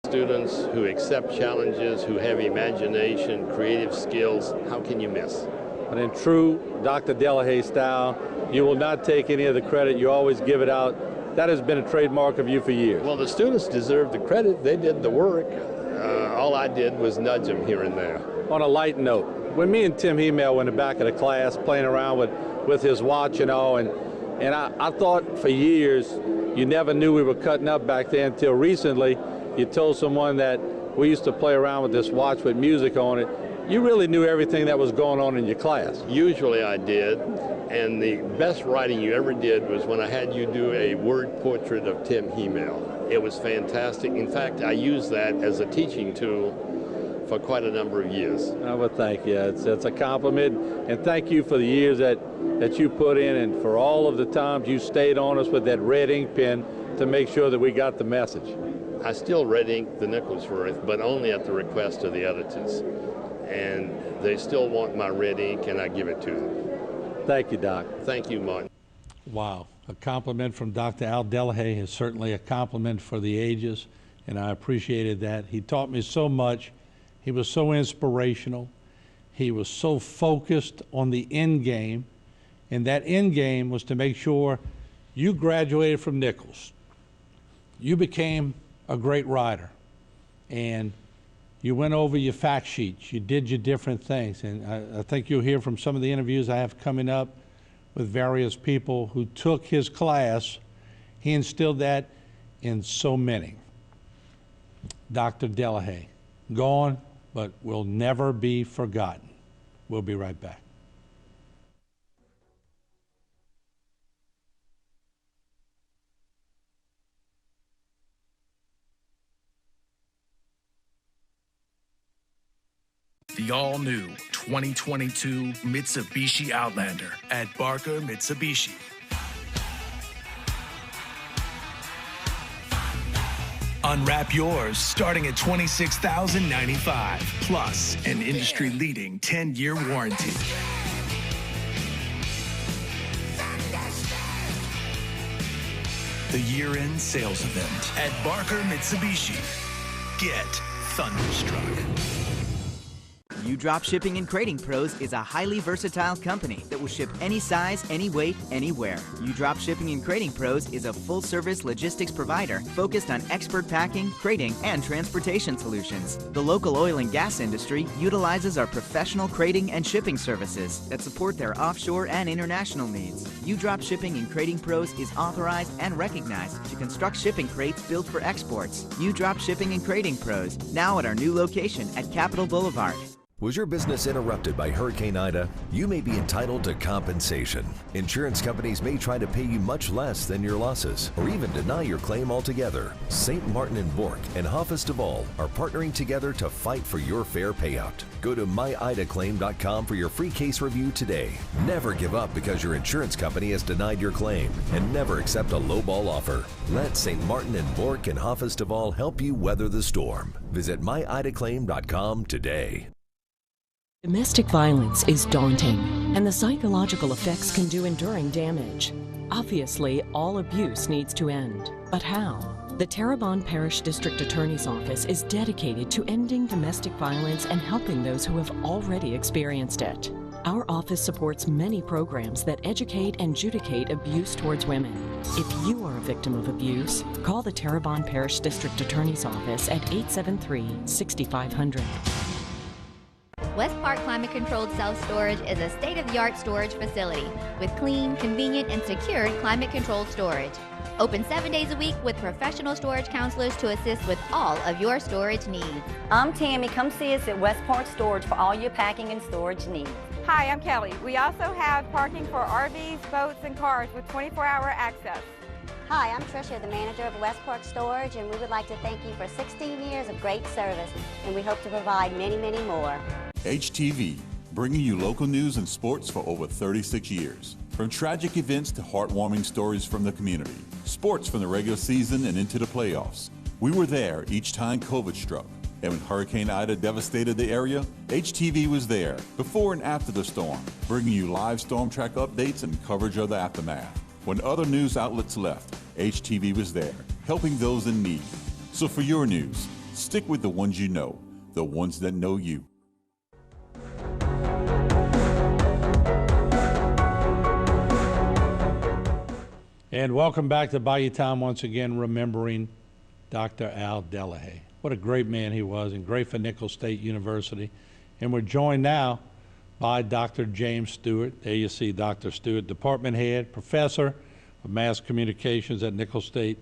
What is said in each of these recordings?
Students who accept challenges, who have imagination, creative skills, how can you miss? But in true Dr. Delahaye style, you will not take any of the credit, you always give it out. That has been a trademark of you for years. Well, the students deserve the credit. They did the work. All I did was nudge them here and there. On a light note, when me and Tim Hemel were in the back of the class playing around with his watch and all, and I thought for years you never knew we were cutting up back then until recently you told someone that we used to play around with this watch with music on it. You really knew everything that was going on in your class. Usually I did, and the best writing you ever did was when I had you do a word portrait of Tim Hemel. It was fantastic. In fact, I used that as a teaching tool for quite a number of years. Well, thank you. It's a compliment, and thank you for the years that you put in and for all of the times you stayed on us with that red ink pen to make sure that we got the message. I still red ink the Nicholsworth, but only at the request of the editors. And they still want my red ink, and I give it to them. Thank you, Doc. Thank you, Martin. Wow, a compliment from Dr. Al Delahaye is certainly a compliment for the ages, and I appreciated that. He taught me so much. He was so inspirational. He was so focused on the end game, and that end game was to make sure you graduated from Nichols. You became a great writer, and you went over your fact sheets. You did your different things, and I think you'll hear from some of the interviews I have coming up with various people who took his class. He instilled that in so many. Dr. Delahaye, gone, but will never be forgotten. We'll be right back. The all-new 2022 Mitsubishi Outlander at Barker Mitsubishi. Unwrap yours starting at $26,095, plus an industry-leading 10-year warranty. The year-end sales event at Barker Mitsubishi. Get thunderstruck. Drop Shipping and Crating Pros is a highly versatile company that will ship any size, any weight, anywhere. Drop Shipping and Crating Pros is a full-service logistics provider focused on expert packing, crating, and transportation solutions. The local oil and gas industry utilizes our professional crating and shipping services that support their offshore and international needs. Drop Shipping and Crating Pros is authorized and recognized to construct shipping crates built for exports. Drop Shipping and Crating Pros, now at our new location at Capitol Boulevard. Was your business interrupted by Hurricane Ida? You may be entitled to compensation. Insurance companies may try to pay you much less than your losses, or even deny your claim altogether. St. Martin and Bork and Hoffa's Duvall are partnering together to fight for your fair payout. Go to myidaclaim.com for your free case review today. Never give up because your insurance company has denied your claim, and never accept a lowball offer. Let St. Martin and Bork and Hoffa's Duvall help you weather the storm. Visit myidaclaim.com today. Domestic violence is daunting, and the psychological effects can do enduring damage. Obviously, all abuse needs to end. But how? The Terrebonne Parish District Attorney's Office is dedicated to ending domestic violence and helping those who have already experienced it. Our office supports many programs that educate and adjudicate abuse towards women. If you are a victim of abuse, call the Terrebonne Parish District Attorney's Office at 873-6500. West Park Climate Controlled Self-Storage is a state-of-the-art storage facility with clean, convenient, and secured climate-controlled storage. Open 7 days a week with professional storage counselors to assist with all of your storage needs. I'm Tammy. Come see us at West Park Storage for all your packing and storage needs. Hi, I'm Kelly. We also have parking for RVs, boats, and cars with 24-hour access. Hi, I'm Tricia, the manager of West Park Storage, and we would like to thank you for 16 years of great service, and we hope to provide many, many more. HTV, bringing you local news and sports for over 36 years. From tragic events to heartwarming stories from the community, sports from the regular season and into the playoffs. We were there each time COVID struck. And when Hurricane Ida devastated the area, HTV was there before and after the storm, bringing you live storm track updates and coverage of the aftermath. When other news outlets left, HTV was there, helping those in need. So for your news, Stick with the ones you know, the ones that know you. And welcome back to Bayou Time once again, remembering Dr. Al Delahaye. What a great man he was, and great for Nicholls State University. And we're joined now by Dr. James Stewart. There you see Dr. Stewart, department head, professor of mass communications at Nicholls State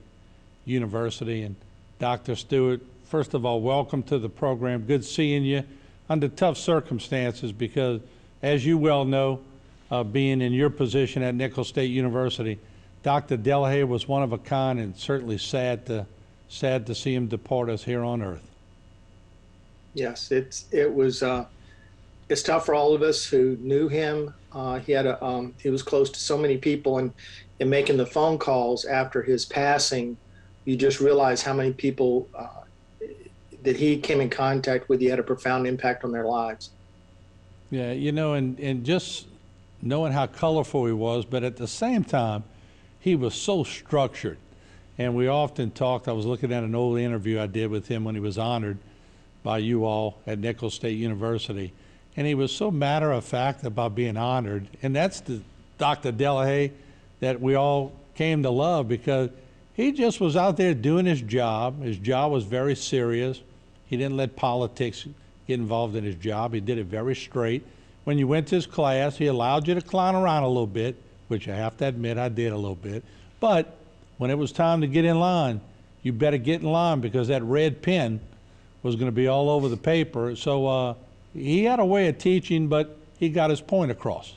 University. And Dr. Stewart, first of all, welcome to the program. Good seeing you under tough circumstances because, as you well know, being in your position at Nicholls State University, Dr. Delahaye was one of a kind, and certainly sad to see him depart us here on earth. Yes, it's tough for all of us who knew him. He was close to so many people, and in making the phone calls after his passing, you just realize how many people that he came in contact with. He had a profound impact on their lives. Yeah, you know, and just knowing how colorful he was, but at the same time, he was so structured. And we often talked, I was looking at an old interview I did with him when he was honored by you all at Nicholls State University. And he was so matter of fact about being honored. And that's the Dr. Delahaye that we all came to love, because he just was out there doing his job. His job was very serious. He didn't let politics get involved in his job. He did it very straight. When you went to his class, he allowed you to clown around a little bit, which I have to admit I did a little bit. But when it was time to get in line, you better get in line, because that red pen was going to be all over the paper. So he had a way of teaching, but he got his point across.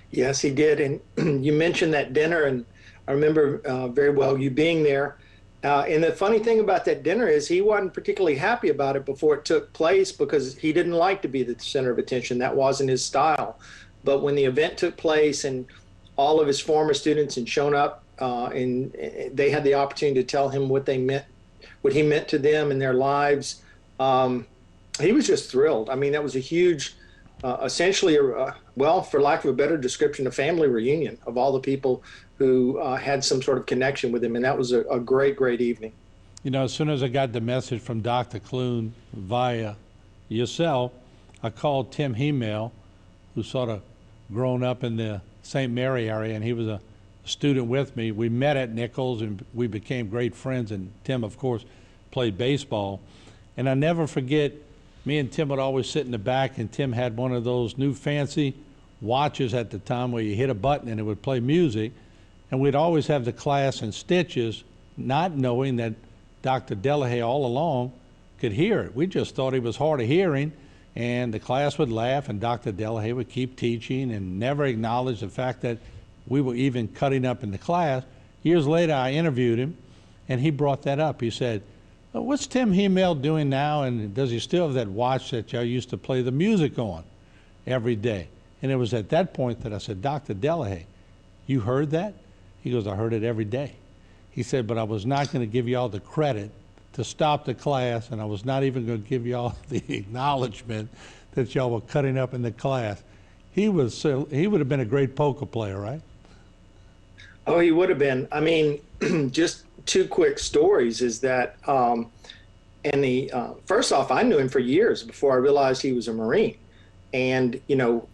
Yes, he did. And you mentioned that dinner, and I remember very well you being there. And the funny thing about that dinner is he wasn't particularly happy about it before it took place, because he didn't like to be the center of attention. That wasn't his style. But when the event took place and all of his former students had shown up, and they had the opportunity to tell him what he meant to them in their lives, he was just thrilled. I mean, that was a huge, essentially, well, for lack of a better description, a family reunion of all the people who had some sort of connection with him, and that was a great, great evening. You know, as soon as I got the message from Dr. Clune via yourself, I called Tim Hemel, who sort of grown up in the St. Mary area, and he was a student with me. We met at Nicholls, and we became great friends, and Tim, of course, played baseball. And I never forget, me and Tim would always sit in the back, and Tim had one of those new fancy watches at the time where you hit a button and it would play music, and we'd always have the class in stitches, not knowing that Dr. Delahaye all along could hear it. We just thought he was hard of hearing, and the class would laugh, and Dr. Delahaye would keep teaching and never acknowledge the fact that we were even cutting up in the class. Years later, I interviewed him, and he brought that up. He said, what's Tim Hemel doing now, and does he still have that watch that y'all used to play the music on every day? And it was at that point that I said, Dr. Delahaye, you heard that? He goes, I heard it every day. He said, but I was not going to give y'all the credit to stop the class, and I was not even going to give y'all the acknowledgement that y'all were cutting up in the class. He would have been a great poker player, right? Oh, he would have been. I mean, just two quick stories is that, first off, I knew him for years before I realized he was a Marine. And, you know,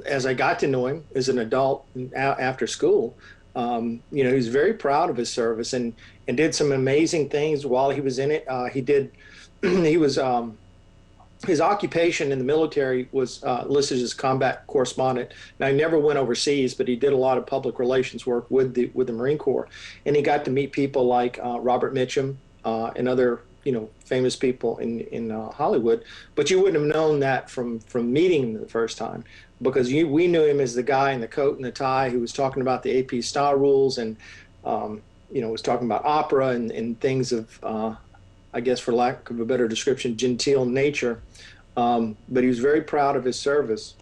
as I got to know him as an adult after school, you know, he was very proud of his service and did some amazing things while he was in it. His occupation in the military was listed as combat correspondent. Now, he never went overseas, but he did a lot of public relations work with the Marine Corps. And he got to meet people like Robert Mitchum and other, you know, famous people in Hollywood. But you wouldn't have known that from meeting him the first time, because we knew him as the guy in the coat and the tie who was talking about the AP style rules and, you know, was talking about opera and things of, I guess for lack of a better description, genteel nature. But he was very proud of his service.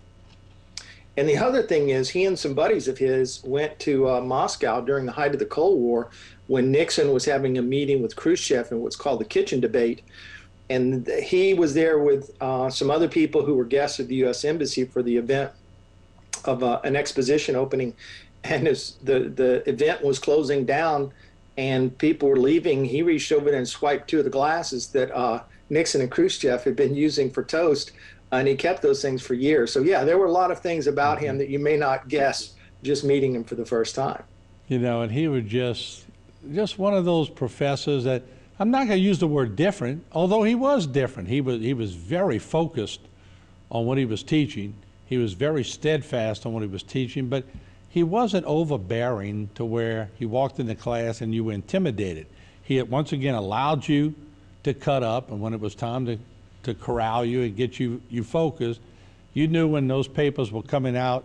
And the other thing is, he and some buddies of his went to Moscow during the height of the Cold War when Nixon was having a meeting with Khrushchev in what's called the kitchen debate. And he was there with some other people who were guests of the U.S. Embassy for the event of an exposition opening. And as the event was closing down, and people were leaving. He reached over there and swiped 2 of the glasses that Nixon and Khrushchev had been using for toast, and he kept those things for years. So yeah, there were a lot of things about him that you may not guess just meeting him for the first time. You know, and he was just one of those professors that, I'm not going to use the word different, although he was different. He was very focused on what he was teaching. He was very steadfast on what he was teaching, but he wasn't overbearing to where he walked into class and you were intimidated. He once again allowed you to cut up, and when it was time to corral you and get you focused, you knew when those papers were coming out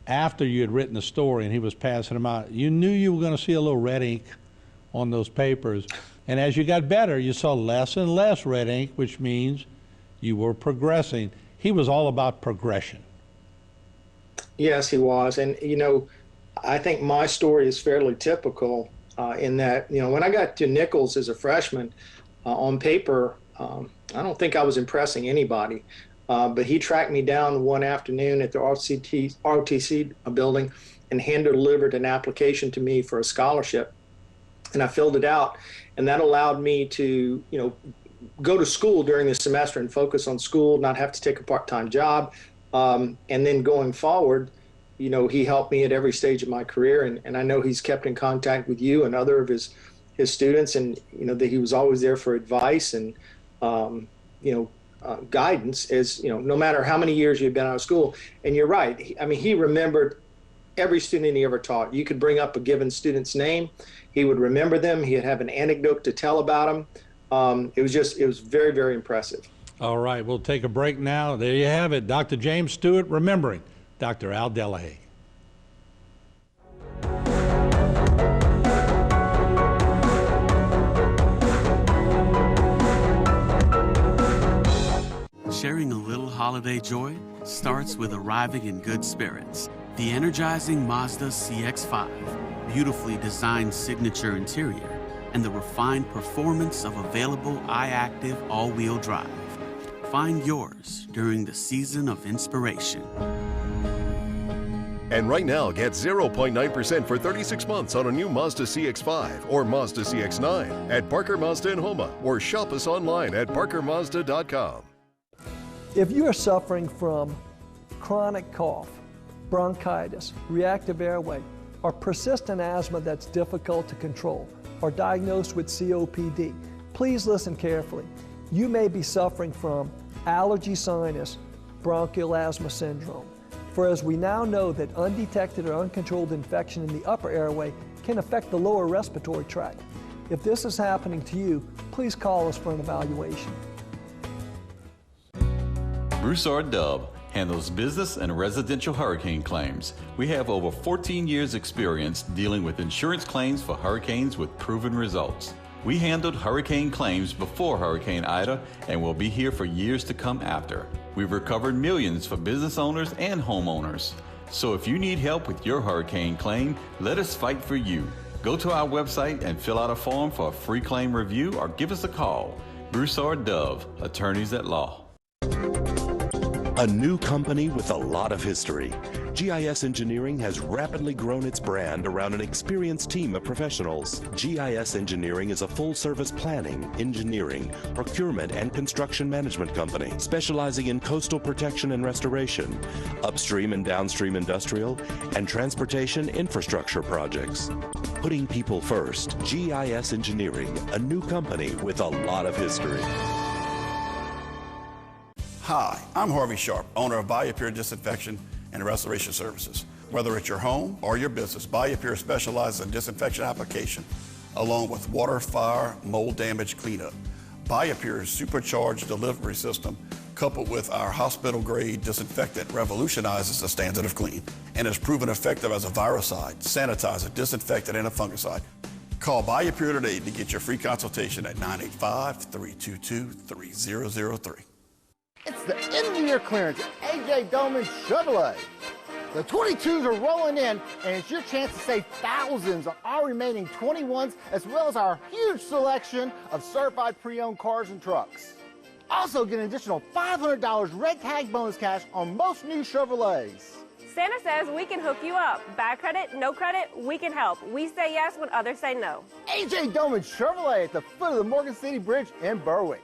after you had written the story and he was passing them out, you knew you were going to see a little red ink on those papers. And as you got better, you saw less and less red ink, which means you were progressing. He was all about progression. Yes, he was. And, you know, I think my story is fairly typical in that, you know, when I got to Nichols as a freshman, on paper, I don't think I was impressing anybody. But he tracked me down one afternoon at the ROTC building and hand-delivered an application to me for a scholarship. And I filled it out, and that allowed me to, you know, go to school during the semester and focus on school, not have to take a part-time job. And then going forward, you know, he helped me at every stage of my career. And I know he's kept in contact with you and other of his students, and, you know, that he was always there for advice and, guidance, as, you know, no matter how many years you've been out of school. And you're right. I mean, he remembered every student he ever taught. You could bring up a given student's name, he would remember them. He'd have an anecdote to tell about them. It was very, very impressive. All right, we'll take a break now. There you have it, Dr. James Stewart remembering Dr. Al Delahaye. Sharing a little holiday joy starts with arriving in good spirits. The energizing Mazda CX-5, beautifully designed signature interior, and the refined performance of available iActive all-wheel drive. Find yours during the season of inspiration. And right now, get 0.9% for 36 months on a new Mazda CX-5 or Mazda CX-9 at Parker Mazda in Homa, or shop us online at parkermazda.com. If you are suffering from chronic cough, bronchitis, reactive airway, or persistent asthma that's difficult to control, or diagnosed with COPD, please listen carefully. You may be suffering from allergy sinus bronchial asthma syndrome. For as we now know that undetected or uncontrolled infection in the upper airway can affect the lower respiratory tract. If this is happening to you, please call us for an evaluation. Broussard Dove handles business and residential hurricane claims. We have over 14 years experience dealing with insurance claims for hurricanes with proven results. We handled hurricane claims before Hurricane Ida and will be here for years to come after. We've recovered millions for business owners and homeowners. So if you need help with your hurricane claim, let us fight for you. Go to our website and fill out a form for a free claim review or give us a call. Broussard Dove, attorneys at law. A new company with a lot of history. GIS Engineering has rapidly grown its brand around an experienced team of professionals. GIS Engineering is a full-service planning, engineering, procurement, and construction management company specializing in coastal protection and restoration, upstream and downstream industrial, and transportation infrastructure projects. Putting people first, GIS Engineering, a new company with a lot of history. Hi, I'm Harvey Sharp, owner of BioPure Disinfection and Restoration Services. Whether it's your home or your business, BioPure specializes in disinfection application, along with water, fire, mold damage cleanup. BioPure's supercharged delivery system, coupled with our hospital-grade disinfectant, revolutionizes the standard of clean and is proven effective as a virucide, sanitizer, disinfectant, and a fungicide. Call BioPure today to get your free consultation at 985-322-3003. It's the end of the year clearance at A.J. Doman Chevrolet. The 22s are rolling in, and it's your chance to save thousands on our remaining 21s, as well as our huge selection of certified pre-owned cars and trucks. Also get an additional $500 red tag bonus cash on most new Chevrolets. Santa says we can hook you up. Bad credit, no credit, we can help. We say yes when others say no. A.J. Doman Chevrolet at the foot of the Morgan City Bridge in Berwick.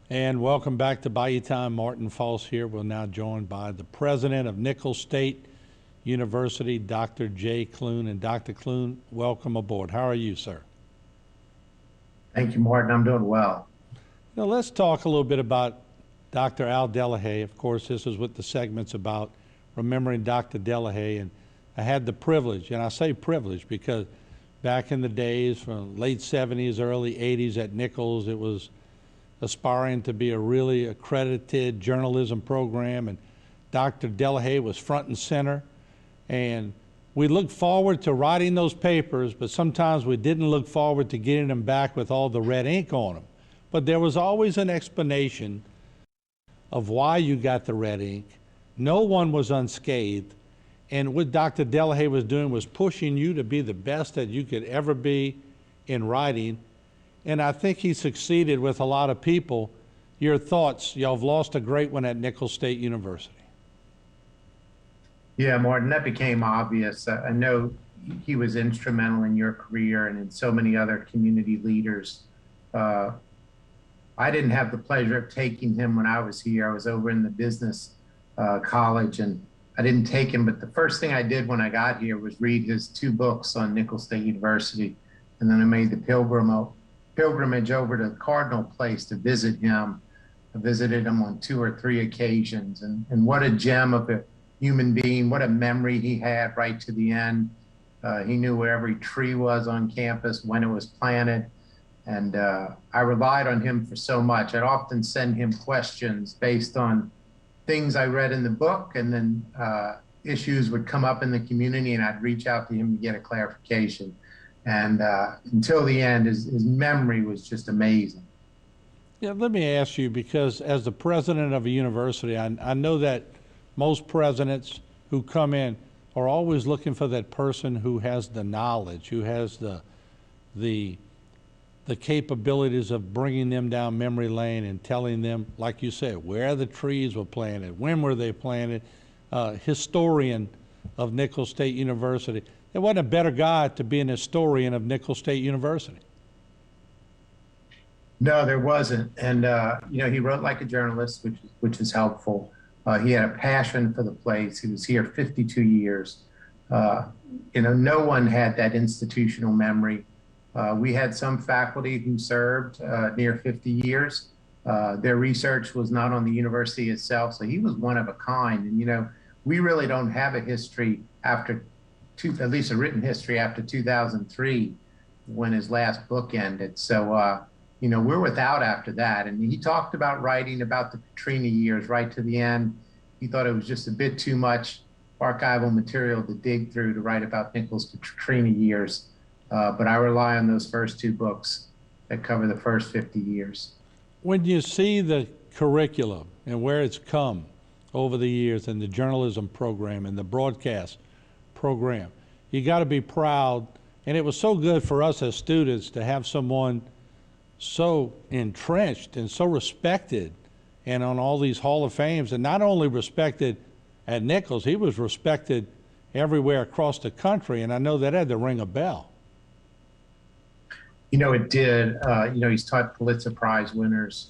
And welcome back to Bayou Time. Martin False here. We're now joined by the president of Nicholls State University, Dr. Jay Clune. And Dr. Clune, welcome aboard. How are you, sir? Thank you, Martin. I'm doing well. Now, let's talk a little bit about Dr. Al Delahaye. Of course, this is what the segment's about, remembering Dr. Delahaye. And I had the privilege, and I say privilege because back in the days from late 70s, early 80s at Nicholls, it was aspiring to be a really accredited journalism program, and Dr. Delahaye was front and center. And we looked forward to writing those papers, but sometimes we didn't look forward to getting them back with all the red ink on them. But there was always an explanation of why you got the red ink. No one was unscathed. And what Dr. Delahaye was doing was pushing you to be the best that you could ever be in writing. And I think he succeeded with a lot of people. Your thoughts? Y'all have lost a great one at Nicholls State University. Yeah, Martin, that became obvious. I know he was instrumental in your career and in so many other community leaders. I didn't have the pleasure of taking him when I was here. I was over in the business college, and I didn't take him. But the first thing I did when I got here was read his 2 books on Nicholls State University. And then I made the pilgrimage over to Cardinal Place to visit him. I visited him on 2 or 3 occasions, and what a gem of a human being, what a memory he had right to the end. He knew where every tree was on campus, when it was planted, and I relied on him for so much. I'd often send him questions based on things I read in the book, and then issues would come up in the community, and I'd reach out to him to get a clarification. And until the end, his memory was just amazing. Yeah, let me ask you, because as the president of a university, I know that most presidents who come in are always looking for that person who has the knowledge, who has the capabilities of bringing them down memory lane and telling them, like you said, where the trees were planted, when were they planted, historian of Nicholls State University. There wasn't a better guy to be an historian of Nicholls State University. No, there wasn't. And, he wrote like a journalist, which is helpful. He had a passion for the place. He was here 52 years. No one had that institutional memory. We had some faculty who served near 50 years. Their research was not on the university itself, so he was one of a kind. And, we really don't have a history after at least a written history after 2003, when his last book ended. So, we're without after that. And he talked about writing about the Katrina years right to the end. He thought it was just a bit too much archival material to dig through to write about Nicholls' Katrina years. But I rely on those first 2 books that cover the first 50 years. When you see the curriculum and where it's come over the years, and the journalism program and the broadcast program, you got to be proud. And it was so good for us as students to have someone so entrenched and so respected and on all these Hall of Fames, and not only respected at Nicholls, he was respected everywhere across the country. And I know that had to ring a bell. It did. He's taught Pulitzer Prize winners,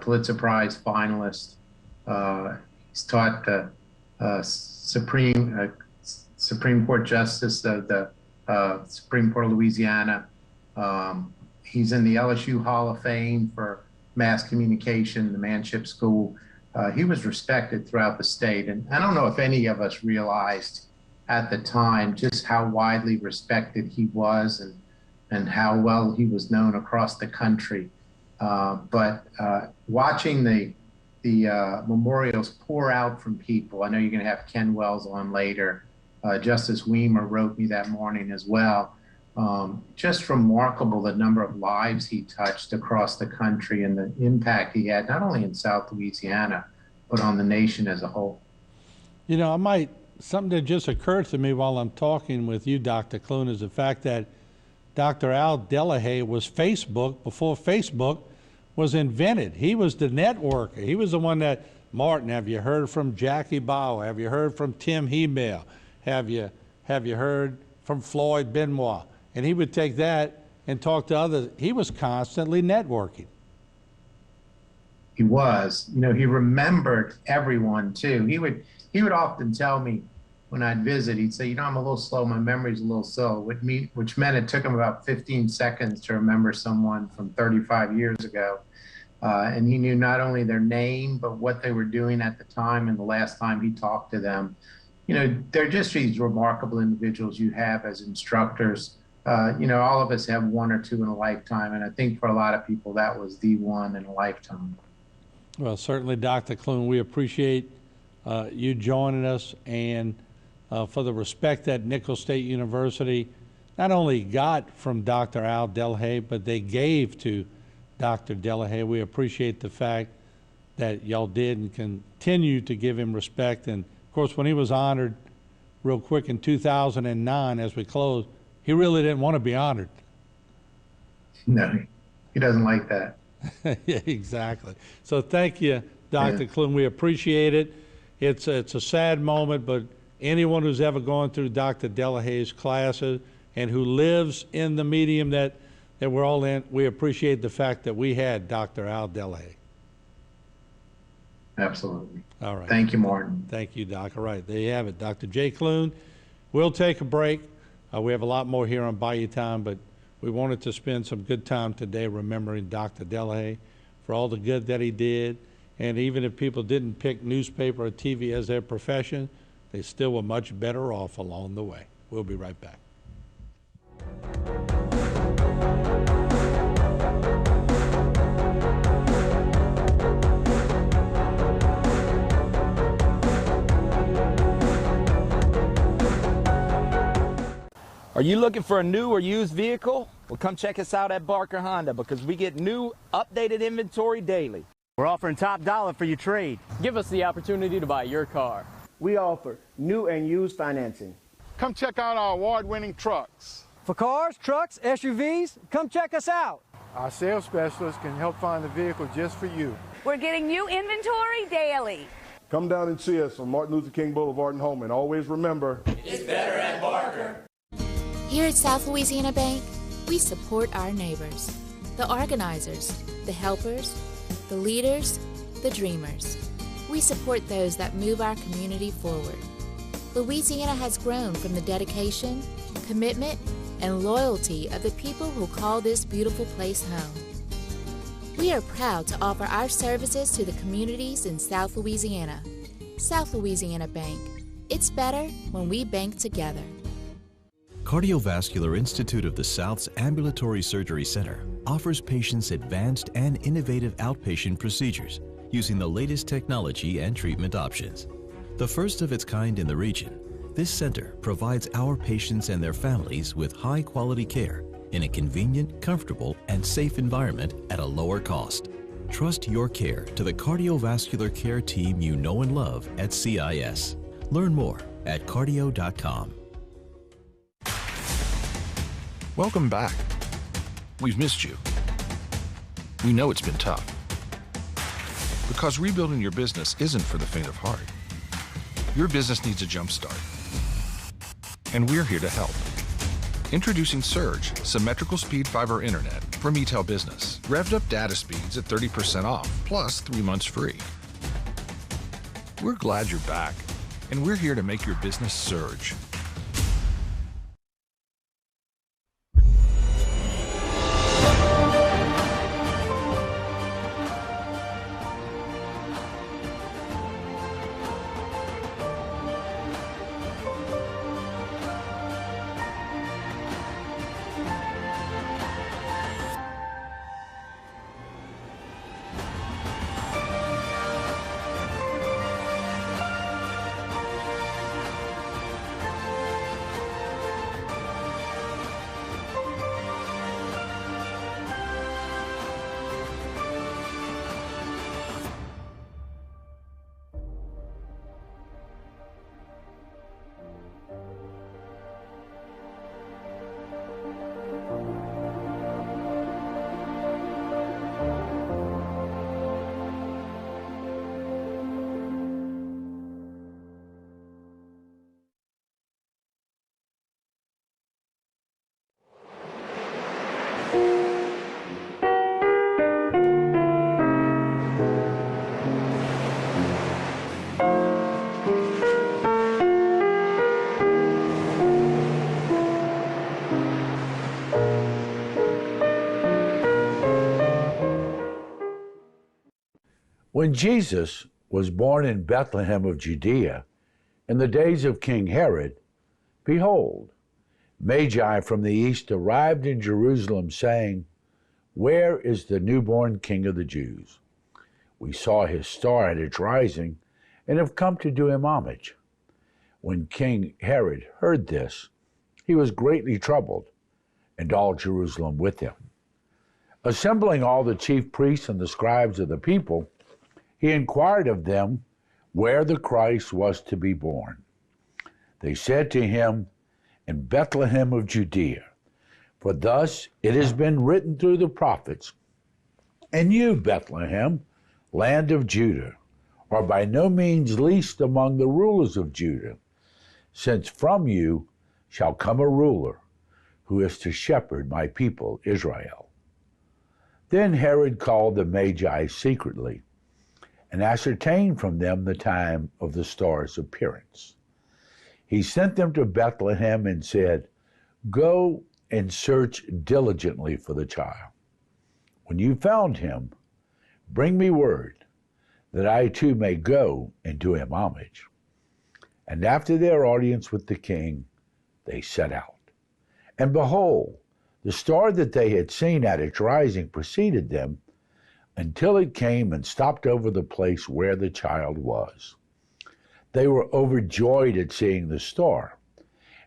Pulitzer Prize finalists. He's taught the Supreme Court Justice of the Supreme Court of Louisiana. He's in the LSU Hall of Fame for mass communication, the Manship School. He was respected throughout the state. And I don't know if any of us realized at the time just how widely respected he was and how well he was known across the country. But watching the memorials pour out from people, I know you're going to have Ken Wells on later. Justice Weimer wrote me that morning as well. Just remarkable the number of lives he touched across the country and the impact he had, not only in South Louisiana, but on the nation as a whole. Something that just occurred to me while I'm talking with you, Dr. Clune, is the fact that Dr. Al Delahaye was Facebook before Facebook was invented. He was the networker. He was the one that, Martin, have you heard from Jackie Bauer? Have you heard from Tim Hemel? Have you heard from Floyd Benoit? And he would take that and talk to others. He was constantly networking. He was. You know, he remembered everyone too. He would often tell me when I'd visit, he'd say, you know, I'm a little slow, my memory's a little slow, which meant it took him about 15 seconds to remember someone from 35 years ago. And he knew not only their name, but what they were doing at the time and the last time he talked to them. You know, they're just these remarkable individuals you have as instructors. You know, all of us have one or two in a lifetime, and I think for a lot of people that was the one in a lifetime. Well, certainly, Dr. Clune, we appreciate you joining us, and for the respect that Nicholls State University not only got from Dr. Al Delahaye, but they gave to Dr. Delahaye. We appreciate the fact that y'all did and continue to give him respect. And of course, when he was honored real quick in 2009 as we closed, he really didn't want to be honored. No, he doesn't like that. Yeah, exactly. So thank you, Dr. Clune. We appreciate it. It's a sad moment, but anyone who's ever gone through Dr. Delahaye's classes and who lives in the medium that we're all in, we appreciate the fact that we had Dr. Al Delahaye. Absolutely. All right. Thank you, Martin. Thank you, Doc. All right, there you have it, Dr. Jay Clune. We'll take a break. We have a lot more here on Bayou Time, but we wanted to spend some good time today remembering Dr. Delahaye for all the good that he did. And even if people didn't pick newspaper or TV as their profession, they still were much better off along the way. We'll be right back. Are you looking for a new or used vehicle? Well, come check us out at Barker Honda because we get new, updated inventory daily. We're offering top dollar for your trade. Give us the opportunity to buy your car. We offer new and used financing. Come check out our award-winning trucks. For cars, trucks, SUVs, come check us out. Our sales specialists can help find the vehicle just for you. We're getting new inventory daily. Come down and see us on Martin Luther King Boulevard in Holman. Always remember, it's better at Barker. Here at South Louisiana Bank, we support our neighbors, the organizers, the helpers, the leaders, the dreamers. We support those that move our community forward. Louisiana has grown from the dedication, commitment, and loyalty of the people who call this beautiful place home. We are proud to offer our services to the communities in South Louisiana. South Louisiana Bank. It's better when we bank together. Cardiovascular Institute of the South's Ambulatory Surgery Center offers patients advanced and innovative outpatient procedures using the latest technology and treatment options. The first of its kind in the region, this center provides our patients and their families with high-quality care in a convenient, comfortable, and safe environment at a lower cost. Trust your care to the cardiovascular care team you know and love at CIS. Learn more at cardio.com. Welcome back. We've missed you. We know it's been tough. Because rebuilding your business isn't for the faint of heart. Your business needs a jump start. And we're here to help. Introducing Surge, symmetrical speed fiber internet from eTel Business. Revved up data speeds at 30% off, plus 3 months free. We're glad you're back, and we're here to make your business surge. When Jesus was born in Bethlehem of Judea, in the days of King Herod, behold, Magi from the east arrived in Jerusalem, saying, "Where is the newborn King of the Jews? We saw his star at its rising, and have come to do him homage." When King Herod heard this, he was greatly troubled, and all Jerusalem with him. Assembling all the chief priests and the scribes of the people, he inquired of them where the Christ was to be born. They said to him, "In Bethlehem of Judea, for thus it has been written through the prophets, and you, Bethlehem, land of Judah, are by no means least among the rulers of Judah, since from you shall come a ruler who is to shepherd my people Israel." Then Herod called the Magi secretly, and ascertained from them the time of the star's appearance. He sent them to Bethlehem and said, "Go and search diligently for the child. When you found him, bring me word, that I too may go and do him homage." And after their audience with the king, they set out. And behold, the star that they had seen at its rising preceded them, until it came and stopped over the place where the child was. They were overjoyed at seeing the star,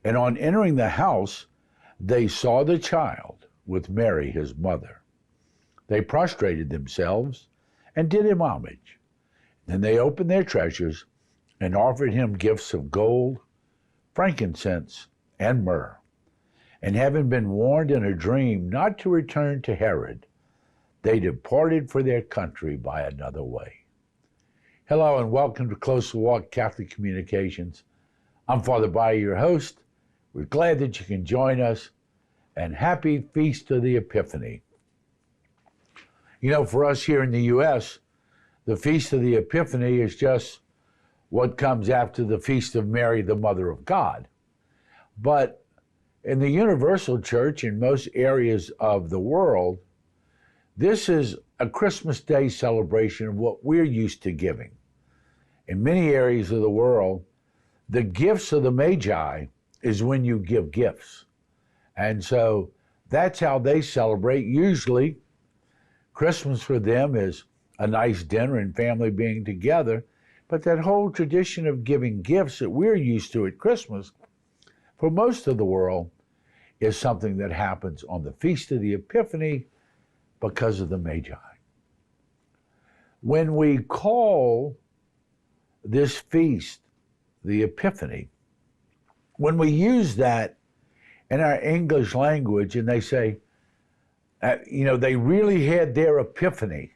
and on entering the house, they saw the child with Mary his mother. They prostrated themselves and did him homage. Then they opened their treasures and offered him gifts of gold, frankincense, and myrrh. And having been warned in a dream not to return to Herod, they departed for their country by another way. Hello and welcome to Close Walk Catholic Communications. I'm Father Bayer, your host. We're glad that you can join us, and happy Feast of the Epiphany. You know, for us here in the U.S., the Feast of the Epiphany is just what comes after the Feast of Mary, the Mother of God. But in the Universal Church, in most areas of the world, this is a Christmas Day celebration of what we're used to giving. In many areas of the world, the gifts of the Magi is when you give gifts. And so that's how they celebrate. Usually, Christmas for them is a nice dinner and family being together. But that whole tradition of giving gifts that we're used to at Christmas, for most of the world, is something that happens on the Feast of the Epiphany because of the Magi. When we call this feast the Epiphany, when we use that in our English language and they say, they really had their epiphany.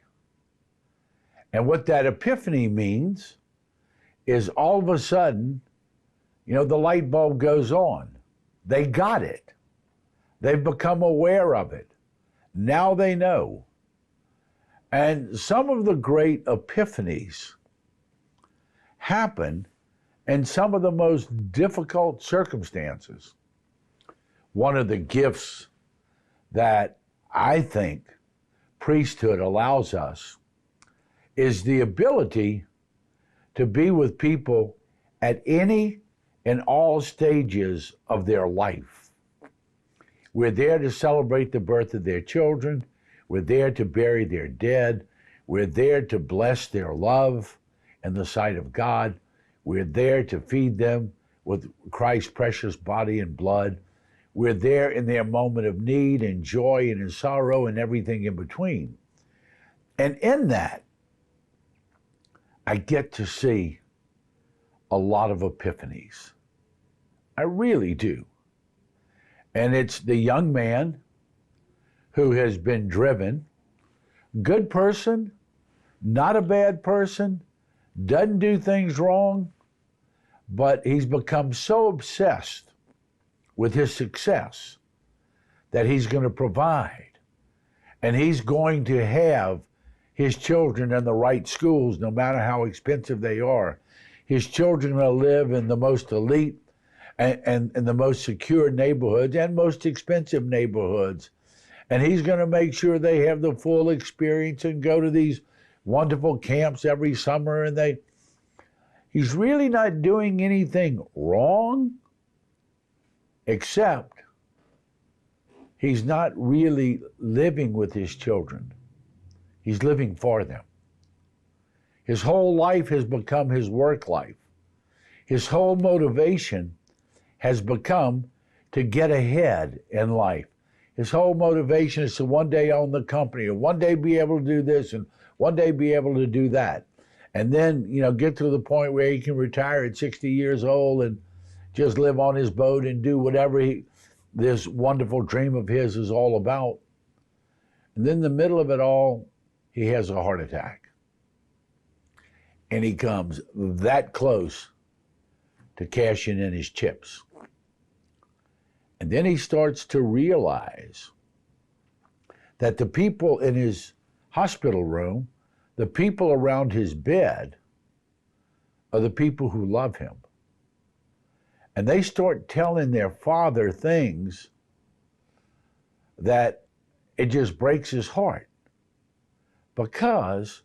And what that epiphany means is all of a sudden, the light bulb goes on. They got it. They've become aware of it. Now they know. And some of the great epiphanies happen in some of the most difficult circumstances. One of the gifts that I think priesthood allows us is the ability to be with people at any and all stages of their life. We're there to celebrate the birth of their children. We're there to bury their dead. We're there to bless their love in the sight of God. We're there to feed them with Christ's precious body and blood. We're there in their moment of need and joy and in sorrow and everything in between. And in that, I get to see a lot of epiphanies. I really do. And it's the young man who has been driven, good person, not a bad person, doesn't do things wrong, but he's become so obsessed with his success that he's going to provide, and he's going to have his children in the right schools, no matter how expensive they are. His children will live in the most elite and the most secure neighborhoods and most expensive neighborhoods. And he's going to make sure they have the full experience and go to these wonderful camps every summer, and he's really not doing anything wrong, except he's not really living with his children. He's living for them. His whole life has become his work life. His whole motivation has become to get ahead in life. His whole motivation is to one day own the company, or one day be able to do this, and one day be able to do that. And then, get to the point where he can retire at 60 years old and just live on his boat and do whatever this wonderful dream of his is all about. And then in the middle of it all, he has a heart attack. And he comes that close to cashing in his chips. And then he starts to realize that the people in his hospital room, the people around his bed, are the people who love him. And they start telling their father things that it just breaks his heart, because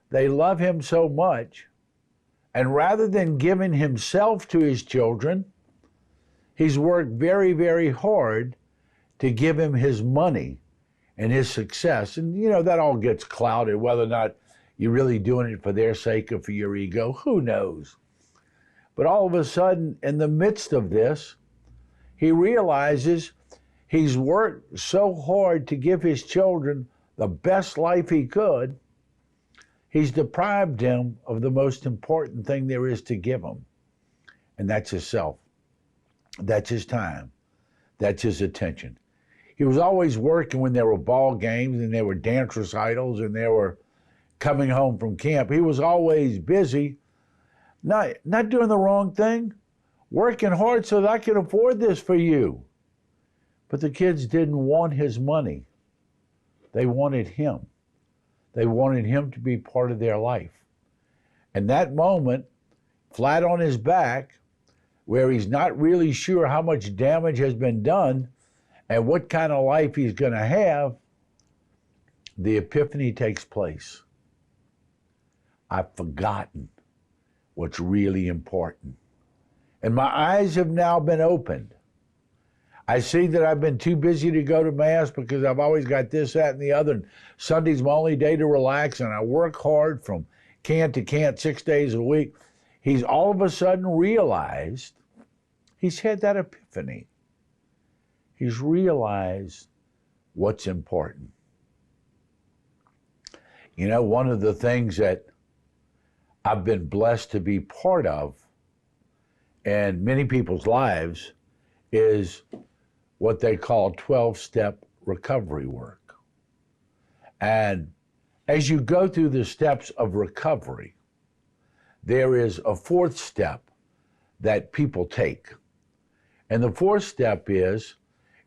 they love him so much, and rather than giving himself to his children, he's worked very, very hard to give him his money and his success. And, that all gets clouded, whether or not you're really doing it for their sake or for your ego, who knows? But all of a sudden, in the midst of this, he realizes he's worked so hard to give his children the best life he could, he's deprived him of the most important thing there is to give him, and that's his self. That's his time. That's his attention. He was always working when there were ball games and there were dance recitals and there were coming home from camp. He was always busy, not doing the wrong thing, working hard so that I can afford this for you. But the kids didn't want his money. They wanted him. They wanted him to be part of their life. And that moment, flat on his back, where he's not really sure how much damage has been done and what kind of life he's going to have, the epiphany takes place. I've forgotten what's really important. And my eyes have now been opened. I see that I've been too busy to go to Mass because I've always got this, that, and the other. And Sunday's my only day to relax, and I work hard from can to can't 6 days a week. He's all of a sudden realized, he's had that epiphany. He's realized what's important. One of the things that I've been blessed to be part of in many people's lives is what they call 12-step recovery work. And as you go through the steps of recovery, there is a fourth step that people take. And the fourth step is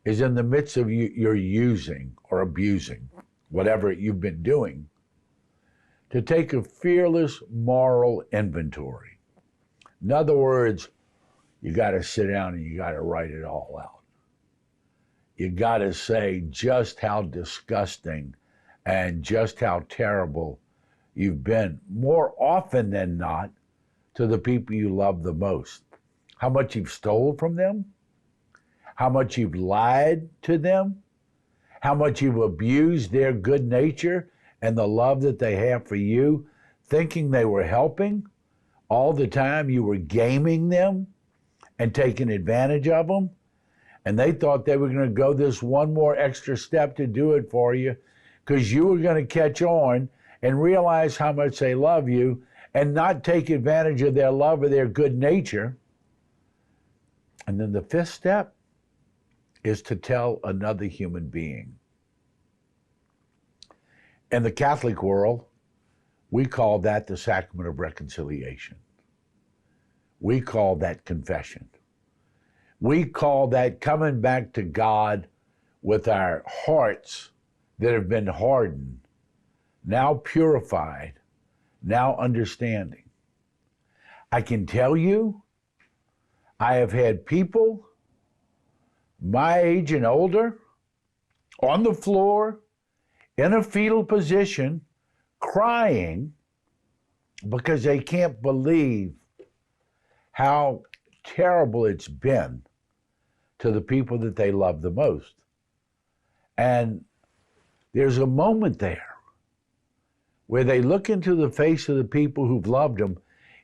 in the midst of your using or abusing, whatever you've been doing, to take a fearless moral inventory. In other words, you got to sit down and you got to write it all out. You got to say just how disgusting and just how terrible you've been, more often than not, to the people you love the most. How much you've stolen from them, how much you've lied to them, how much you've abused their good nature and the love that they have for you, thinking they were helping. All the time you were gaming them and taking advantage of them. And they thought they were going to go this one more extra step to do it for you because you were going to catch on and realize how much they love you and not take advantage of their love or their good nature. And then the fifth step is to tell another human being. In the Catholic world, we call that the sacrament of reconciliation. We call that confession. We call that coming back to God with our hearts that have been hardened, now purified, now understanding. I can tell you, I have had people my age and older on the floor in a fetal position crying because they can't believe how terrible it's been to the people that they love the most. And there's a moment there where they look into the face of the people who've loved them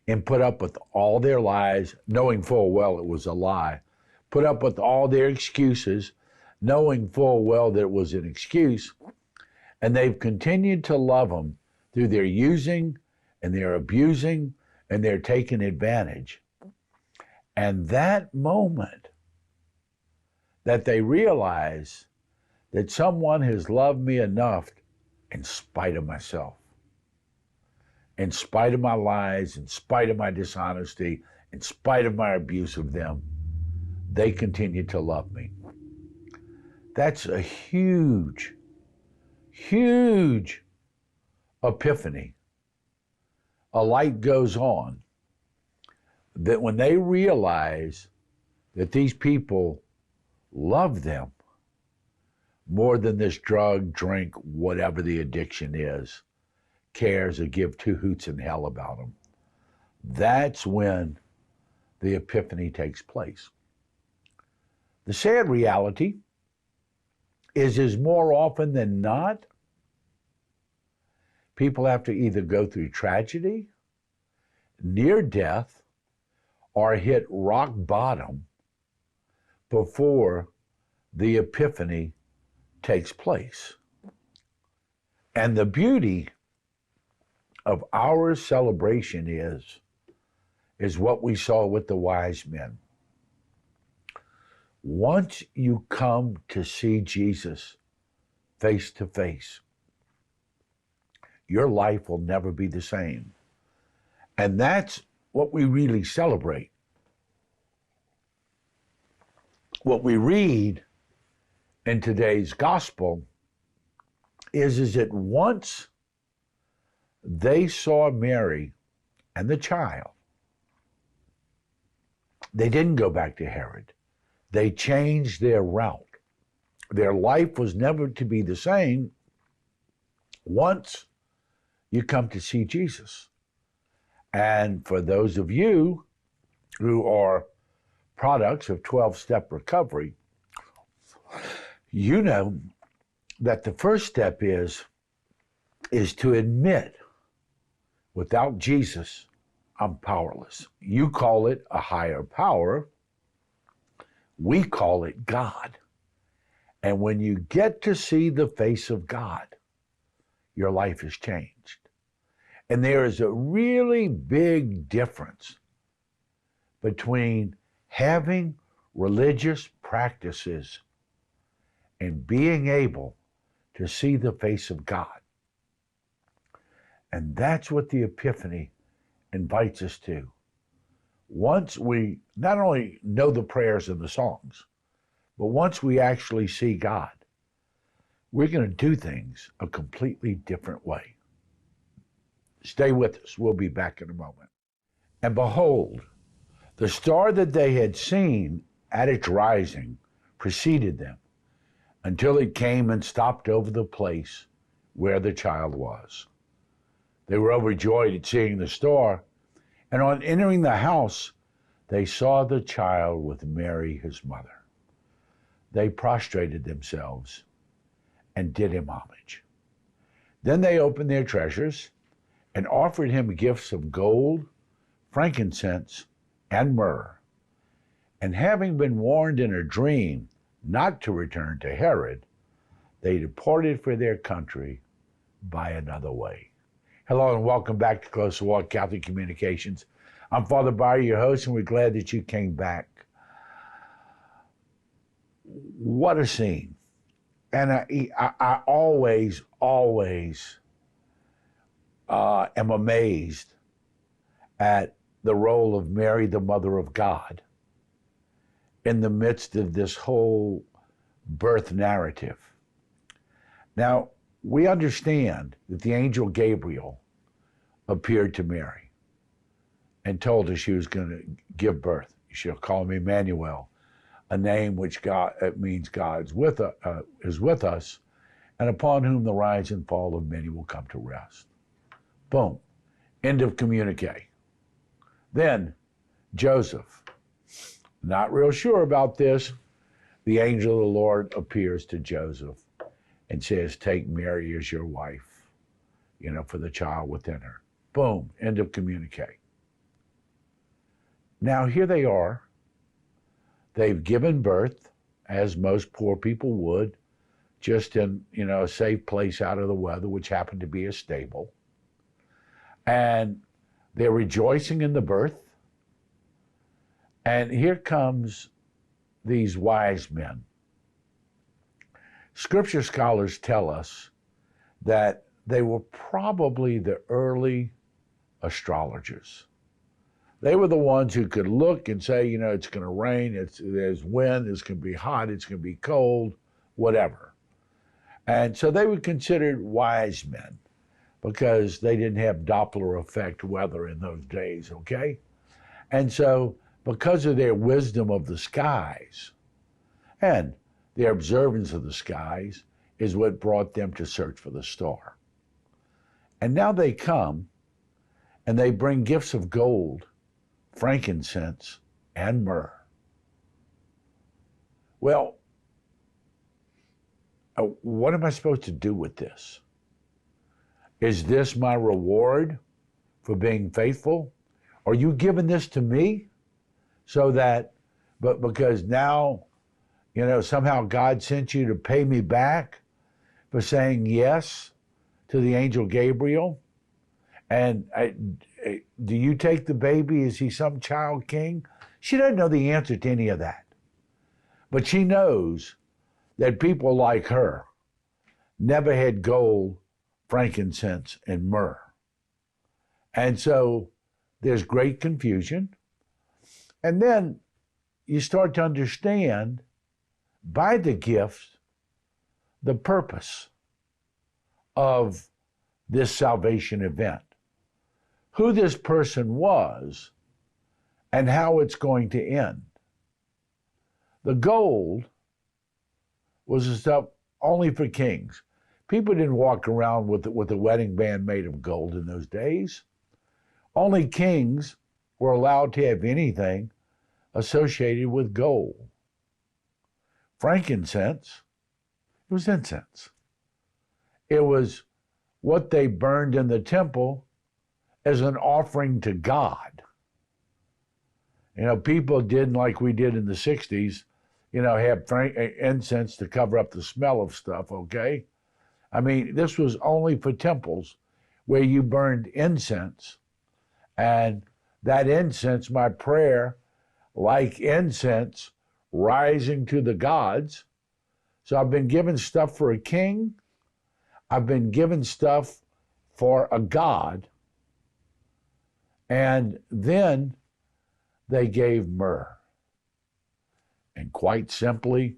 and put up with all their lies, knowing full well it was a lie, put up with all their excuses, knowing full well that it was an excuse, and they've continued to love them through their using and their abusing and their taking advantage. And that moment that they realize that someone has loved me enough in spite of myself, in spite of my lies, in spite of my dishonesty, in spite of my abuse of them, they continue to love me. That's a huge, huge epiphany. A light goes on that when they realize that these people love them more than this drug, drink, whatever the addiction is, cares or give two hoots in hell about them. That's when the epiphany takes place. The sad reality is more often than not, people have to either go through tragedy, near death, or hit rock bottom before the epiphany takes place. And the beauty of our celebration is what we saw with the wise men. Once you come to see Jesus face to face, your life will never be the same. And that's what we really celebrate. What we read in today's gospel is that once they saw Mary and the child, they didn't go back to Herod. They changed their route. Their life was never to be the same once you come to see Jesus. And for those of you who are products of 12-step recovery, you know that the first step is to admit, without Jesus, I'm powerless. You call it a higher power. We call it God. And when you get to see the face of God, your life is changed. And there is a really big difference between having religious practices and being able to see the face of God. And that's what the Epiphany invites us to. Once we not only know the prayers and the songs, but once we actually see God, we're going to do things a completely different way. Stay with us. We'll be back in a moment. And behold, the star that they had seen at its rising preceded them until it came and stopped over the place where the child was. They were overjoyed at seeing the star, and on entering the house, they saw the child with Mary, his mother. They prostrated themselves and did him homage. Then they opened their treasures and offered him gifts of gold, frankincense, and myrrh. And having been warned in a dream not to return to Herod, they departed for their country by another way. Hello and welcome back to Close Walk Catholic Communications. I'm Father Barry, your host, and we're glad that you came back. What a scene. And I always am amazed at the role of Mary, the Mother of God, in the midst of this whole birth narrative. Now, we understand that the angel Gabriel appeared to Mary and told her she was going to give birth. You shall call him Emmanuel, a name which means God is with us, and upon whom the rise and fall of many will come to rest. Boom. End of communique. Then Joseph, not real sure about this. The angel of the Lord appears to Joseph and says, take Mary as your wife, for the child within her. Boom. End of communique. Now here they are. They've given birth, as most poor people would, just in, a safe place out of the weather, which happened to be a stable. And they're rejoicing in the birth. And here comes these wise men. Scripture scholars tell us that they were probably the early astrologers. They were the ones who could look and say, it's going to rain, there's wind, it's going to be hot, it's going to be cold, whatever. And so they were considered wise men because they didn't have Doppler effect weather in those days, okay? And so because of their wisdom of the skies and their observance of the skies is what brought them to search for the star. And now they come and they bring gifts of gold, frankincense, and myrrh. Well, what am I supposed to do with this? Is this my reward for being faithful? Are you giving this to me so that, but because now, somehow God sent you to pay me back for saying yes to the angel Gabriel? And do you take the baby? Is he some child king? She doesn't know the answer to any of that. But she knows that people like her never had gold, frankincense, and myrrh. And so there's great confusion. And then you start to understand by the gifts the purpose of this salvation event, who this person was, and how it's going to end. The gold was the stuff only for kings. People didn't walk around with a wedding band made of gold in those days. Only kings were allowed to have anything associated with gold. Frankincense, it was incense. It was what they burned in the temple as an offering to God. People didn't, like we did in the 60s, have incense to cover up the smell of stuff, okay? I mean, this was only for temples where you burned incense. And that incense, my prayer, like incense, rising to the gods. So I've been given stuff for a king. I've been given stuff for a god. And then they gave myrrh. And quite simply,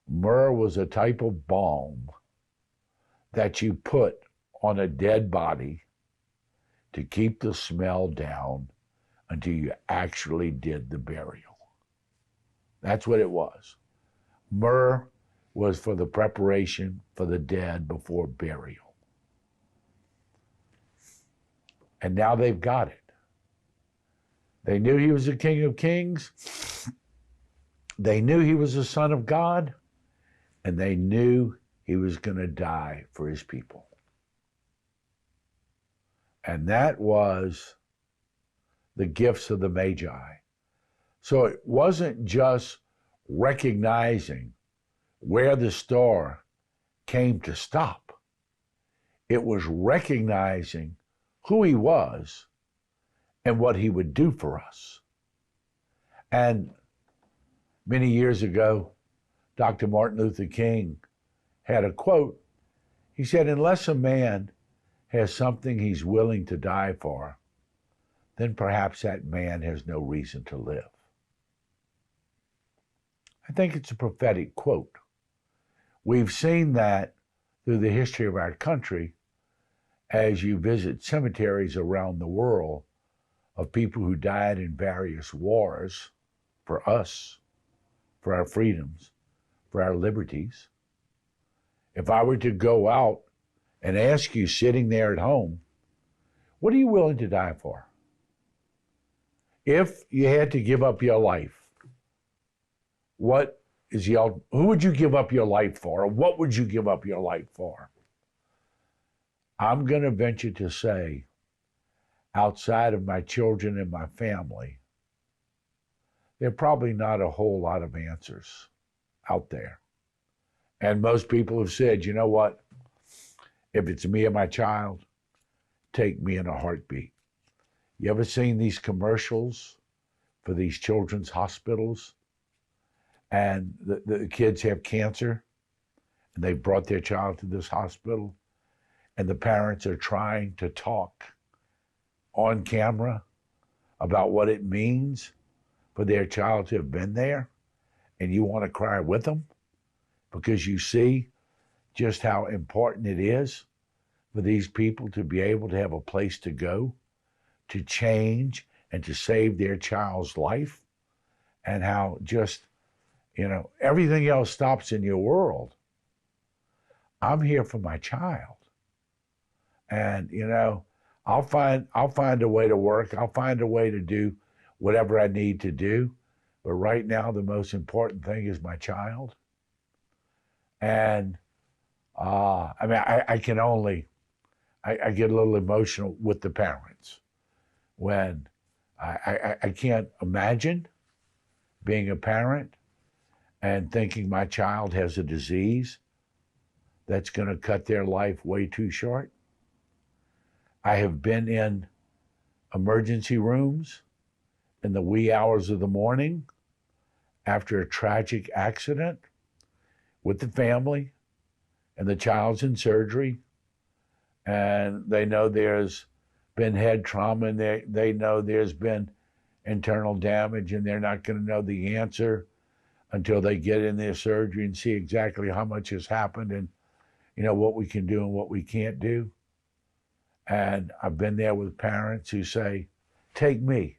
myrrh was a type of balm that you put on a dead body to keep the smell down until you actually did the burial. That's what it was. Myrrh was for the preparation for the dead before burial. And now they've got it. They knew he was the King of Kings. They knew he was the Son of God. And they knew he was going to die for his people. And that was the gifts of the Magi. So it wasn't just recognizing where the star came to stop. It was recognizing who he was and what he would do for us. And many years ago, Dr. Martin Luther King had a quote. He said, unless a man has something he's willing to die for, then perhaps that man has no reason to live. I think it's a prophetic quote. We've seen that through the history of our country as you visit cemeteries around the world of people who died in various wars for us, for our freedoms, for our liberties. If I were to go out and ask you sitting there at home, What are you willing to die for? If you had to give up your life, who would you give up your life for? Or what would you give up your life for? I'm going to venture to say, outside of my children and my family, there are probably not a whole lot of answers out there. And most people have said, you know what? If it's me or my child, take me in a heartbeat. You ever seen these commercials for these children's hospitals? And the kids have cancer, and they brought their child to this hospital, and the parents are trying to talk on camera about what it means for their child to have been there, and you want to cry with them because you see just how important it is for these people to be able to have a place to go, to change and to save their child's life, and how just, everything else stops in your world. I'm here for my child. And, I'll find a way to work. I'll find a way to do whatever I need to do. But right now, the most important thing is my child. And I get a little emotional with the parents when I can't imagine being a parent and thinking my child has a disease that's going to cut their life way too short. I have been in emergency rooms in the wee hours of the morning after a tragic accident with the family, and the child's in surgery, and they know there's been head trauma, and they know there's been internal damage, and they're not going to know the answer until they get in their surgery and see exactly how much has happened and what we can do and what we can't do. And I've been there with parents who say, take me.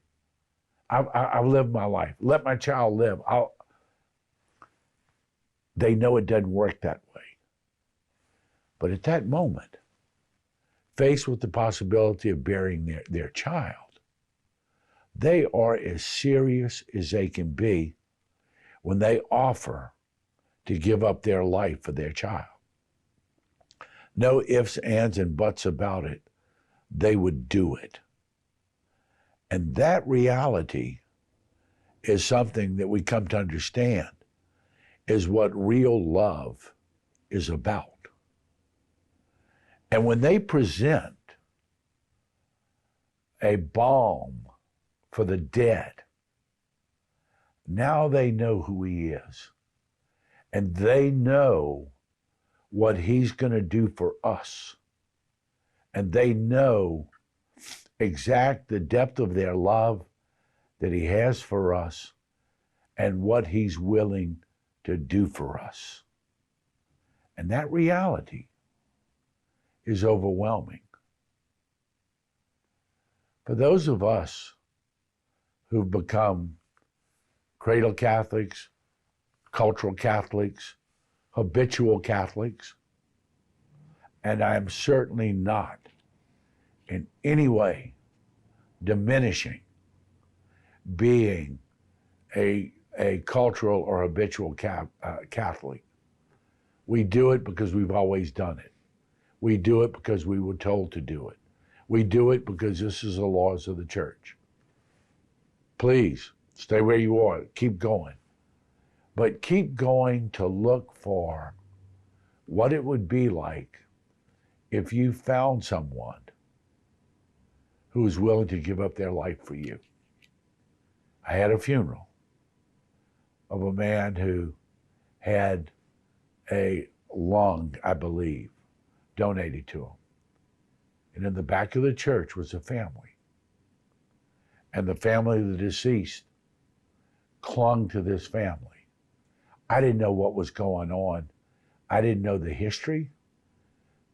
I've lived my life. Let my child live. They know it doesn't work that way. But at that moment, faced with the possibility of burying their child, they are as serious as they can be when they offer to give up their life for their child. No ifs, ands, and buts about it. They would do it. And that reality is something that we come to understand is what real love is about. And when they present a balm for the dead, now they know who he is. And they know what he's going to do for us. And they know the depth of their love that he has for us and what he's willing to do for us. And that reality is overwhelming. For those of us who've become cradle Catholics, cultural Catholics, habitual Catholics, and I'm certainly not in any way diminishing being a cultural or habitual Catholic. We do it because we've always done it. We do it because we were told to do it. We do it because this is the laws of the church. Please, stay where you are. Keep going. But keep going to look for what it would be like if you found someone who was willing to give up their life for you. I had a funeral of a man who had a lung, I believe, donated to him. And in the back of the church was a family. And the family of the deceased clung to this family. I didn't know what was going on. I didn't know the history.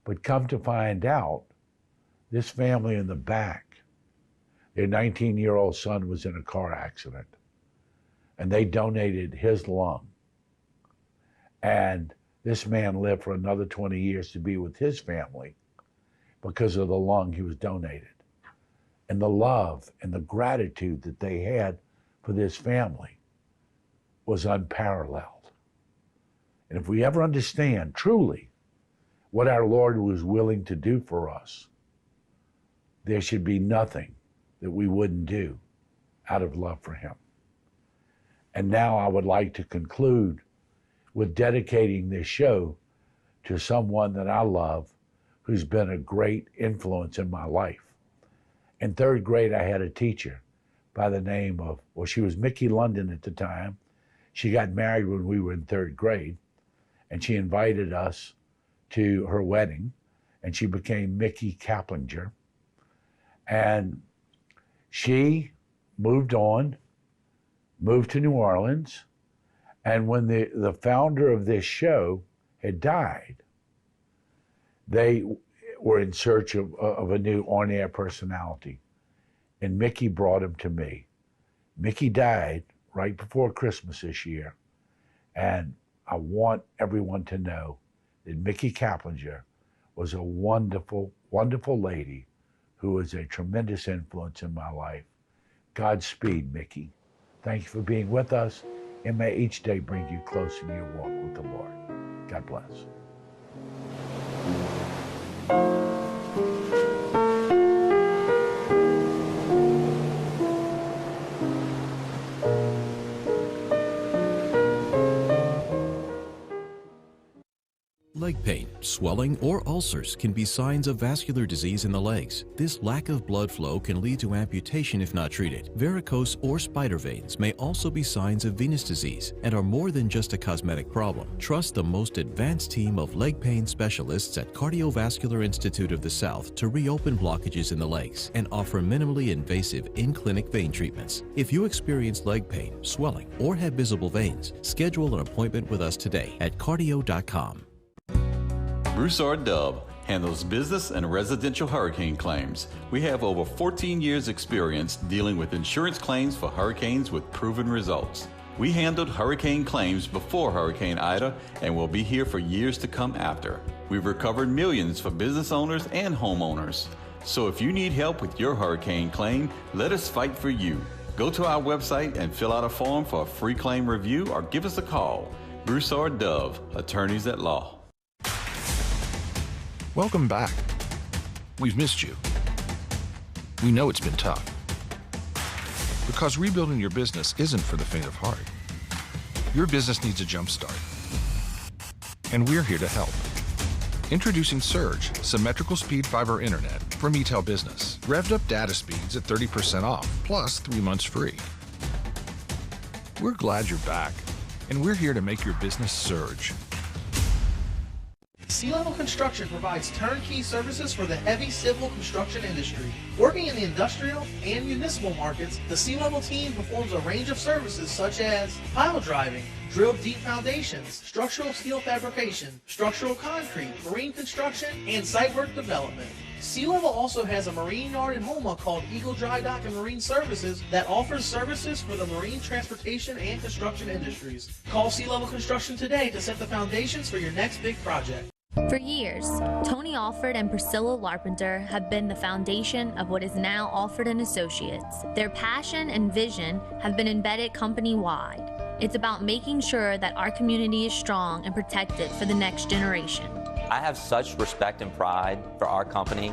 But come to find out, this family in the back, their 19-year-old son was in a car accident. And they donated his lung. And this man lived for another 20 years to be with his family because of the lung he was donated. and the love and the gratitude that they had for this family was unparalleled. And if we ever understand truly what our Lord was willing to do for us, there should be nothing that we wouldn't do out of love for him. And now I would like to conclude with dedicating this show to someone that I love who's been a great influence in my life. In third grade, I had a teacher by the name of, well, she was Mickey London at the time. She got married when we were in third grade, and she invited us to her wedding, and she became Mickey Kaplinger. And she moved on, moved to New Orleans, and when the founder of this show had died, they were in search of a new on-air personality, and Mickey brought him to me. Mickey died right before Christmas this year, and I want everyone to know that Mickey Kaplinger was a wonderful, wonderful lady who was a tremendous influence in my life. Godspeed, Mickey. Thank you for being with us, and may each day bring you closer in your walk with the Lord. God bless. Leg pain, swelling, or ulcers can be signs of vascular disease in the legs. This lack of blood flow can lead to amputation if not treated. Varicose or spider veins may also be signs of venous disease and are more than just a cosmetic problem. Trust the most advanced team of leg pain specialists at Cardiovascular Institute of the South to reopen blockages in the legs and offer minimally invasive in-clinic vein treatments. If you experience leg pain, swelling, or have visible veins, schedule an appointment with us today at cardio.com. Broussard Dub handles business and residential hurricane claims. We have over 14 years experience dealing with insurance claims for hurricanes with proven results. We handled hurricane claims before Hurricane Ida and will be here for years to come after. We've recovered millions for business owners and homeowners. So if you need help with your hurricane claim, let us fight for you. Go to our website and fill out a form for a free claim review or give us a call. Broussard Dove, attorneys at law. Welcome back. We've missed you. We know it's been tough. Because rebuilding your business isn't for the faint of heart. Your business needs a jump start. And we're here to help. Introducing Surge, symmetrical speed fiber internet from eTel Business. Revved up data speeds at 30% off, plus 3 months free. We're glad you're back, and we're here to make your business surge. Sea-Level Construction provides turnkey services for the heavy civil construction industry. Working in the industrial and municipal markets, the Sea-Level team performs a range of services such as pile driving, drilled deep foundations, structural steel fabrication, structural concrete, marine construction, and site work development. Sea-Level also has a marine yard in Houma called Eagle Dry Dock and Marine Services that offers services for the marine transportation and construction industries. Call Sea-Level Construction today to set the foundations for your next big project. For years, Tony Alford and Priscilla Larpenter have been the foundation of what is now Alford & Associates. Their passion and vision have been embedded company-wide. It's about making sure that our community is strong and protected for the next generation. I have such respect and pride for our company,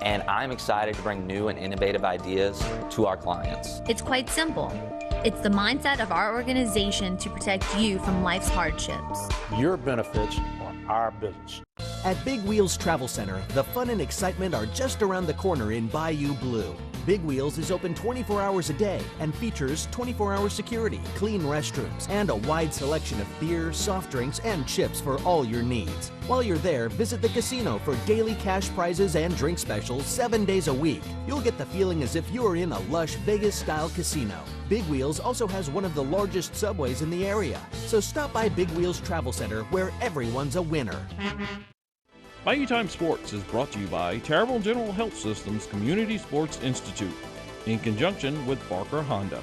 and I'm excited to bring new and innovative ideas to our clients. It's quite simple. It's the mindset of our organization to protect you from life's hardships. Your benefits are our business. At Big Wheels Travel Center, the fun and excitement are just around the corner in Bayou Blue. Big Wheels is open 24 hours a day and features 24-hour security, clean restrooms, and a wide selection of beer, soft drinks, and chips for all your needs. While you're there, visit the casino for daily cash prizes and drink specials 7 days a week. You'll get the feeling as if you're in a lush Vegas-style casino. Big Wheels also has one of the largest subways in the area. So stop by Big Wheels Travel Center, where everyone's a winner. Bayou Time Sports is brought to you by Terrible General Health Systems Community Sports Institute in conjunction with Barker Honda.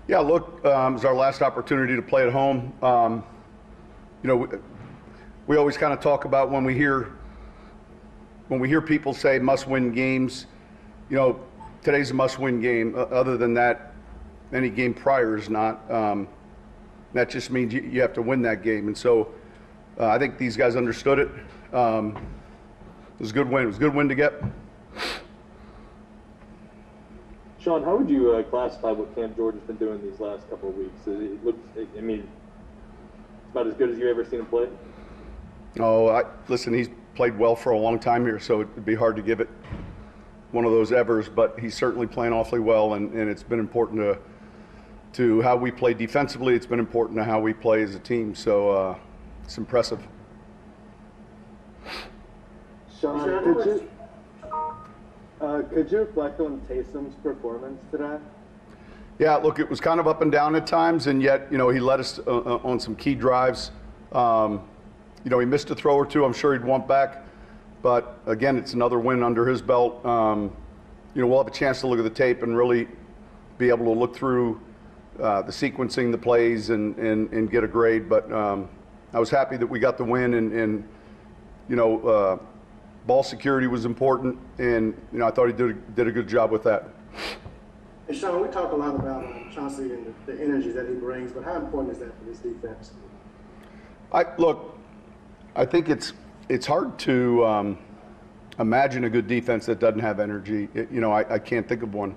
Yeah, look, it was our last opportunity to play at home. You know, we always kind of talk about when we hear people say must-win games. You know, today's a must-win game. Other than that, any game prior is not. That just means you have to win that game. And so I think these guys understood it. It was a good win. It was a good win to get. Sean, how would you classify what Cam George has been doing these last couple of weeks? It looks, I mean, it's about as good as you've ever seen him play? Oh, listen, he's played well for a long time here, so it'd be hard to give it one of those evers, but he's certainly playing awfully well, and it's been important to how we play defensively. It's been important to how we play as a team, so it's impressive. Sean, could you reflect on Taysom's performance today? Yeah, look, it was kind of up and down at times, and yet, you know, he led us on some key drives. You know, he missed a throw or two. I'm sure he'd want back, but again, it's another win under his belt. You know, we'll have a chance to look at the tape and really be able to look through the sequencing, the plays, and get a grade. But I was happy that we got the win, and you know, ball security was important, and you know, I thought he did a good job with that. And Sean, we talk a lot about Chauncey and the energy that he brings, but how important is that for this defense? I think it's hard to imagine a good defense that doesn't have energy. You know, I can't think of one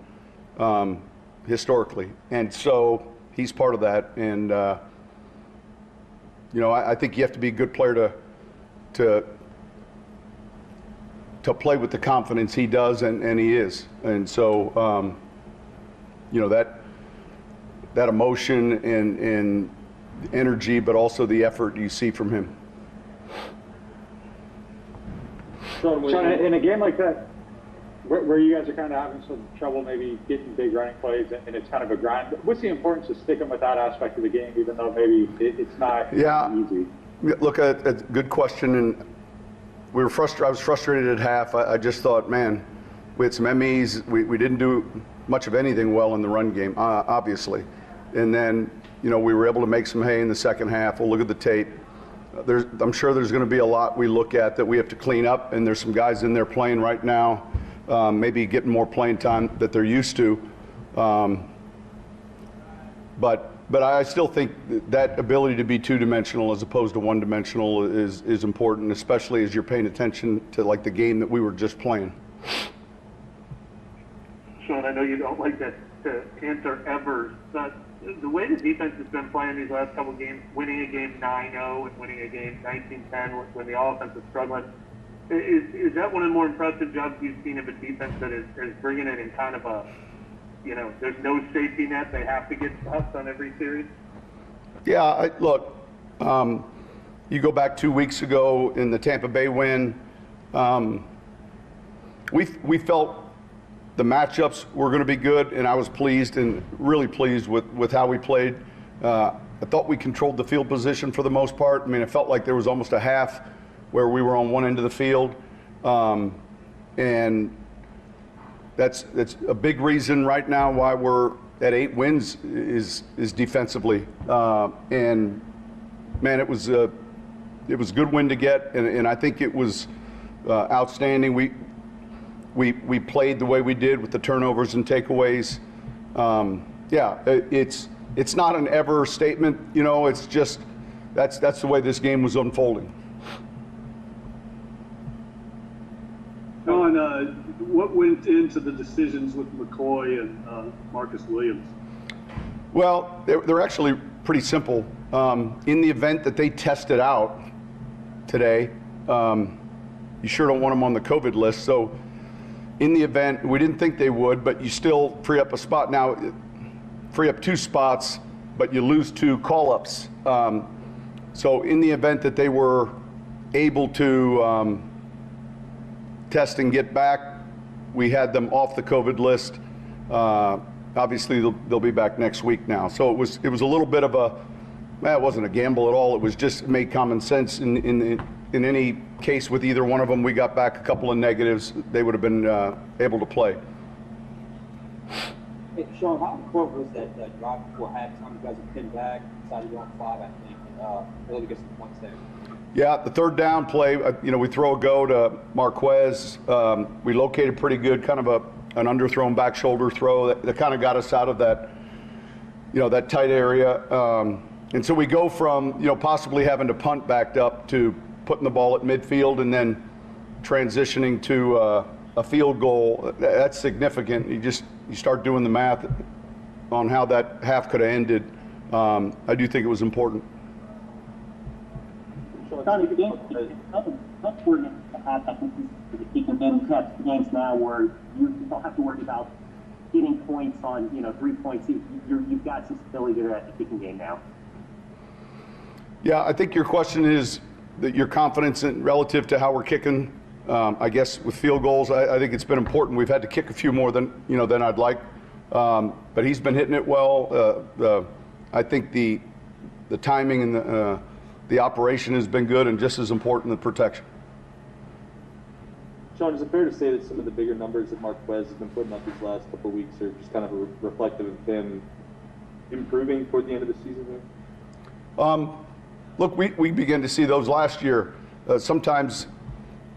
historically, and so he's part of that. And you know, I think you have to be a good player to play with the confidence he does, and he is. And so you know, that emotion and energy, but also the effort you see from him. Sean, in a game like that, where you guys are kind of having some trouble maybe getting big running plays and it's kind of a grind, what's the importance of sticking with that aspect of the game, even though maybe it's not easy? Look, a good question, and we were frustrated. I was frustrated at half. I just thought, man, we had some MEs. We didn't do much of anything well in the run game, obviously. And then, you know, we were able to make some hay in the second half. We'll look at the tape. I'm sure there's going to be a lot we look at that we have to clean up, and there's some guys in there playing right now, maybe getting more playing time that they're used to. But I still think that ability to be two-dimensional as opposed to one-dimensional is important, especially as you're paying attention to like the game that we were just playing. Sean, I know you don't like to answer ever, but the way the defense has been playing these last couple of games, winning a game 9-0 and winning a game 19-10 when the offense is struggling, is that one of the more impressive jobs you've seen of a defense that is bringing it in kind of a, you know, there's no safety net, they have to get stops on every series? Yeah, look, you go back 2 weeks ago in the Tampa Bay win, we felt the matchups were going to be good, and I was pleased and really pleased with how we played. I thought we controlled the field position for the most part. I mean, it felt like there was almost a half where we were on one end of the field, and that's a big reason right now why we're at 8 wins is defensively. And man, it was a good win to get, and I think it was outstanding. We played the way we did with the turnovers and takeaways. Yeah, it's not an ever statement, you know. It's just that's the way this game was unfolding. Sean, what went into the decisions with McCoy and Marcus Williams? Well, they're actually pretty simple. In the event that they tested out today, you sure don't want them on the COVID list. So in the event, we didn't think they would, but you still free up a spot. Now, free up 2 spots, but you lose 2 call-ups. So in the event that they were able to test and get back, we had them off the COVID list. Obviously, they'll be back next week now. So it was a little bit of it wasn't a gamble at all. It was just made common sense. In any case with either one of them, we got back a couple of negatives. They would have been able to play. Hey, Sean, how important was that drive before halftime? You guys have pinned back, decided to go on 5, I think, really to get some points there. Yeah, the third down play, we throw a go to Marquez. We located pretty good, kind of an underthrown back shoulder throw that kind of got us out of that, that tight area. And so we go from, possibly having to punt backed up to putting the ball at midfield and then transitioning to a field goal. That's significant. You start doing the math on how that half could have ended. I do think it was important. Johnny, the game tough for you to have that consistency. You can then catch games now where you don't have to worry about getting points on 3 points. You've got some stability to that kicking game now. Yeah, I think your question is that your confidence in relative to how we're kicking. I guess with field goals, I think it's been important. We've had to kick a few more than I'd like, but he's been hitting it well. I think the timing and the operation has been good, and just as important, the protection. Sean, is it fair to say that some of the bigger numbers that Marquez has been putting up these last couple of weeks are just kind of reflective of him improving toward the end of the season here? Look, we began to see those last year. Sometimes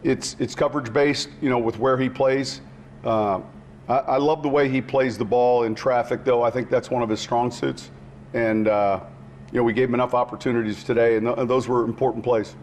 it's coverage based, with where he plays. I love the way he plays the ball in traffic, though. I think that's one of his strong suits. And, we gave him enough opportunities today, and those were important plays.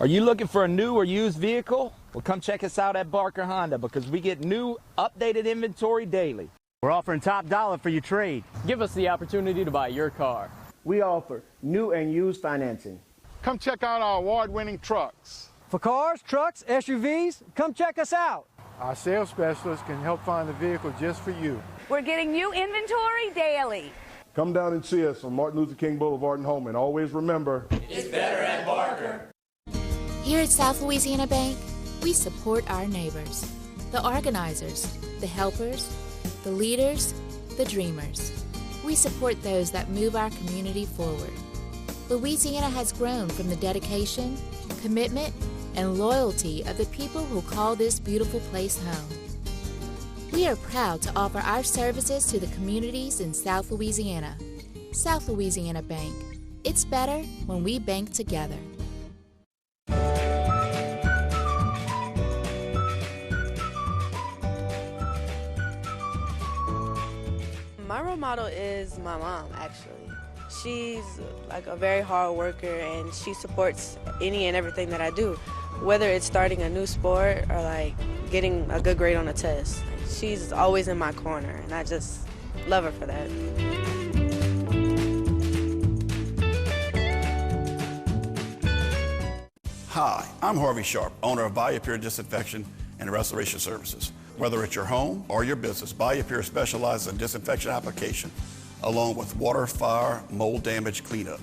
Are you looking for a new or used vehicle? Well, come check us out at Barker Honda because we get new, updated inventory daily. We're offering top dollar for your trade. Give us the opportunity to buy your car. We offer new and used financing. Come check out our award-winning trucks. For cars, trucks, SUVs, come check us out. Our sales specialists can help find the vehicle just for you. We're getting new inventory daily. Come down and see us on Martin Luther King Boulevard in Holman. Always remember, it's better at Barker. Here at South Louisiana Bank, we support our neighbors, the organizers, the helpers, the leaders, the dreamers. We support those that move our community forward. Louisiana has grown from the dedication, commitment, and loyalty of the people who call this beautiful place home. We are proud to offer our services to the communities in South Louisiana. South Louisiana Bank. It's better when we bank together. My role model is my mom, actually. She's like a very hard worker, and she supports any and everything that I do, whether it's starting a new sport or like getting a good grade on a test. She's always in my corner, and I just love her for that. Hi, I'm Harvey Sharp, owner of BioPure Disinfection and Restoration Services. Whether it's your home or your business, BioPure specializes in disinfection application, along with water, fire, mold damage cleanup.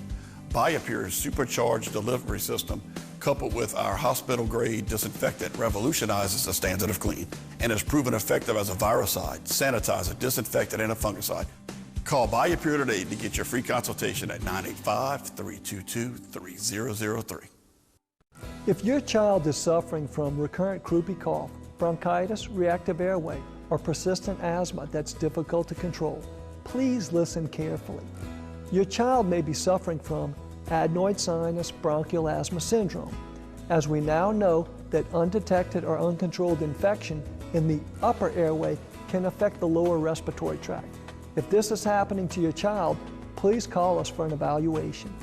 BioPure's supercharged delivery system, coupled with our hospital-grade disinfectant, revolutionizes the standard of clean and is proven effective as a virucide, sanitizer, disinfectant, and a fungicide. Call BioPure today to get your free consultation at 985-322-3003. If your child is suffering from recurrent croupy cough, bronchitis, reactive airway, or persistent asthma that's difficult to control, please listen carefully. Your child may be suffering from adenoid sinus bronchial asthma syndrome, as we now know that undetected or uncontrolled infection in the upper airway can affect the lower respiratory tract. If this is happening to your child, please call us for an evaluation.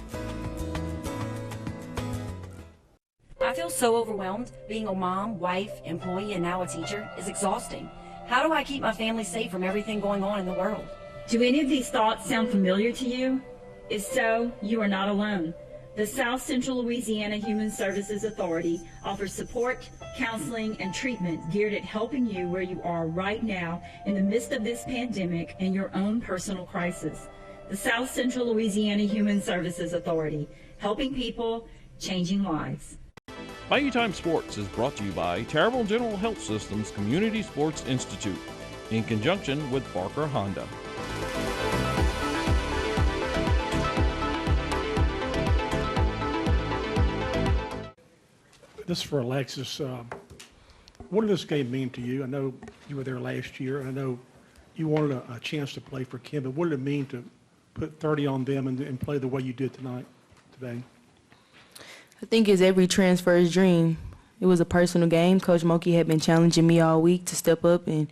I feel so overwhelmed. Being a mom, wife, employee, and now a teacher is exhausting. How do I keep my family safe from everything going on in the world? Do any of these thoughts sound familiar to you? If so, you are not alone. The South Central Louisiana Human Services Authority offers support, counseling, and treatment geared at helping you where you are right now in the midst of this pandemic and your own personal crisis. The South Central Louisiana Human Services Authority, helping people, changing lives. Bayou Time Sports is brought to you by Terrible General Health Systems Community Sports Institute in conjunction with Barker Honda. This is for Alexis. What did this game mean to you? I know you were there last year, and I know you wanted a chance to play for Kim, but what did it mean to put 30 on them and play the way you did today? I think it's every transfer's dream. It was a personal game. Coach Moki had been challenging me all week to step up and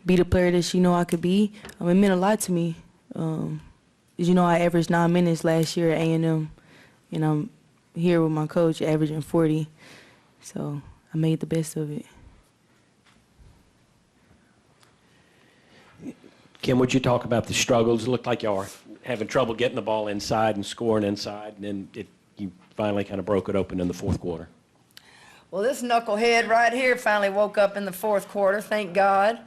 be the player that she know I could be. It meant a lot to me. As you know, I averaged 9 minutes last year at A&M, and I'm here with my coach averaging 40. So I made the best of it. Kim, would you talk about the struggles? It looked like y'all were having trouble getting the ball inside and scoring inside, and then you finally kind of broke it open in the fourth quarter. Well, this knucklehead right here finally woke up in the fourth quarter, thank God.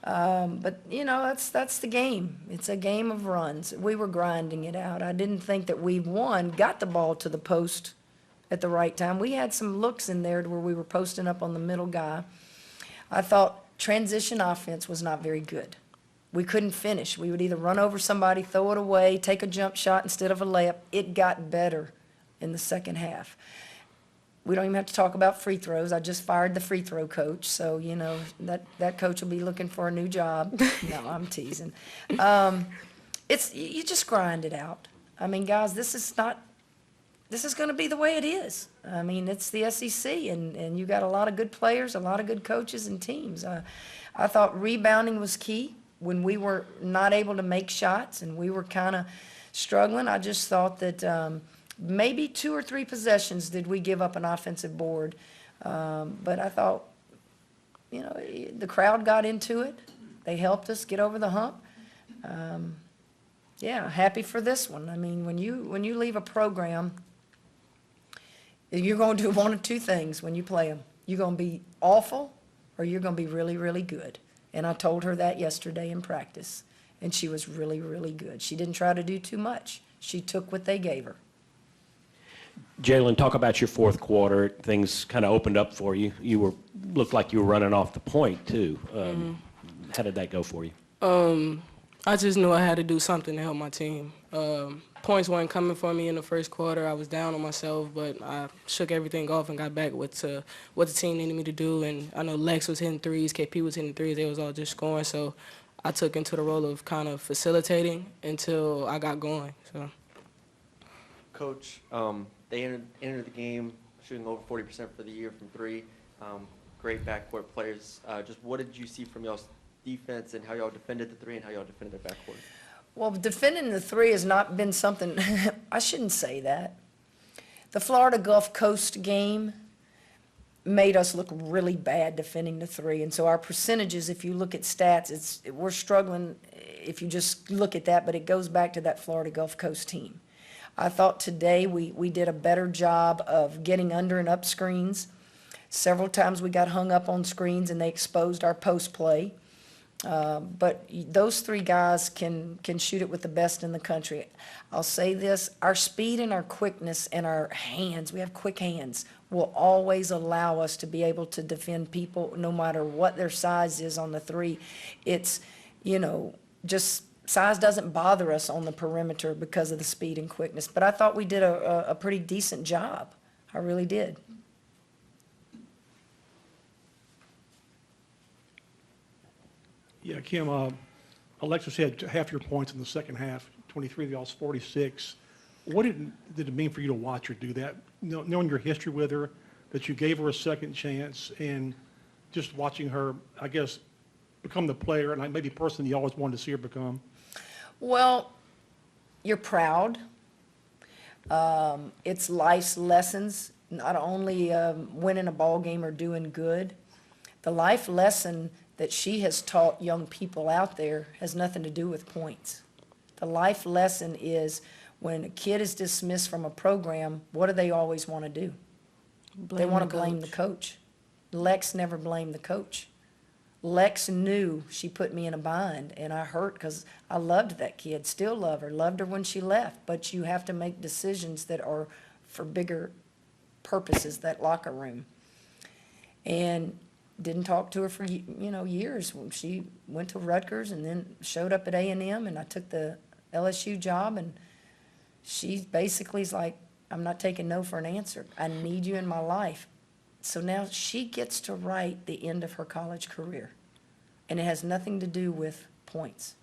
But, you know, that's the game. It's a game of runs. We were grinding it out. I didn't think that we, got the ball to the post at the right time. We had some looks in there where we were posting up on the middle guy. I thought transition offense was not very good. We couldn't finish. We would either run over somebody, throw it away, take a jump shot instead of a layup. It got better in the second half. We don't even have to talk about free throws. I just fired the free throw coach, so, you know, that coach will be looking for a new job. No, I'm teasing. You just grind it out. I mean, guys, this is going to be the way it is. I mean, it's the SEC, and you got a lot of good players, a lot of good coaches and teams. I thought rebounding was key. When we were not able to make shots and we were kind of struggling, I just thought that maybe 2 or 3 possessions did we give up an offensive board. But I thought, you know, the crowd got into it. They helped us get over the hump. Yeah, happy for this one. I mean, when you leave a program, you're going to do one of 2 things when you play them. You're going to be awful or you're going to be really, really good. And I told her that yesterday in practice, and she was really, really good. She didn't try to do too much. She took what they gave her. Jalen, talk about your fourth quarter. Things kind of opened up for you. You looked like you were running off the point, too. How did that go for you? I just knew I had to do something to help my team. Points weren't coming for me in the first quarter. I was down on myself, but I shook everything off and got back what the team needed me to do. And I know Lex was hitting threes, KP was hitting threes. They was all just scoring. So I took into the role of kind of facilitating until I got going. So, Coach, they entered the game shooting over 40% for the year from 3. Great backcourt players. Just what did you see from y'all's defense and how y'all defended the 3 and how y'all defended their backcourt? Well, defending the 3 has not been something, I shouldn't say that. The Florida Gulf Coast game made us look really bad defending the 3. And so our percentages, if you look at stats, we're struggling if you just look at that, but it goes back to that Florida Gulf Coast team. I thought today we did a better job of getting under and up screens. Several times we got hung up on screens and they exposed our post play. But those 3 guys can shoot it with the best in the country. I'll say this, our speed and our quickness and our hands, we have quick hands, will always allow us to be able to defend people no matter what their size is on the 3. It's, you know, just size doesn't bother us on the perimeter because of the speed and quickness. But I thought we did a pretty decent job. I really did. Yeah, Kim, Alexis had half your points in the second half, 23 of y'all's 46. What did it mean for you to watch her do that? Knowing your history with her, that you gave her a second chance, and just watching her, I guess, become the player and maybe person you always wanted to see her become? Well, you're proud. It's life's lessons, not only winning a ball game or doing good. The life lesson that she has taught young people out there has nothing to do with points. The life lesson is when a kid is dismissed from a program, what do they always want to do? They want to blame the coach. Lex never blamed the coach. Lex knew she put me in a bind, and I hurt because I loved that kid, still love her, loved her when she left. But you have to make decisions that are for bigger purposes, that locker room. And didn't talk to her for, you know, years. She went to Rutgers and then showed up at A&M, and I took the LSU job, and she basically is like, I'm not taking no for an answer. I need you in my life. So now she gets to write the end of her college career, and it has nothing to do with points.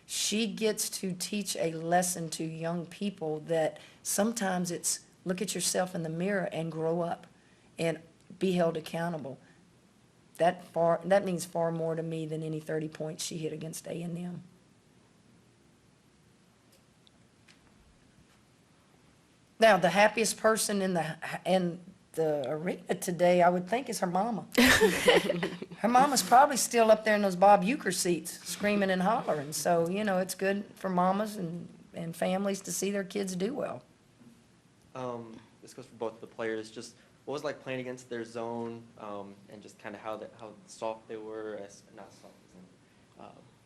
She gets to teach a lesson to young people that sometimes it's look at yourself in the mirror and grow up and be held accountable. That means far more to me than any 30 points she hit against A&M. Now, the happiest person in the arena today, I would think, is her mama. Her mama's probably still up there in those Bob Uecker seats, screaming and hollering. So, you know, it's good for mamas and families to see their kids do well. This goes for both the players. Just what was it like playing against their zone, and just kind of how soft they were, not soft,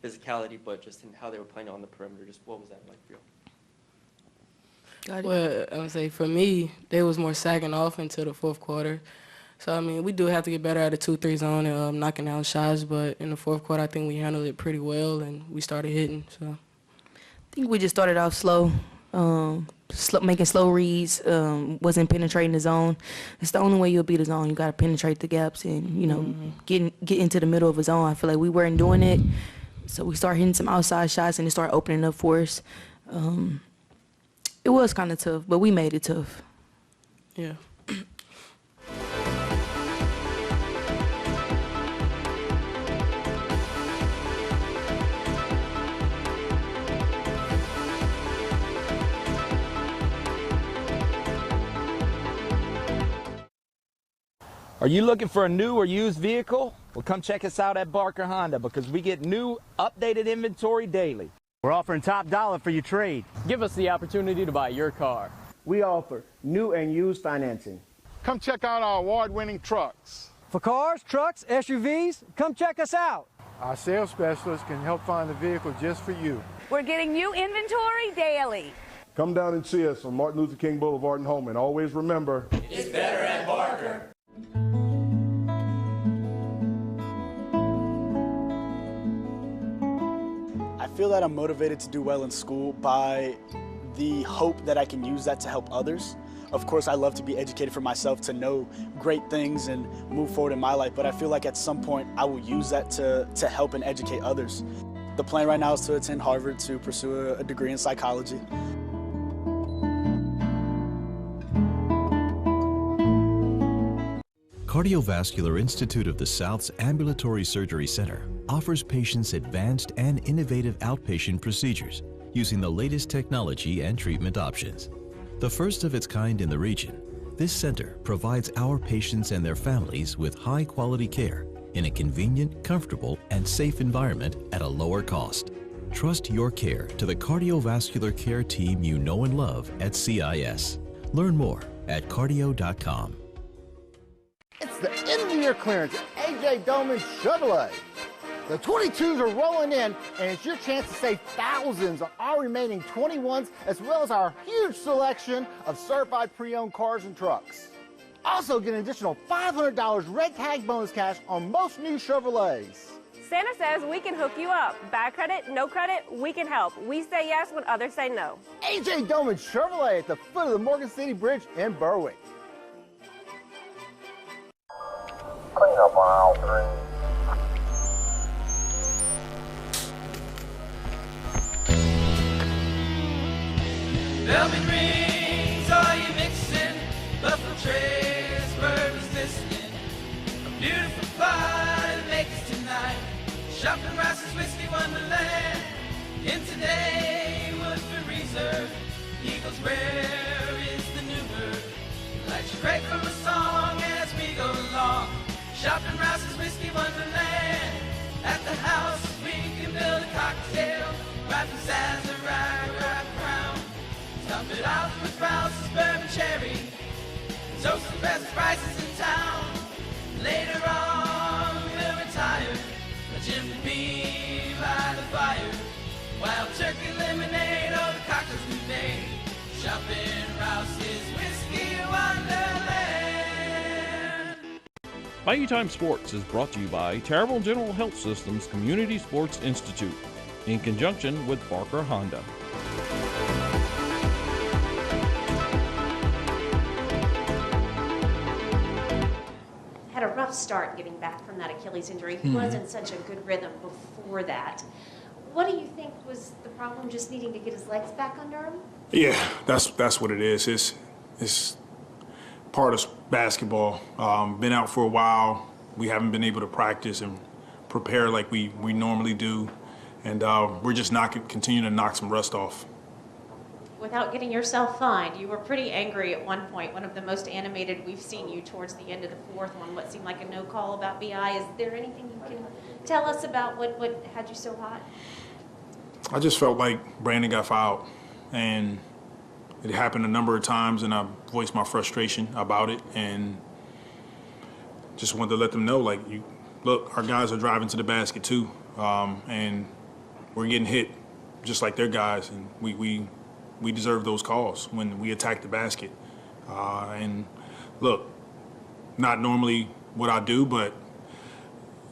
physicality, but just in how they were playing on the perimeter. Just what was that like for you? Well, I would say for me, they was more sagging off into the fourth quarter. So, I mean, we do have to get better at the 2-3 zone and knocking out shots, but in the fourth quarter, I think we handled it pretty well, and we started hitting. So, I think we just started off slow, making slow reads, wasn't penetrating the zone. It's the only way you'll beat a zone. You got to penetrate the gaps and, you know, get into the middle of a zone. I feel like we weren't doing it, so we started hitting some outside shots, and it started opening up for us. It was kind of tough, but we made it tough. Yeah. Are you looking for a new or used vehicle? Well, come check us out at Barker Honda because we get new, updated inventory daily. We're offering top dollar for your trade. Give us the opportunity to buy your car. We offer new and used financing. Come check out our award-winning trucks. For cars, trucks, SUVs, come check us out. Our sales specialists can help find a vehicle just for you. We're getting new inventory daily. Come down and see us on Martin Luther King Boulevard in Holman. Always remember, it's better at Barker. I feel that I'm motivated to do well in school by the hope that I can use that to help others. Of course, I love to be educated for myself, to know great things and move forward in my life, but I feel like at some point I will use that to help and educate others. The plan right now is to attend Harvard to pursue a degree in psychology. Cardiovascular Institute of the South's Ambulatory Surgery Center offers patients advanced and innovative outpatient procedures using the latest technology and treatment options. The first of its kind in the region, this center provides our patients and their families with high-quality care in a convenient, comfortable, and safe environment at a lower cost. Trust your care to the cardiovascular care team you know and love at CIS. Learn more at cardio.com. It's the end of the year clearance at AJ Doman Chevrolet. The 22s are rolling in, and it's your chance to save thousands on our remaining 21s, as well as our huge selection of certified pre-owned cars and trucks. Also get an additional $500 red tag bonus cash on most new Chevrolets. Santa says we can hook you up. Bad credit, no credit, we can help. We say yes when others say no. AJ Doman Chevrolet at the foot of the Morgan City Bridge in Berwick. Clean up on aisle 3. Velvet rings, are you mixing? Buffalo Trace, birds listening. A beautiful fire to make us tonight. Shopping Rice's Whiskey Wonderland. In today, Woodford Reserve. Eagles, where is the new bird? Lights you break from a song as we go along. Shopping Rice's Whiskey Wonderland. At the house, we can build a cocktail. Right from Sazerac, right crown. Top it out with Rouse's bourbon cherry. So some best prices in town. Later on, we'll retire. A Jim and me by the fire. Wild turkey lemonade, all the cocktails we made. Shopping Rouse's Whiskey Wonderland. Value Time Sports is brought to you by Terrible General Health System's Community Sports Institute in conjunction with Barker Honda. start getting back from that Achilles injury. He Mhm. was in such a good rhythm before that. What do you think was the problem, just needing to get his legs back under him? Yeah, that's what it is. It's part of basketball. Been out for a while. We haven't been able to practice and prepare like we normally do, and we're just continuing to knock some rust off. Without getting yourself fined, you were pretty angry at one point, one of the most animated we've seen you towards the end of the fourth one, what seemed like a no call about BI. Is there anything you can tell us about what had you so hot? I just felt like Brandon got fouled, and it happened a number of times, and I voiced my frustration about it, and just wanted to let them know, like, look, our guys are driving to the basket too, and we're getting hit just like their guys, and we deserve those calls when we attack the basket. And look, not normally what I do, but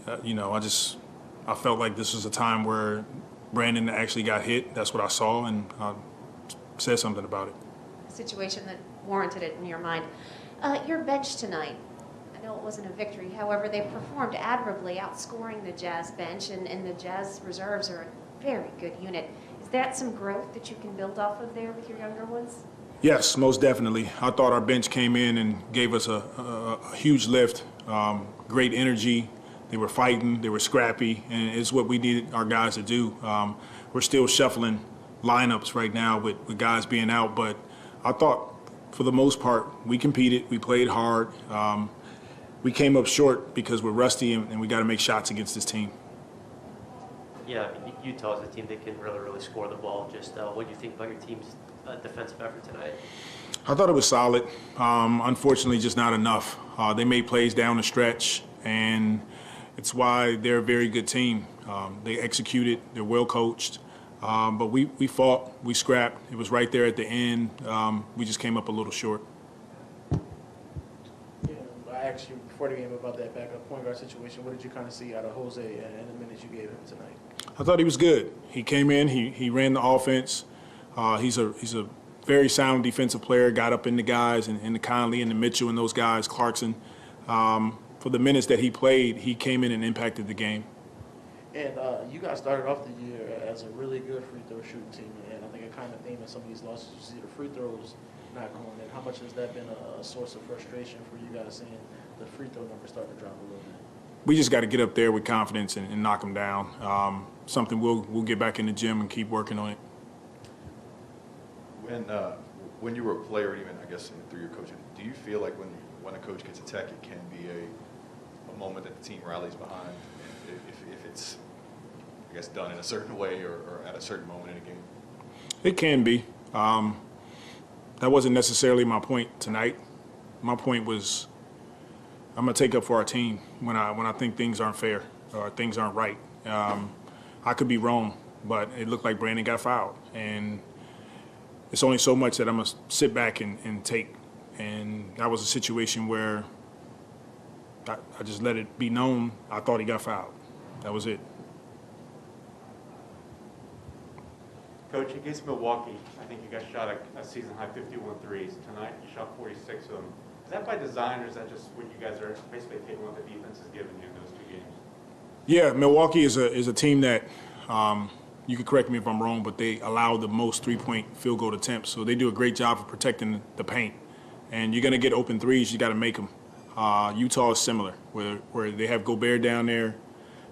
I felt like this was a time where Brandon actually got hit. That's what I saw, and I said something about it. A situation that warranted it in your mind. Your bench tonight, I know it wasn't a victory, however, they performed admirably, outscoring the Jazz bench, and the Jazz reserves are a very good unit. Is that some growth that you can build off of there with your younger ones? Yes, most definitely. I thought our bench came in and gave us a huge lift, great energy. They were fighting, they were scrappy, and it's what we needed our guys to do. We're still shuffling lineups right now with guys being out, but I thought for the most part we competed, we played hard. We came up short because we're rusty and we got to make shots against this team. Yeah, I mean, Utah is a team that can really score the ball. Just what do you think about your team's defensive effort tonight? I thought it was solid. Unfortunately, just not enough. They made plays down the stretch, and it's why they're a very good team. They executed, they're well coached, but we fought, we scrapped. It was right there at the end. We just came up a little short. I asked you before the game about that backup point guard situation. What did you kind of see out of Jose in the minutes you gave him tonight? I thought he was good. He came in, he ran the offense. He's a very sound defensive player, got up in the guys, and the Conley and the Mitchell and those guys, Clarkson. For the minutes that he played, he came in and impacted the game. And you guys started off the year as a really good free throw shooting team, and I think a kind of theme in some of these losses, you see the free throws not going in. How much has that been a source of frustration for you guys, seeing the free throw number start to drop a little bit? We just got to get up there with confidence and knock them down. Something we'll get back in the gym and keep working on it. When you were a player, even I guess through your coaching, do you feel like when a coach gets attacked, it can be a moment that the team rallies behind, if it's, I guess, done in a certain way or at a certain moment in a game? It can be. That wasn't necessarily my point tonight. My point was I'm going to take up for our team when I think things aren't fair or things aren't right. I could be wrong, but it looked like Brandon got fouled. And it's only so much that I'm going to sit back and take. And that was a situation where I just let it be known I thought he got fouled. That was it. Coach, against Milwaukee, I think you guys shot a season-high 51 threes. Tonight, you shot 46 of them. Is that by design, or is that just what you guys are basically taking what the defense has given you in those two games? Yeah, Milwaukee is a team that, you can correct me if I'm wrong, but they allow the most three-point field goal attempts. So they do a great job of protecting the paint. And you're going to get open threes, you got to make them. Utah is similar, where they have Gobert down there.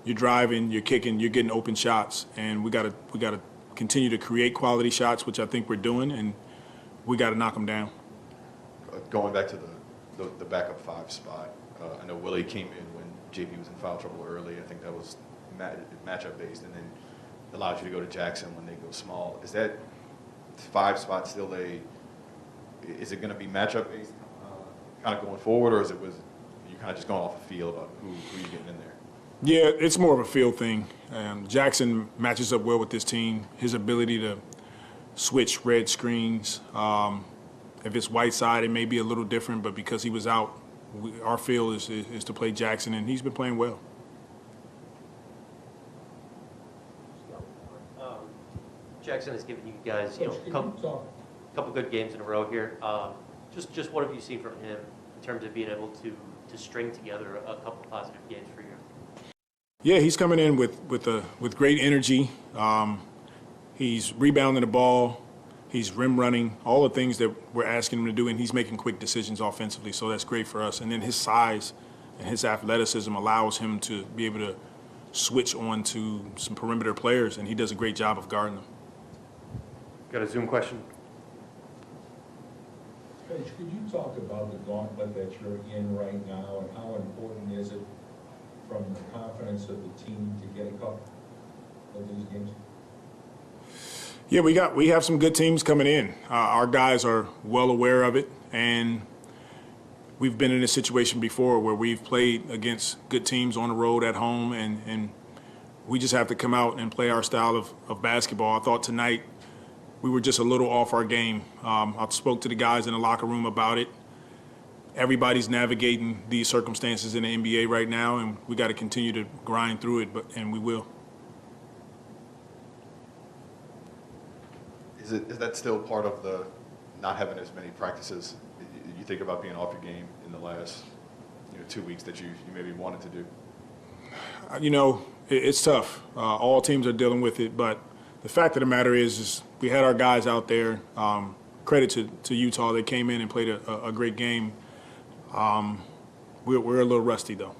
You're driving, you're kicking, you're getting open shots, and we got to continue to create quality shots, which I think we're doing, and we got to knock them down. Going back to the backup five spot, I know Willie came in when JP was in foul trouble early. I think that was matchup based, and then allowed you to go to Jackson when they go small. Is that five spot still is it going to be matchup based kind of going forward, or is it was you kind of just going off the feel about who you're getting in there? Yeah, it's more of a feel thing. Jackson matches up well with this team. His ability to switch red screens. If it's Whiteside, it may be a little different, but because he was out, our feel is to play Jackson, and he's been playing well. Jackson has given you guys, a couple good games in a row here. Just what have you seen from him in terms of being able to to string together a couple positive games for you? Yeah, he's coming in with great energy. He's rebounding the ball. He's rim running, all the things that we're asking him to do, and he's making quick decisions offensively, so that's great for us. And then his size and his athleticism allows him to be able to switch on to some perimeter players, and he does a great job of guarding them. Got a Zoom question? Coach, could you talk about the gauntlet that you're in right now, and how important is it from the confidence of the team to get a couple of these games? Yeah, we have some good teams coming in. Our guys are well aware of it, and we've been in a situation before where we've played against good teams on the road at home, and we just have to come out and play our style of basketball. I thought tonight we were just a little off our game. I spoke to the guys in the locker room about it. Everybody's navigating these circumstances in the NBA right now, and we got to continue to grind through it, and we will. Is that still part of the not having as many practices? You think about being off your game in the last 2 weeks that you maybe wanted to do? It's tough. All teams are dealing with it, but the fact of the matter is we had our guys out there. Credit to Utah. They came in and played a great game. We're a little rusty, though.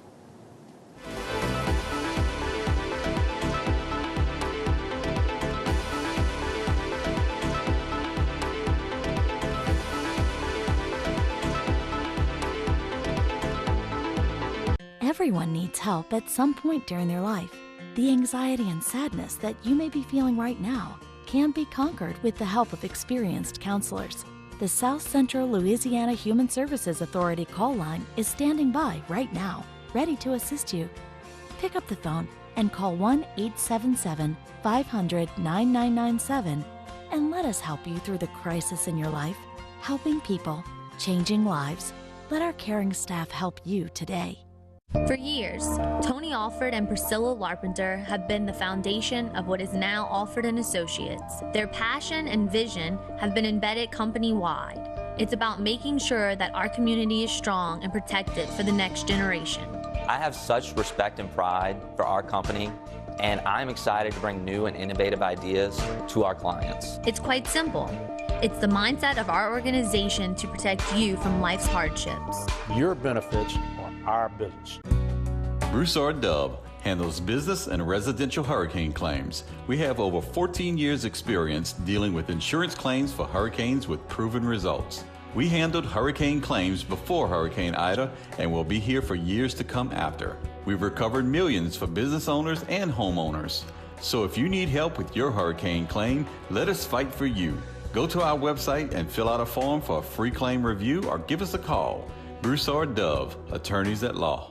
Everyone needs help at some point during their life. The anxiety and sadness that you may be feeling right now can be conquered with the help of experienced counselors. The South Central Louisiana Human Services Authority call line is standing by right now, ready to assist you. Pick up the phone and call 1-877-500-9997 and let us help you through the crisis in your life. Helping people, changing lives. Let our caring staff help you today. For years, Tony Alford and Priscilla Larpenter have been the foundation of what is now Alford & Associates. Their passion and vision have been embedded company-wide. It's about making sure that our community is strong and protected for the next generation. I have such respect and pride for our company, and I'm excited to bring new and innovative ideas to our clients. It's quite simple. It's the mindset of our organization to protect you from life's hardships. Your benefits are our business. Broussard Dove handles business and residential hurricane claims. We have over 14 years experience dealing with insurance claims for hurricanes with proven results. We handled hurricane claims before Hurricane Ida and will be here for years to come after. We've recovered millions for business owners and homeowners. So if you need help with your hurricane claim, let us fight for you. Go to our website and fill out a form for a free claim review or give us a call. Broussard Dove, attorneys at law.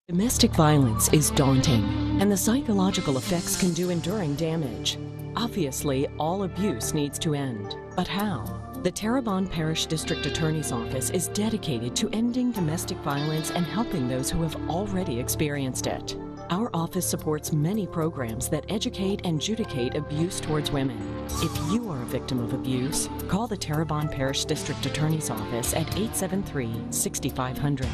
Domestic violence is daunting, and the psychological effects can do enduring damage. Obviously, all abuse needs to end. But how? The Terrebonne Parish District Attorney's Office is dedicated to ending domestic violence and helping those who have already experienced it. Our office supports many programs that educate and adjudicate abuse towards women. If you are a victim of abuse, call the Terrebonne Parish District Attorney's Office at 873-6500.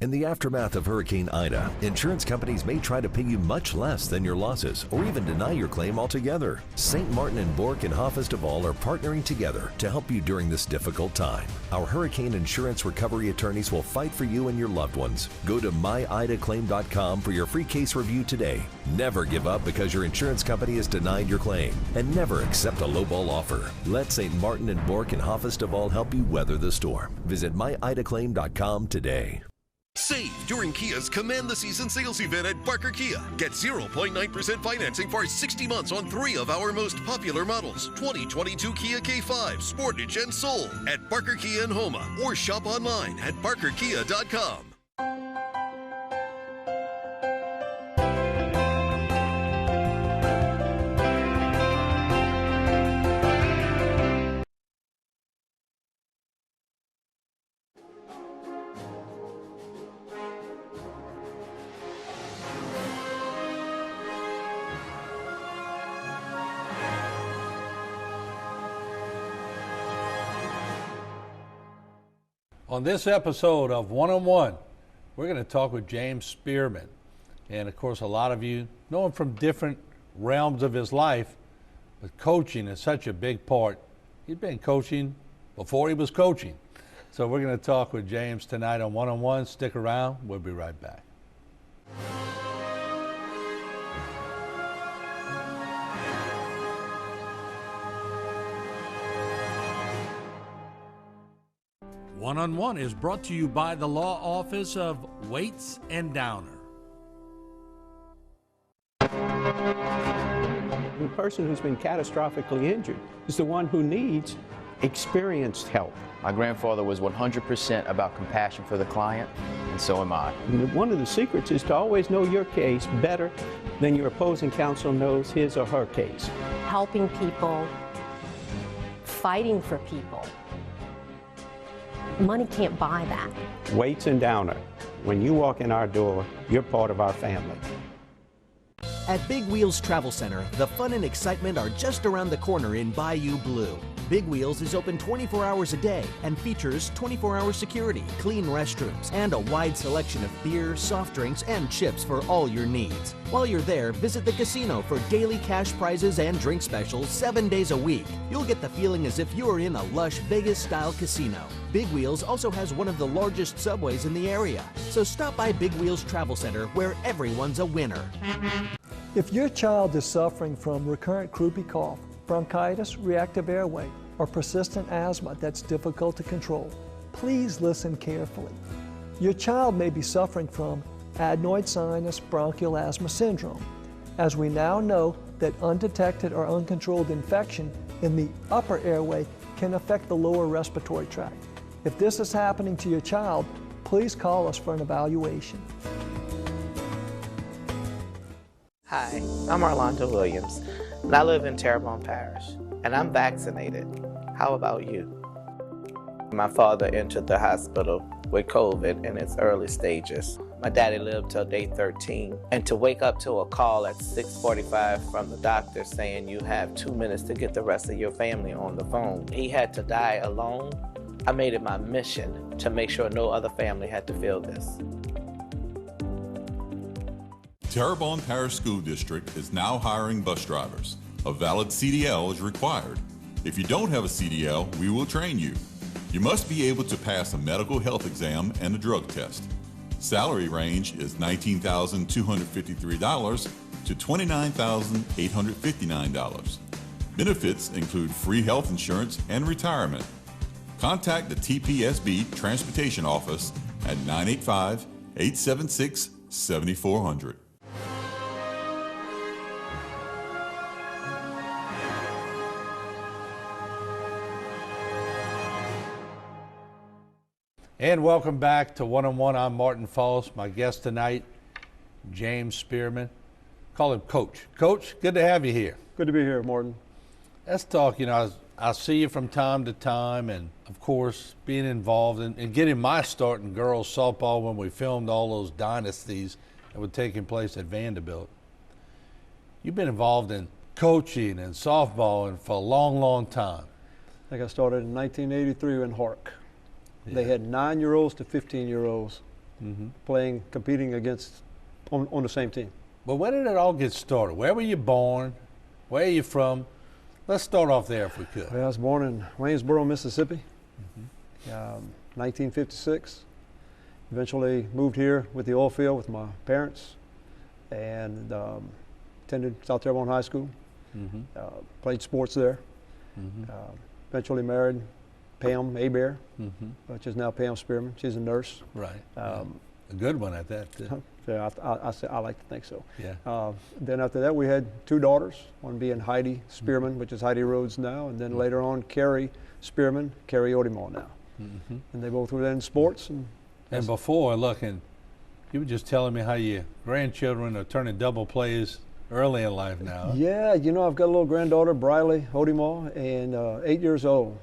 In the aftermath of Hurricane Ida, insurance companies may try to pay you much less than your losses or even deny your claim altogether. St. Martin and Bork and Hoffest of All are partnering together to help you during this difficult time. Our hurricane insurance recovery attorneys will fight for you and your loved ones. Go to myidaclaim.com for your free case review today. Never give up because your insurance company has denied your claim, and never accept a lowball offer. Let St. Martin and Bork and Hoffest of All help you weather the storm. Visit myidaclaim.com today. Save during Kia's Command the Season sales event at Barker Kia. Get 0.9% financing for 60 months on 3 of our most popular models. 2022 Kia K5, Sportage, and Soul at Barker Kia in Homa, or shop online at barkerkia.com. On this episode of One-on-One, we're going to talk with James Spearman. And of course, a lot of you know him from different realms of his life, but coaching is such a big part. He's been coaching before he was coaching. So we're going to talk with James tonight on One-on-One. Stick around. We'll be right back. One-on-One is brought to you by the law office of Waits and Downer. The person who's been catastrophically injured is the one who needs experienced help. My grandfather was 100% about compassion for the client, and so am I. And one of the secrets is to always know your case better than your opposing counsel knows his or her case. Helping people, fighting for people. Money can't buy that. Waits and Downer. When you walk in our door, you're part of our family. At Big Wheels Travel Center, the fun and excitement are just around the corner in Bayou Blue. Big Wheels is open 24 hours a day and features 24-hour security, clean restrooms, and a wide selection of beer, soft drinks, and chips for all your needs. While you're there, visit the casino for daily cash prizes and drink specials 7 days a week. You'll get the feeling as if you're in a lush Vegas-style casino. Big Wheels also has one of the largest subways in the area. So stop by Big Wheels Travel Center, where everyone's a winner. If your child is suffering from recurrent croupy cough, bronchitis, reactive airway, or persistent asthma that's difficult to control, please listen carefully. Your child may be suffering from adenoid sinus bronchial asthma syndrome, as we now know that undetected or uncontrolled infection in the upper airway can affect the lower respiratory tract. If this is happening to your child, please call us for an evaluation. Hi, I'm Orlando Williams, and I live in Terrebonne Parish, and I'm vaccinated. How about you? My father entered the hospital with COVID in its early stages. My daddy lived till day 13, and to wake up to a call at 6:45 from the doctor saying you have 2 minutes to get the rest of your family on the phone. He had to die alone. I made it my mission to make sure no other family had to feel this. Terrebonne Parish School District is now hiring bus drivers. A valid CDL is required. If you don't have a CDL, we will train you. You must be able to pass a medical health exam and a drug test. Salary range is $19,253 to $29,859. Benefits include free health insurance and retirement. Contact the TPSB Transportation Office at 985-876-7400. And welcome back to One-on-One. I'm Martin Falls. My guest tonight, James Spearman. Call him Coach. Coach, good to have you here. Good to be here, Martin. Let's talk. You know, I see you from time to time, and of course, being involved in getting my start in girls softball when we filmed all those dynasties that were taking place at Vanderbilt. You've been involved in coaching and softball and for a long, long time. I think I started in 1983 in Hark. They had 9-year-olds to 15-year-olds competing against on the same team. But where did it all get started? Where were you born? Where are you from? Let's start off there if we could. Well, I was born in Waynesboro, Mississippi, 1956. Eventually moved here with the oil field with my parents and attended South Terrebonne High School. Played sports there. Eventually married Pam Abear, which is now Pam Spearman. She's a nurse. Right. A good one at that, too. Yeah, I like to think so. Yeah. Then after that, we had 2 daughters, one being Heidi Spearman, which is Heidi Rhodes now, and then later on, Carrie Spearman, Carrie Odemall now. And they both were in sports. And before, looking, you were just telling me how your grandchildren are turning double plays early in life now. Yeah, you know, I've got a little granddaughter, Briley Odemall, and 8 years old.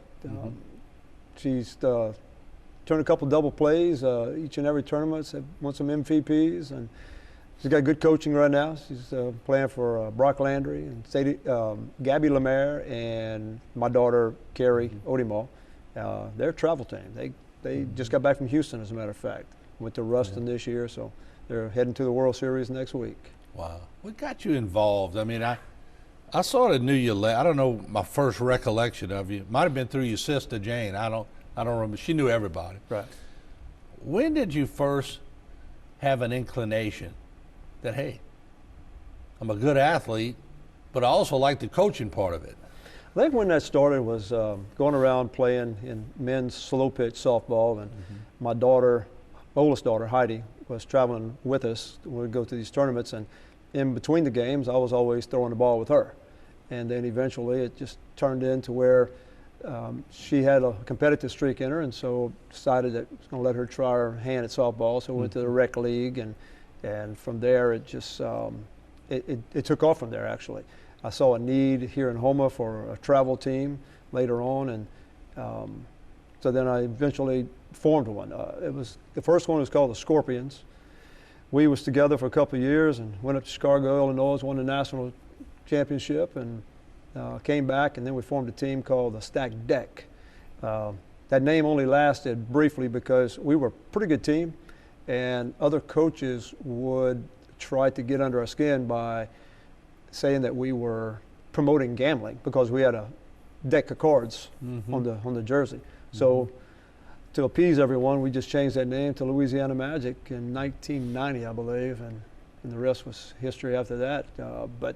She's turned a couple double plays each and every tournament. Won some MVPs, and she's got good coaching right now. She's playing for Brock Landry and Sadie, Gabby Lemaire and my daughter Carrie Odemall. They're a travel team. They just got back from Houston, as a matter of fact. Went to Ruston this year, so they're heading to the World Series next week. Wow. What got you involved? I mean, I sort of knew you. I don't know my first recollection of you. Might have been through your sister Jane. I don't remember. She knew everybody. Right. When did you first have an inclination that, hey, I'm a good athlete, but I also like the coaching part of it? I think when that started was going around playing in men's slow pitch softball, and my daughter, oldest daughter, Heidi, was traveling with us. We'd go to these tournaments, and in between the games, I was always throwing the ball with her. And then eventually it just turned into where she had a competitive streak in her, and so decided that I was going to let her try her hand at softball. So we went to the rec league, and from there it just it took off from there, actually. I saw a need here in Houma for a travel team later on, and so then I eventually formed one. The first one was called the Scorpions. We was together for a couple of years and went up to Chicago, Illinois, won the national championship, and came back, and then we formed a team called the Stacked Deck. That name only lasted briefly because we were a pretty good team, and other coaches would try to get under our skin by saying that we were promoting gambling because we had a deck of cards on the jersey. So to appease everyone, we just changed that name to Louisiana Magic in 1990, I believe, and the rest was history after that. But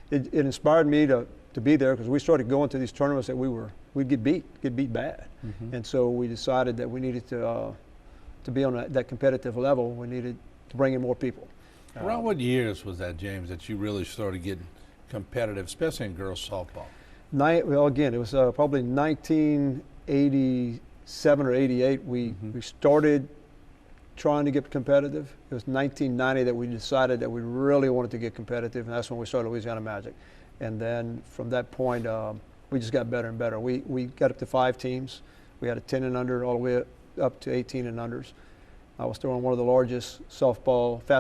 it inspired me to be there because we started going to these tournaments that we'd get beat bad, and so we decided that we needed to be on that competitive level. We needed to bring in more people. Around what years was that, James, that you really started getting competitive, especially in girls softball? Well, again, it was probably 1987 or 88. We started trying to get competitive. It was 1990 that we decided that we really wanted to get competitive, and that's when we started Louisiana Magic. And then from that point, we just got better and better. We got up to 5 teams. We had a 10 and under all the way up to 18 and unders. I was throwing one of the largest fast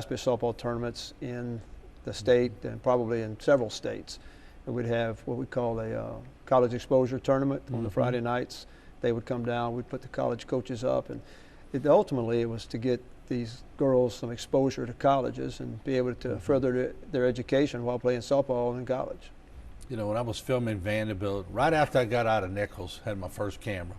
pitch softball tournaments in the state and probably in several states. And we'd have what we call a college exposure tournament on the Friday nights. They would come down, we'd put the college coaches up, and ultimately it was to get these girls some exposure to colleges and be able to further their education while playing softball in college. You know, when I was filming Vanderbilt, right after I got out of Nichols, had my first camera.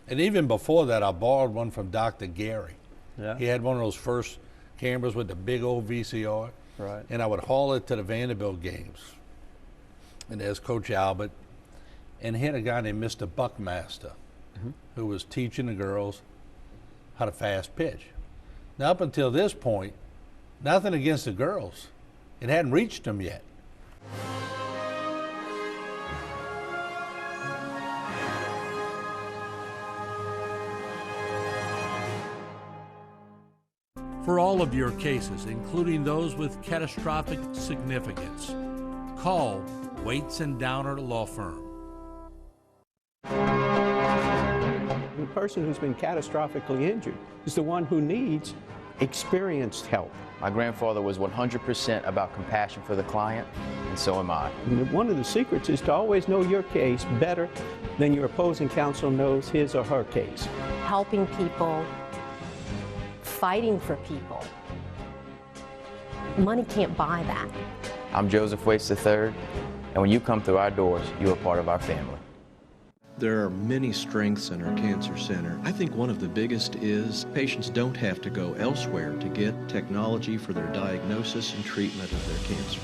And even before that, I borrowed one from Dr. Gary. Yeah. He had one of those first cameras with the big old VCR. Right. And I would haul it to the Vanderbilt games. And there's Coach Albert. And he had a guy named Mr. Buckmaster who was teaching the girls how to fast pitch. Now, up until this point, nothing against the girls. It hadn't reached them yet. For all of your cases, including those with catastrophic significance, call Waits and Downer Law Firm. The person who's been catastrophically injured is the one who needs experienced help. My grandfather was 100% about compassion for the client, and so am I. And one of the secrets is to always know your case better than your opposing counsel knows his or her case. Helping people, fighting for people. Money can't buy that. I'm Joseph Waits III, and when you come through our doors, you are part of our family. There are many strengths in our cancer center. I think one of the biggest is patients don't have to go elsewhere to get technology for their diagnosis and treatment of their cancer.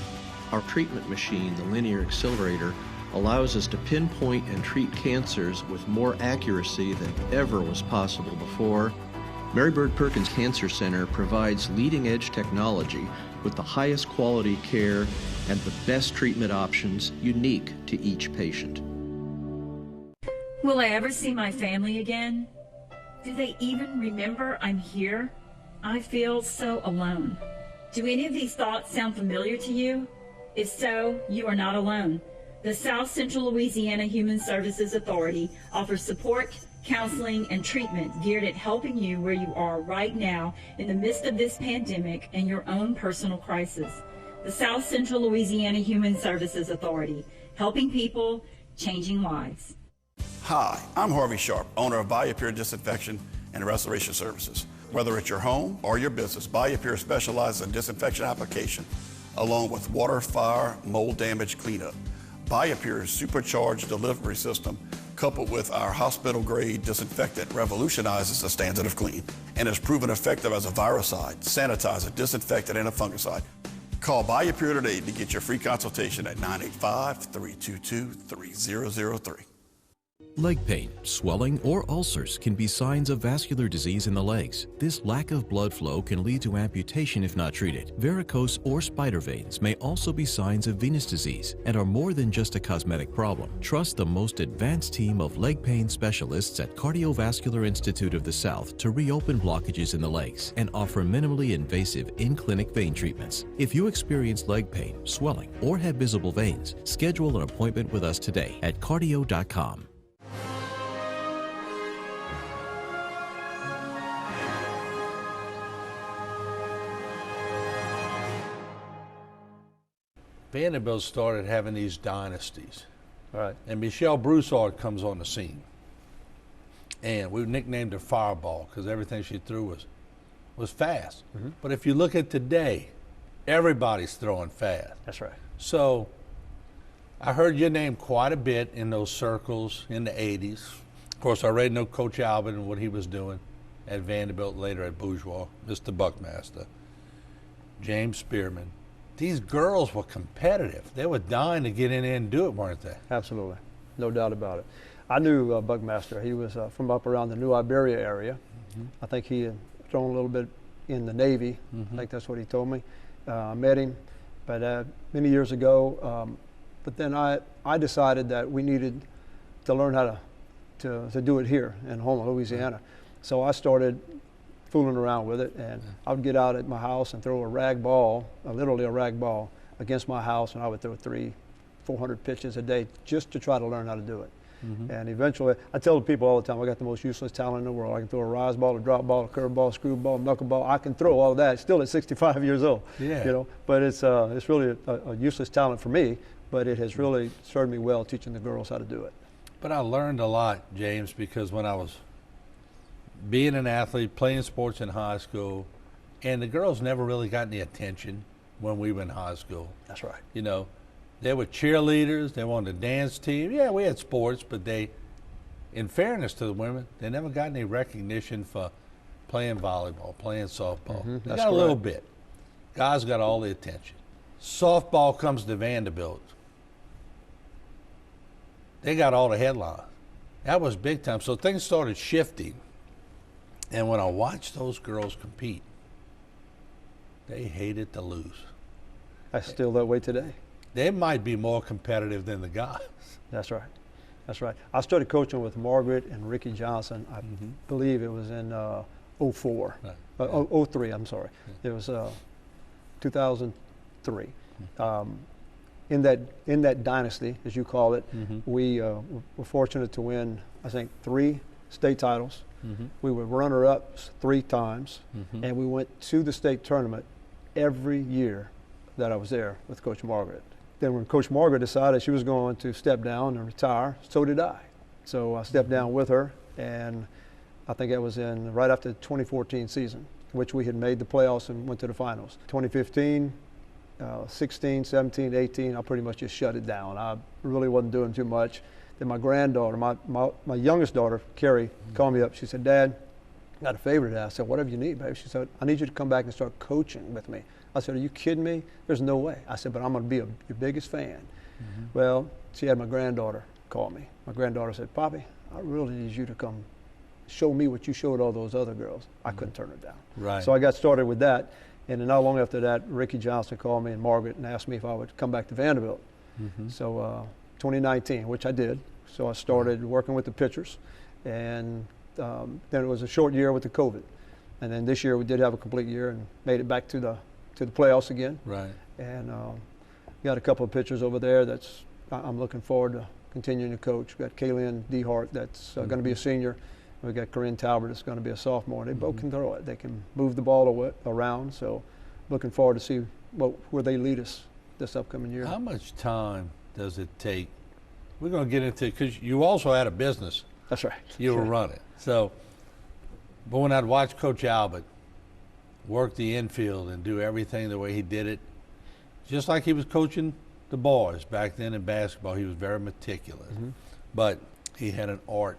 Our treatment machine, the linear accelerator, allows us to pinpoint and treat cancers with more accuracy than ever was possible before. Mary Bird Perkins Cancer Center provides leading-edge technology with the highest quality care and the best treatment options unique to each patient. Will I ever see my family again? Do they even remember I'm here? I feel so alone. Do any of these thoughts sound familiar to you? If so, you are not alone. The South Central Louisiana Human Services Authority offers support, counseling, and treatment geared at helping you where you are right now in the midst of this pandemic and your own personal crisis. The South Central Louisiana Human Services Authority, helping people, changing lives. Hi, I'm Harvey Sharp, owner of BioPure Disinfection and Restoration Services. Whether it's your home or your business, BioPure specializes in disinfection application along with water, fire, mold damage cleanup. BioPure's supercharged delivery system, coupled with our hospital-grade disinfectant, revolutionizes the standard of clean and is proven effective as a virucide, sanitizer, disinfectant, and a fungicide. Call BioPure today to get your free consultation at 985-322-3003. Leg pain, swelling, or ulcers can be signs of vascular disease in the legs. This lack of blood flow can lead to amputation if not treated. Varicose or spider veins may also be signs of venous disease and are more than just a cosmetic problem. Trust the most advanced team of leg pain specialists at Cardiovascular Institute of the South to reopen blockages in the legs and offer minimally invasive in-clinic vein treatments. If you experience leg pain, swelling, or have visible veins, schedule an appointment with us today at cardio.com. Vanderbilt started having these dynasties. Right. And Michelle Broussard comes on the scene. And we nicknamed her Fireball because everything she threw was fast. Mm-hmm. But if you look at today, everybody's throwing fast. That's right. So I heard your name quite a bit in those circles in the 80s. Of course, I already know Coach Albin and what he was doing at Vanderbilt, later at Bourgeois, Mr. Buckmaster, James Spearman. These girls were competitive. They were dying to get in there and do it, weren't they? Absolutely. No doubt about it. I knew Buckmaster. He was from up around the New Iberia area. Mm-hmm. I think he had thrown a little bit in the Navy. Mm-hmm. I think that's what he told me. I met him but many years ago. But then I decided that we needed to learn how to do it here in Houma, Louisiana. Mm-hmm. So I started fooling around with it, and I would get out at my house and throw a rag ball, literally a rag ball, against my house, and I would throw 300-400 pitches a day just to try to learn how to do it. Mm-hmm. And eventually, I tell the people all the time, I got the most useless talent in the world. I can throw a rise ball, a drop ball, a curve ball, a screw ball, knuckle ball. I can throw all that, still at 65 years old. Yeah. You know, but it's really a useless talent for me, but it has really served me well teaching the girls how to do it. But I learned a lot, James, because when I was being an athlete, playing sports in high school, and the girls never really got any attention when we were in high school. That's right. You know, they were cheerleaders, they were on the dance team. Yeah, we had sports, but they, in fairness to the women, they never got any recognition for playing volleyball, playing softball. Mm-hmm. They got a little bit. Guys got all the attention. Softball comes to Vanderbilt. They got all the headlines. That was big time. So things started shifting. And when I watched those girls compete, they hated to lose. That's still that way today. They might be more competitive than the guys. That's right. That's right. I started coaching with Margaret and Ricky Johnson. I believe it was in 04. Right. 03, I'm sorry. Yeah. It was 2003. In that dynasty, as you call it, we were fortunate to win, I think, 3 state titles. Mm-hmm. We were runner-ups 3 times, and we went to the state tournament every year that I was there with Coach Margaret. Then when Coach Margaret decided she was going to step down and retire, so did I. So I stepped down with her, and I think that was right after the 2014 season, which we had made the playoffs and went to the finals. 2015, 16, 17, 18, I pretty much just shut it down. I really wasn't doing too much. Then my granddaughter, my youngest daughter, Carrie, called me up. She said, "Dad, I got a favor today." I said, "Whatever you need, babe." She said, "I need you to come back and start coaching with me." I said, "Are you kidding me? There's no way." I said, "But I'm going to be your biggest fan." Well, she had my granddaughter call me. My granddaughter said, "Poppy, I really need you to come show me what you showed all those other girls." I couldn't turn her down. Right. So I got started with that. And then not long after that, Ricky Johnson called me and Margaret and asked me if I would come back to Vanderbilt. So 2019, which I did. So I started working with the pitchers, and then it was a short year with the COVID. And then this year we did have a complete year and made it back to the playoffs again. Right. And got a couple of pitchers over there that's I'm looking forward to continuing to coach. We've got Kaylin DeHart that's going to be a senior. We've got Corinne Talbert that's going to be a sophomore. They both can throw it. They can move the ball around. So looking forward to see where they lead us this upcoming year. How much time does it take we're going to get into, because you also had a business. That's right. You were running. So, but when I'd watch Coach Albert work the infield and do everything the way he did it, just like he was coaching the boys back then in basketball, he was very meticulous. But he had an art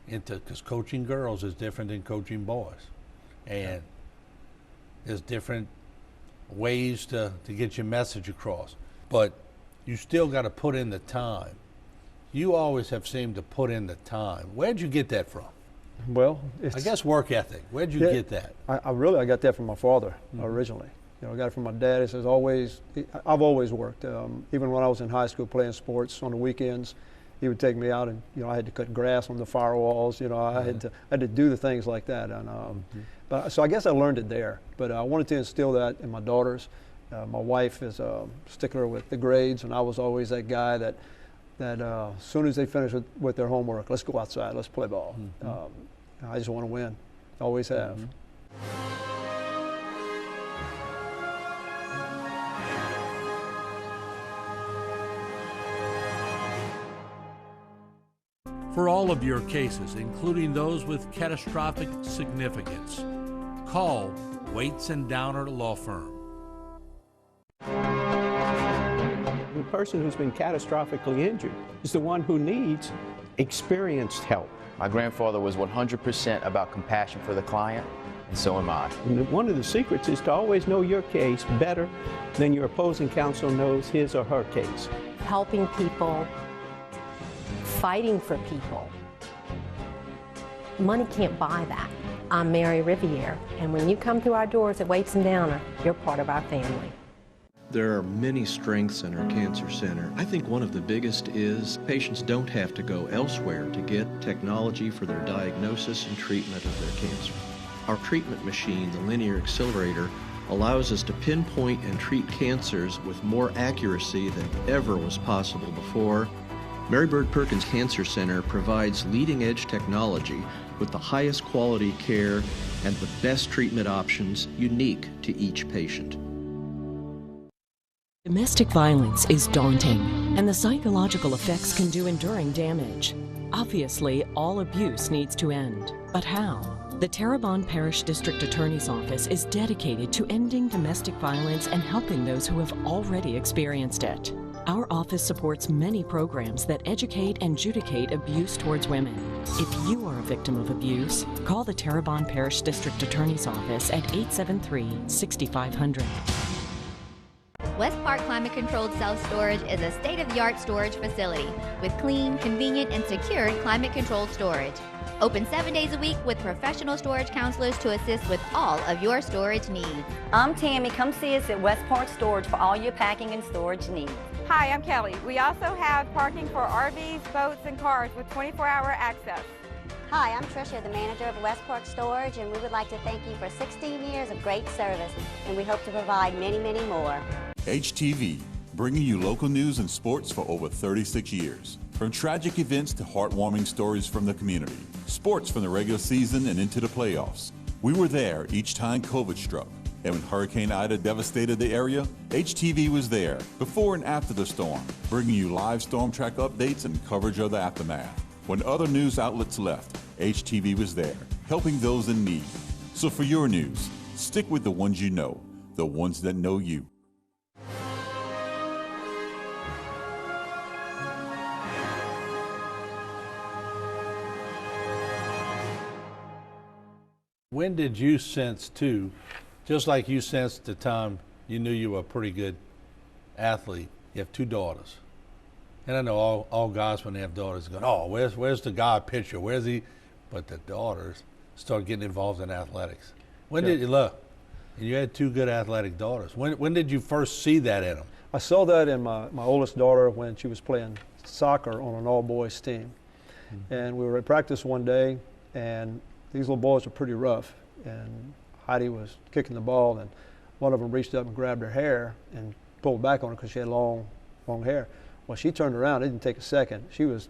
because coaching girls is different than coaching boys. And there's different ways to get your message across. But you still got to put in the time. You always have seemed to put in the time. Where'd you get that from? Well, I guess work ethic. Where'd you get that? I got that from my father originally. You know, I got it from my dad. He says I've always worked. Even when I was in high school playing sports on the weekends, he would take me out and, you know, I had to cut grass on the firewalls. You know, I had to do the things like that. And but so I guess I learned it there. But I wanted to instill that in my daughters. My wife is a stickler with the grades, and I was always that guy that as soon as they finish with their homework, let's go outside, let's play ball. I just want to win. Always have. For all of your cases, including those with catastrophic significance, call Waits and Downer Law Firm. The person who's been catastrophically injured is the one who needs experienced help. My grandfather was 100% about compassion for the client, and so am I. And one of the secrets is to always know your case better than your opposing counsel knows his or her case. Helping people, fighting for people. Money can't buy that. I'm Mary Riviere, and when you come through our doors at Waits and Downer, you're part of our family. There are many strengths in our cancer center. I think one of the biggest is patients don't have to go elsewhere to get technology for their diagnosis and treatment of their cancer. Our treatment machine, the linear accelerator, allows us to pinpoint and treat cancers with more accuracy than ever was possible before. Mary Bird Perkins Cancer Center provides leading-edge technology with the highest quality care and the best treatment options unique to each patient. Domestic violence is daunting, and the psychological effects can do enduring damage. Obviously, all abuse needs to end. But how? The Terrebonne Parish District Attorney's Office is dedicated to ending domestic violence and helping those who have already experienced it. Our office supports many programs that educate and adjudicate abuse towards women. If you are a victim of abuse, call the Terrebonne Parish District Attorney's Office at 873-6500. West Park Climate Controlled Self-Storage is a state-of-the-art storage facility with clean, convenient, and secured climate-controlled storage. Open 7 days a week with professional storage counselors to assist with all of your storage needs. I'm Tammy. Come see us at West Park Storage for all your packing and storage needs. Hi, I'm Kelly. We also have parking for RVs, boats, and cars with 24-hour access. Hi, I'm Tricia, the manager of West Park Storage, and we would like to thank you for 16 years of great service, and we hope to provide many, many more. HTV, bringing you local news and sports for over 36 years. From tragic events to heartwarming stories from the community, sports from the regular season and into the playoffs. We were there each time COVID struck. And when Hurricane Ida devastated the area, HTV was there before and after the storm, bringing you live storm track updates and coverage of the aftermath. When other news outlets left, HTV was there, helping those in need. So for your news, stick with the ones you know, the ones that know you. When did you sense, too, just like you sensed the time you knew you were a pretty good athlete, you have two daughters. And I know all guys, when they have daughters, go, oh, where's the guy pitcher? Where's he? But the daughters start getting involved in athletics. When did you look? And you had two good athletic daughters. When did you first see that in them? I saw that in my oldest daughter when she was playing soccer on an all-boys team. And we were at practice one day, and these little boys were pretty rough. And Heidi was kicking the ball, and one of them reached up and grabbed her hair and pulled back on her because she had long hair. Well, she turned around. It didn't take a second. She was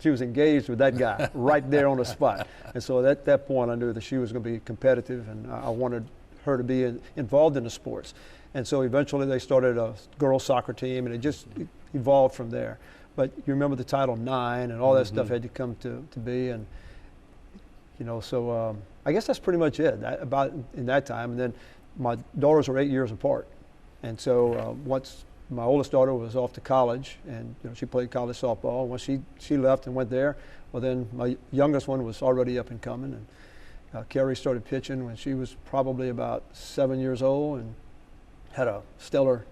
engaged with that guy right there on the spot. And so at that point, I knew that she was going to be competitive, and I wanted her to be involved in the sports. And so eventually they started a girls soccer team, and it just evolved from there. but you remember the Title IX and all that stuff had to come to be, and so I guess that's pretty much it about in that time. And then my daughters were 8 years apart, and so once my oldest daughter was off to college, and she played college softball. Once she left and went there, well, then my youngest one was already up and coming, and Carrie started pitching when she was probably about 7 years old, and had a stellar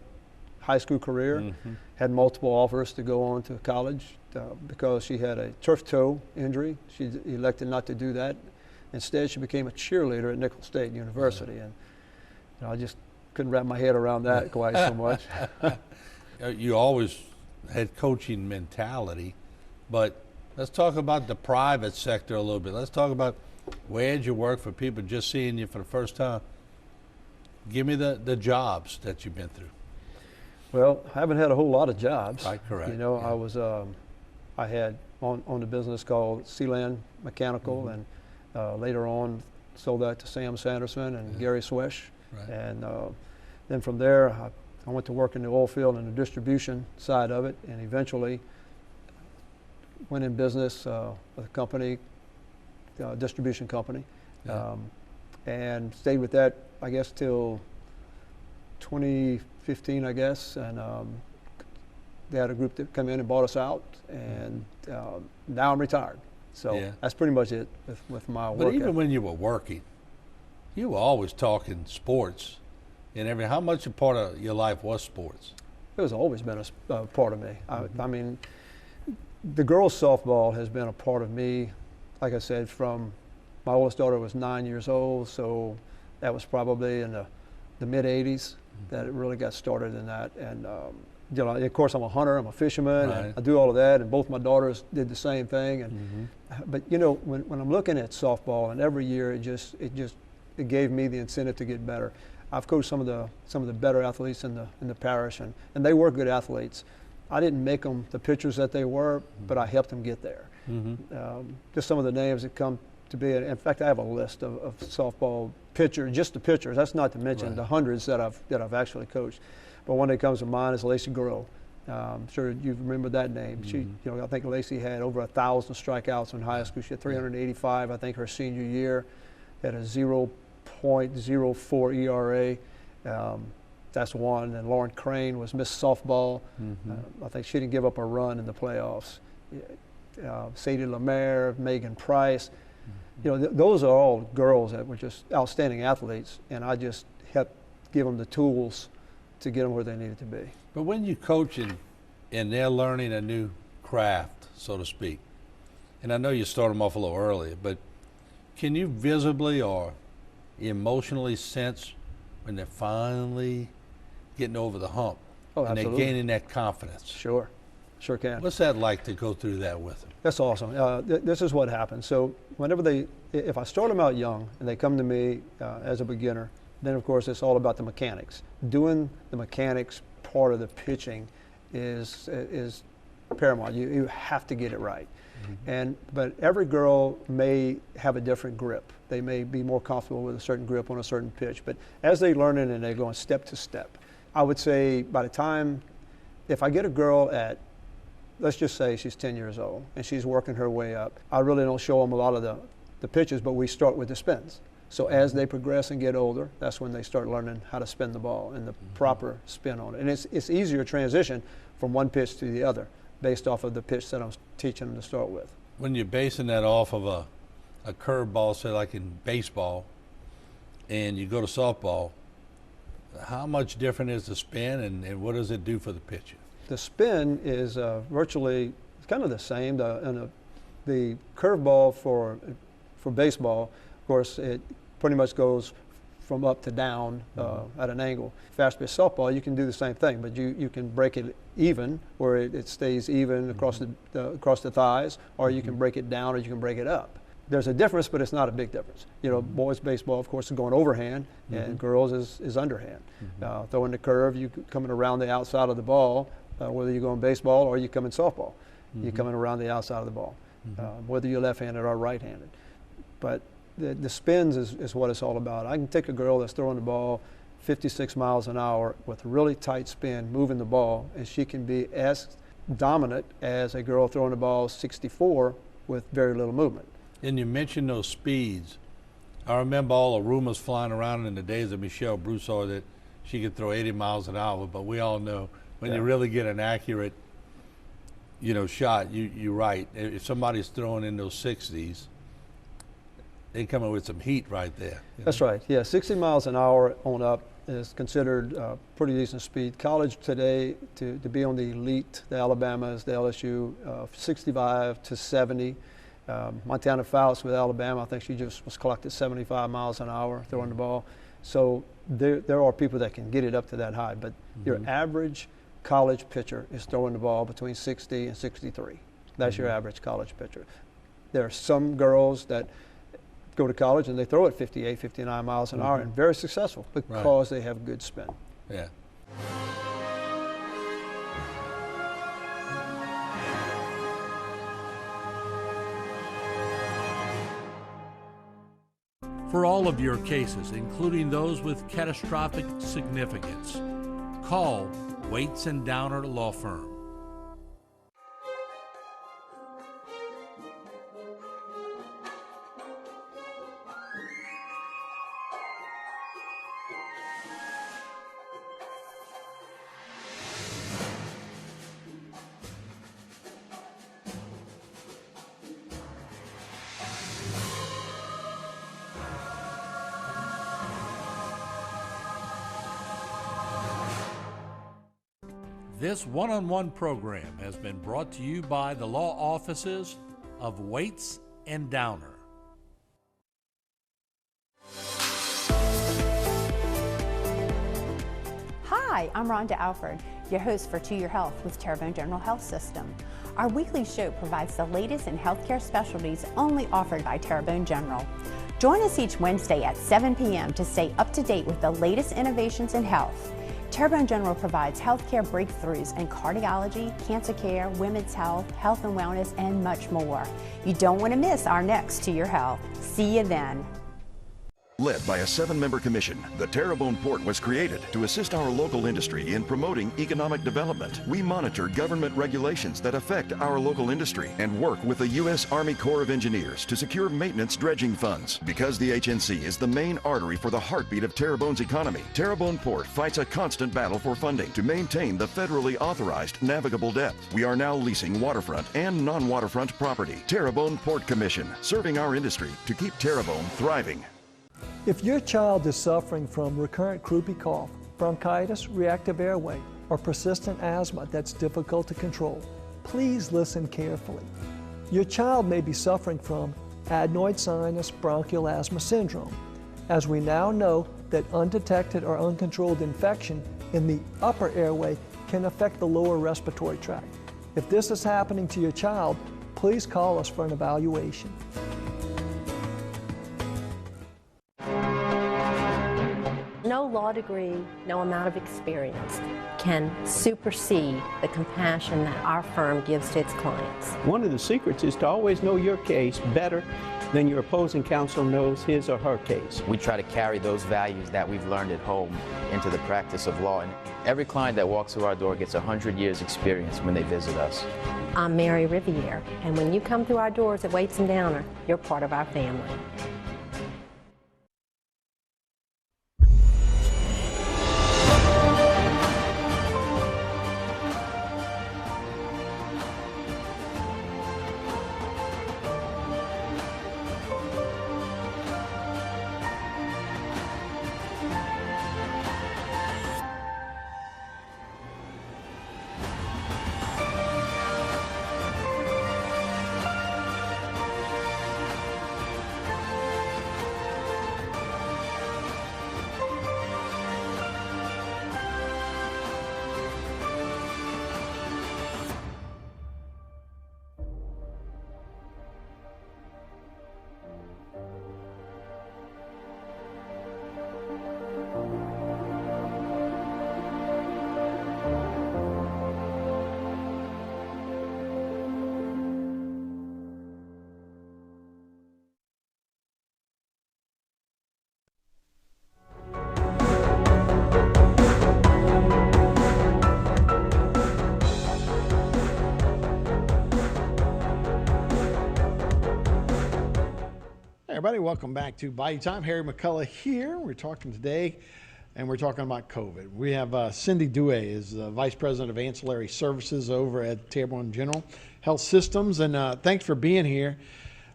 high school career. Had multiple offers to go on to college because she had a turf toe injury. She elected not to do that. Instead, she became a cheerleader at Nicholls State University, and I just couldn't wrap my head around that quite so much. You always had coaching mentality, but let's talk about the private sector a little bit. Let's talk about where did you work for people just seeing you for the first time. Give me the jobs that you've been through. Well, I haven't had a whole lot of jobs. Right, correct. I was, I had owned a business called Sealand Mechanical, and later on sold that to Sam Sanderson and Gary Swesh. Right. And then from there, I went to work in the oil field and the distribution side of it, and eventually went in business with a company, distribution company, and stayed with that, I guess, till 2015, I guess, and they had a group that come in and bought us out, and now I'm retired. So that's pretty much it with my work. But even when you were working, you were always talking sports and everything. How much a part of your life was sports? It has always been a part of me. I mean, the girls' softball has been a part of me, like I said, from my oldest daughter was 9 years old, so that was probably in the mid-'80s that it really got started in that. And of course, I'm a hunter, I'm a fisherman, and I do all of that, and both my daughters did the same thing. And but when I'm looking at softball, and every year it gave me the incentive to get better. I've coached some of the better athletes in the parish, and they were good athletes. I didn't make them the pitchers that they were, but I helped them get there. Just some of the names that come to be. In fact, I have a list of softball pitchers, just the pitchers. That's not to mention the hundreds that I've actually coached. But one that comes to mind is Lacey Gurrow. I'm sure you remember that name. She, I think Lacey had over 1,000 strikeouts in high school. She had 385, I think, her senior year. Had a 0.04 ERA. That's one. And Lauren Crane was Miss Softball. I think she didn't give up a run in the playoffs. Sadie Lemaire, Megan Price. Those are all girls that were just outstanding athletes, and I just helped give them the tools to get them where they needed to be. But when you coaching and they're learning a new craft, so to speak, and I know you start them off a little earlier, but can you visibly or emotionally sense when they're finally getting over the hump and they're gaining that confidence? Sure can. What's that like to go through that with them? That's awesome. This is what happens. So whenever if I start them out young and they come to me as a beginner, then of course it's all about the mechanics. Doing the mechanics part of the pitching is paramount. You have to get it right. But every girl may have a different grip. They may be more comfortable with a certain grip on a certain pitch. But as they learn it and they're going step to step, I would say by the time, if I get a girl at, let's just say she's 10 years old and she's working her way up, I really don't show them a lot of the pitches, but we start with the spins. So as they progress and get older, that's when they start learning how to spin the ball and the proper spin on it. And it's easier transition from one pitch to the other based off of the pitch that I'm teaching them to start with. When you're basing that off of a curveball, say like in baseball, and you go to softball, how much different is the spin and what does it do for the pitcher? The spin is virtually kind of the same. The curveball for baseball, of course, it pretty much goes from up to down at an angle. Fast pitch softball, you can do the same thing, but you can break it even, where it stays even across the thighs, or you can break it down, or you can break it up. There's a difference, but it's not a big difference. Boys baseball, of course, is going overhand, and girls is underhand. Throwing the curve, you coming around the outside of the ball, whether you go in baseball or you come in softball. You're coming around the outside of the ball, whether you're left-handed or right-handed. But the spins is what it's all about. I can take a girl that's throwing the ball 56 miles an hour with a really tight spin, moving the ball, and she can be as dominant as a girl throwing the ball 64 with very little movement. And you mentioned those speeds. I remember all the rumors flying around in the days of Michelle Broussard that she could throw 80 miles an hour, but we all know when you really get an accurate, shot, you're right. If somebody's throwing in those 60s, they come in with some heat right there. That's right. Yeah, 60 miles an hour on up is considered pretty decent speed. College today, to be on the elite, the Alabamas, the LSU, 65 to 70. Montana Fouts with Alabama, I think she just was clocked at 75 miles an hour throwing the ball. So there are people that can get it up to that high, but your average college pitcher is throwing the ball between 60 and 63. That's your average college pitcher. There are some girls that go to college and they throw it 58, 59 miles an hour and very successful because they have good spin. Yeah. For all of your cases, including those with catastrophic significance, call Waits and Downer Law Firm. This one-on-one program has been brought to you by the law offices of Waits and Downer. Hi, I'm Rhonda Alford, your host for To Your Health with Terrebonne General Health System. Our weekly show provides the latest in healthcare specialties only offered by Terrebonne General. Join us each Wednesday at 7 p.m. to stay up to date with the latest innovations in health. Terrebonne General provides healthcare breakthroughs in cardiology, cancer care, women's health, health and wellness, and much more. You don't want to miss our next To Your Health. See you then. Led by a 7-member commission, the Terrebonne Port was created to assist our local industry in promoting economic development. We monitor government regulations that affect our local industry and work with the U.S. Army Corps of Engineers to secure maintenance dredging funds. Because the HNC is the main artery for the heartbeat of Terrebonne's economy, Terrebonne Port fights a constant battle for funding to maintain the federally authorized navigable depth. We are now leasing waterfront and non-waterfront property. Terrebonne Port Commission, serving our industry to keep Terrebonne thriving. If your child is suffering from recurrent croupy cough, bronchitis, reactive airway, or persistent asthma that's difficult to control, please listen carefully. Your child may be suffering from adenoid sinus bronchial asthma syndrome, as we now know that undetected or uncontrolled infection in the upper airway can affect the lower respiratory tract. If this is happening to your child, please call us for an evaluation. No law degree, no amount of experience can supersede the compassion that our firm gives to its clients. One of the secrets is to always know your case better than your opposing counsel knows his or her case. We try to carry those values that we've learned at home into the practice of law. And every client that walks through our door gets 100 years experience when they visit us. I'm Mary Riviere, and when you come through our doors at Waits and Downer, you're part of our family. Hey everybody, welcome back to Bayou Time. Harry McCullough here. We're talking today, and we're talking about COVID. We have Cindy Douay, is the Vice President of Ancillary Services over at Terrebonne General Health Systems, and thanks for being here.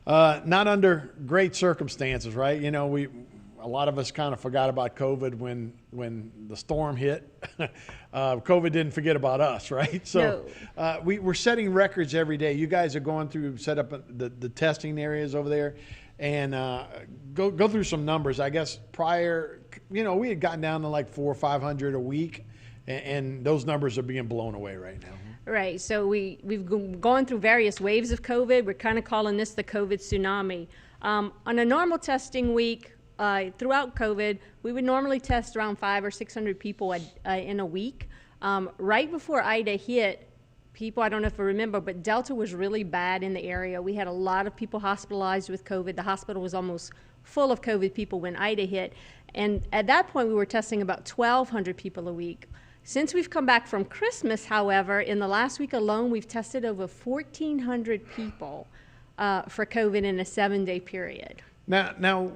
Not under great circumstances, right? You know, a lot of us kind of forgot about COVID when the storm hit. COVID didn't forget about us, right? So no. We're setting records every day. You guys are going through, set up the testing areas over there. And go through some numbers. I guess prior, you know, we had gotten down to like 400 or 500 a week, and those numbers are being blown away right now. Right. So we've gone through various waves of COVID. We're kind of calling this the COVID tsunami. On a normal testing week, throughout COVID, we would normally test around 500 or 600 people in a week. Right before Ida hit, people, I don't know if you remember, but Delta was really bad in the area. We had a lot of people hospitalized with COVID. The hospital was almost full of COVID people when Ida hit. And at that point, we were testing about 1,200 people a week. Since we've come back from Christmas, however, in the last week alone, we've tested over 1,400 people for COVID in a 7-day period. Now,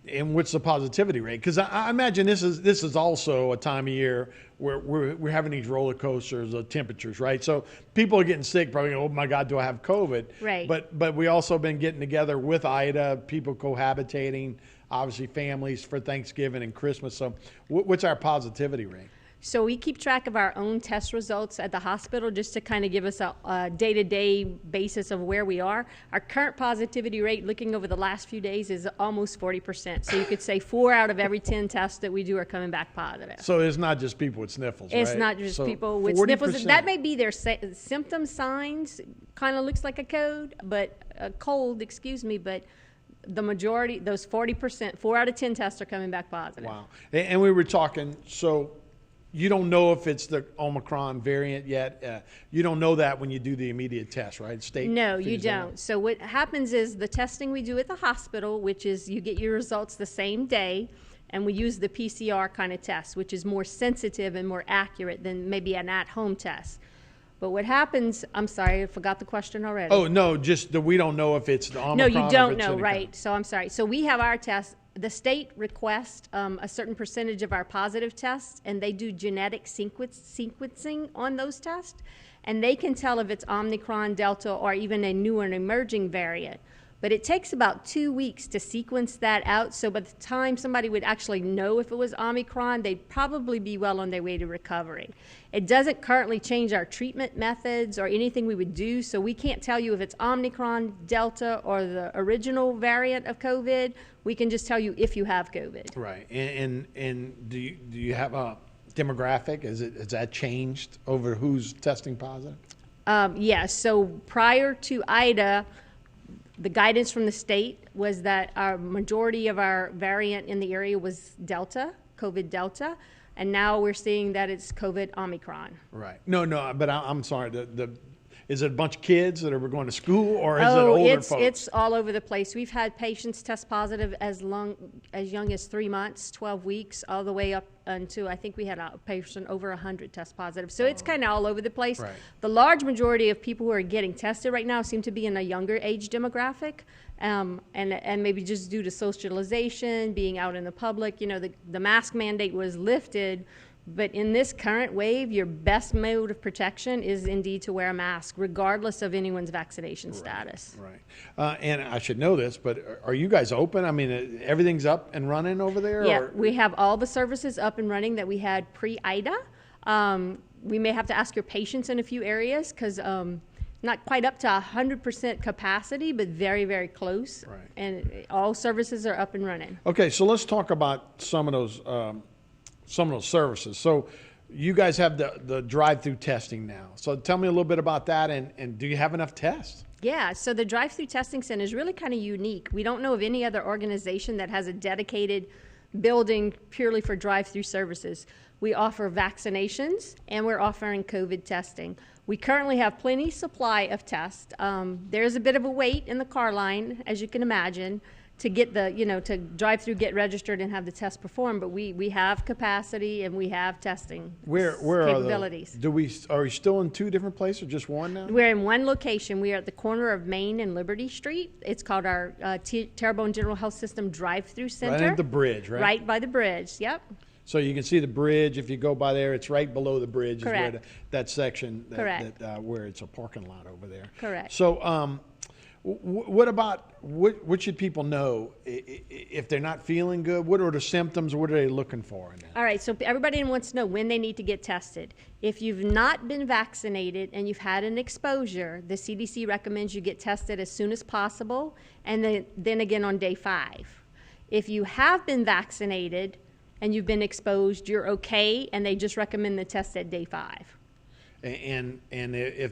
and what's the positivity rate? Because I imagine this is also a time of year where we're having these roller coasters of temperatures, right? So people are getting sick, probably, oh my God, do I have COVID? Right. But we also been getting together with Ida, people cohabitating, obviously families for Thanksgiving and Christmas. So what's our positivity rate? So we keep track of our own test results at the hospital just to kind of give us a day-to-day basis of where we are. Our current positivity rate, looking over the last few days, is almost 40%. So you could say 4 out of every 10 tests that we do are coming back positive. So it's not just people with sniffles, right? It's not just people with sniffles. That may be their symptom signs. Kind of looks like a cold, but the majority, those 40%, 4 out of 10 tests are coming back positive. Wow. And we were talking, so you don't know if it's the Omicron variant yet. You don't know that when you do the immediate test, right? No, you don't. So what happens is the testing we do at the hospital, which is you get your results the same day, and we use the PCR kind of test, which is more sensitive and more accurate than maybe an at-home test. But what happens, I'm sorry, I forgot the question already. Oh, no, just that we don't know if it's the Omicron. No, you don't know, right. So I'm sorry. So we have our test. The state requests a certain percentage of our positive tests, and they do genetic sequencing on those tests, and they can tell if it's Omicron, Delta, or even a new and emerging variant. But it takes about 2 weeks to sequence that out, so by the time somebody would actually know if it was Omicron, they'd probably be well on their way to recovery. It doesn't currently change our treatment methods or anything we would do, so we can't tell you if it's Omicron, Delta, or the original variant of COVID. We can just tell you if you have COVID. Right. And do you have a demographic? Has that changed over who's testing positive? Yes. So prior to Ida, the guidance from the state was that our majority of our variant in the area was Delta, COVID Delta, and now we're seeing that it's COVID Omicron. Right. No, but I'm sorry. Is it a bunch of kids that are going to school, or is it older folks? It's all over the place. We've had patients test positive as young as 3 months, 12 weeks, all the way up until I think we had a patient over 100 test positive. So it's kind of all over the place. Right. The large majority of people who are getting tested right now seem to be in a younger age demographic, and maybe just due to socialization, being out in the public. You know, the mask mandate was lifted. But in this current wave, your best mode of protection is indeed to wear a mask, regardless of anyone's vaccination status. Right. And I should know this, but are you guys open? I mean, everything's up and running over there? Yeah, or? We have all the services up and running that we had pre-Ida. We may have to ask your patience in a few areas because not quite up to 100% capacity, but very, very close. Right. And all services are up and running. Okay, so let's talk about some of those services. So you guys have the drive-through testing now. So tell me a little bit about that, and do you have enough tests? Yeah, so the drive-through testing center is really kind of unique. We don't know of any other organization that has a dedicated building purely for drive-through services. We offer vaccinations, and we're offering COVID testing. We currently have plenty supply of tests. There's a bit of a wait in the car line, as you can imagine, to get the, to drive through, get registered, and have the test performed. But we have capacity and we have testing capabilities. Are we still in 2 different places or just one now? We're in one location. We are at the corner of Main and Liberty Street. It's called our Terrebonne General Health System Drive-Through Center. Right at the bridge, right? Right by the bridge, yep. So you can see the bridge. If you go by there, it's right below the bridge. Correct. Is where that section Correct. where it's a parking lot over there. Correct. So what about, what should people know if they're not feeling good? What are the symptoms? What are they looking for in that? All right, so everybody wants to know when they need to get tested. If you've not been vaccinated and you've had an exposure, the CDC recommends you get tested as soon as possible, and then again on day 5. If you have been vaccinated and you've been exposed, you're okay, and they just recommend the test at day 5. And if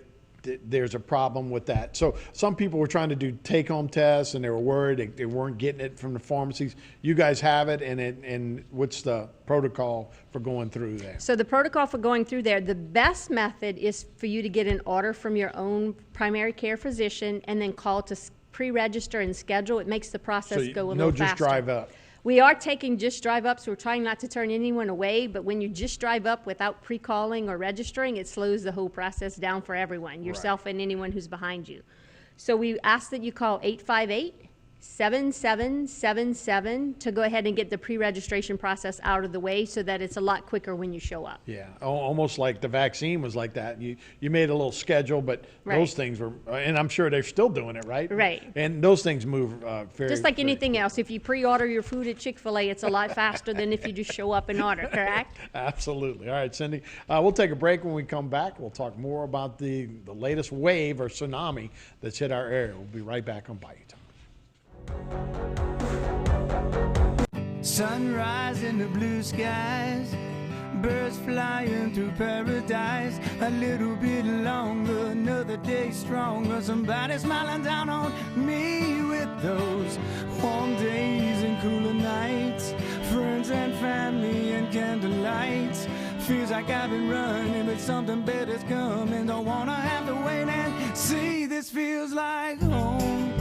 there's a problem with that. So some people were trying to do take-home tests, and they were worried they weren't getting it from the pharmacies. You guys have it, and what's the protocol for going through there? So the protocol for going through there, the best method is for you to get an order from your own primary care physician and then call to pre-register and schedule. It makes the process go a little faster. No, just drive up. We are taking just drive up, so we're trying not to turn anyone away, but when you just drive up without pre-calling or registering, it slows the whole process down for everyone, yourself and anyone who's behind you. So we ask that you call 858-7777 to go ahead and get the pre-registration process out of the way so that it's a lot quicker when you show up. Yeah, almost like the vaccine was like that. You made a little schedule, but those things were, and I'm sure they're still doing it, right? Right. And those things move very just like anything else. If you pre-order your food at Chick-fil-A, it's a lot faster than if you just show up and order, correct? Absolutely. All right, Cindy, we'll take a break. When we come back, we'll talk more about the latest wave or tsunami that's hit our area. We'll be right back on Bayou Time. Sunrise in the blue skies, birds flying through paradise. A little bit longer, another day stronger. Somebody smiling down on me with those warm days and cooler nights. Friends and family and candlelight. Feels like I've been running, but something better's coming. Don't wanna have to wait and see. This feels like home.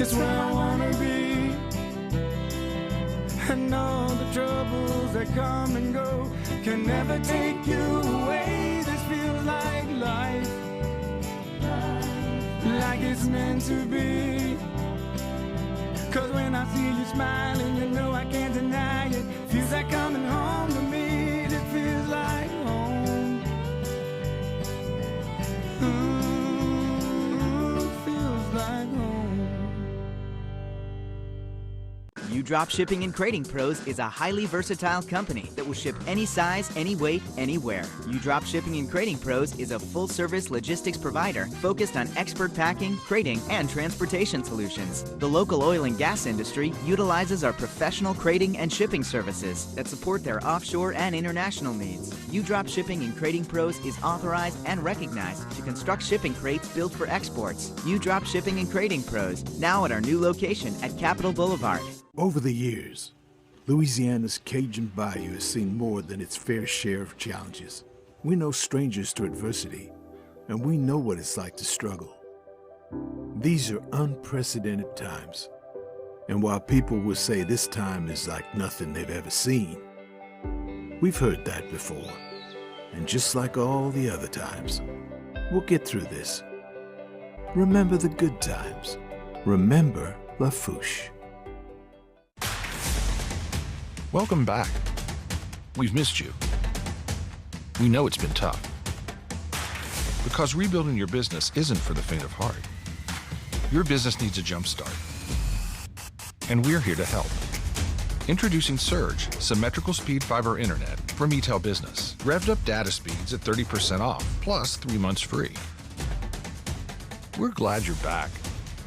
It's where I wanna be. And all the troubles that come and go can never take you away. This feels like life, like it's meant to be. Cause when I see you smiling, you know I can't deny it. Feels like coming home to me. This feels like home. Feels like home. U-Drop Shipping and Crating Pros is a highly versatile company that will ship any size, any weight, anywhere. U-Drop Shipping and Crating Pros is a full-service logistics provider focused on expert packing, crating, and transportation solutions. The local oil and gas industry utilizes our professional crating and shipping services that support their offshore and international needs. U-Drop Shipping and Crating Pros is authorized and recognized to construct shipping crates built for exports. U-Drop Shipping and Crating Pros, now at our new location at Capitol Boulevard. Over the years, Louisiana's Cajun Bayou has seen more than its fair share of challenges. We're no strangers to adversity, and we know what it's like to struggle. These are unprecedented times, and while people will say this time is like nothing they've ever seen, we've heard that before. And just like all the other times, we'll get through this. Remember the good times. Remember Lafouche. Welcome back. We've missed you. We know it's been tough. Because rebuilding your business isn't for the faint of heart. Your business needs a jump start. And we're here to help. Introducing Surge, symmetrical speed fiber internet from eTel Business. Revved up data speeds at 30% off, plus 3 months free. We're glad you're back,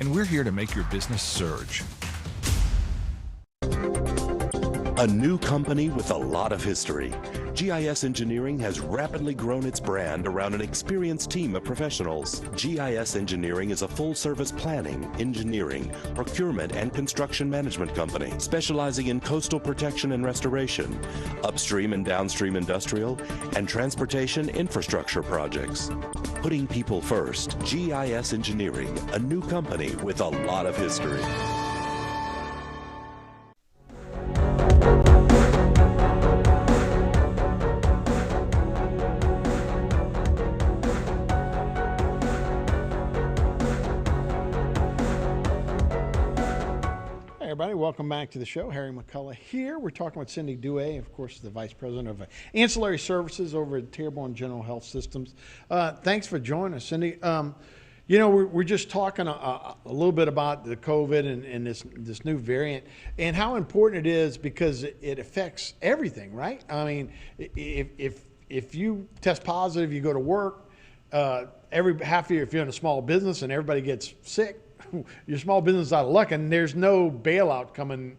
and we're here to make your business surge. A new company with a lot of history GIS Engineering has rapidly grown its brand around an experienced team of professionals. GIS Engineering is a full-service planning, engineering, procurement, and construction management company specializing in coastal protection and restoration, upstream and downstream industrial, and transportation infrastructure projects. Putting people first, GIS Engineering, a new company with a lot of history. Everybody, welcome back to the show. Harry McCullough here. We're talking with Cindy Dewey, of course, the Vice President of Ancillary Services over at Terrebonne General Health Systems. Thanks for joining us, Cindy. You know, we're just talking a little bit about the COVID and this new variant and how important it is because it affects everything, right? I mean, if you test positive, you go to work, every half year, if you're in a small business and everybody gets sick, your small business is out of luck, and there's no bailout coming,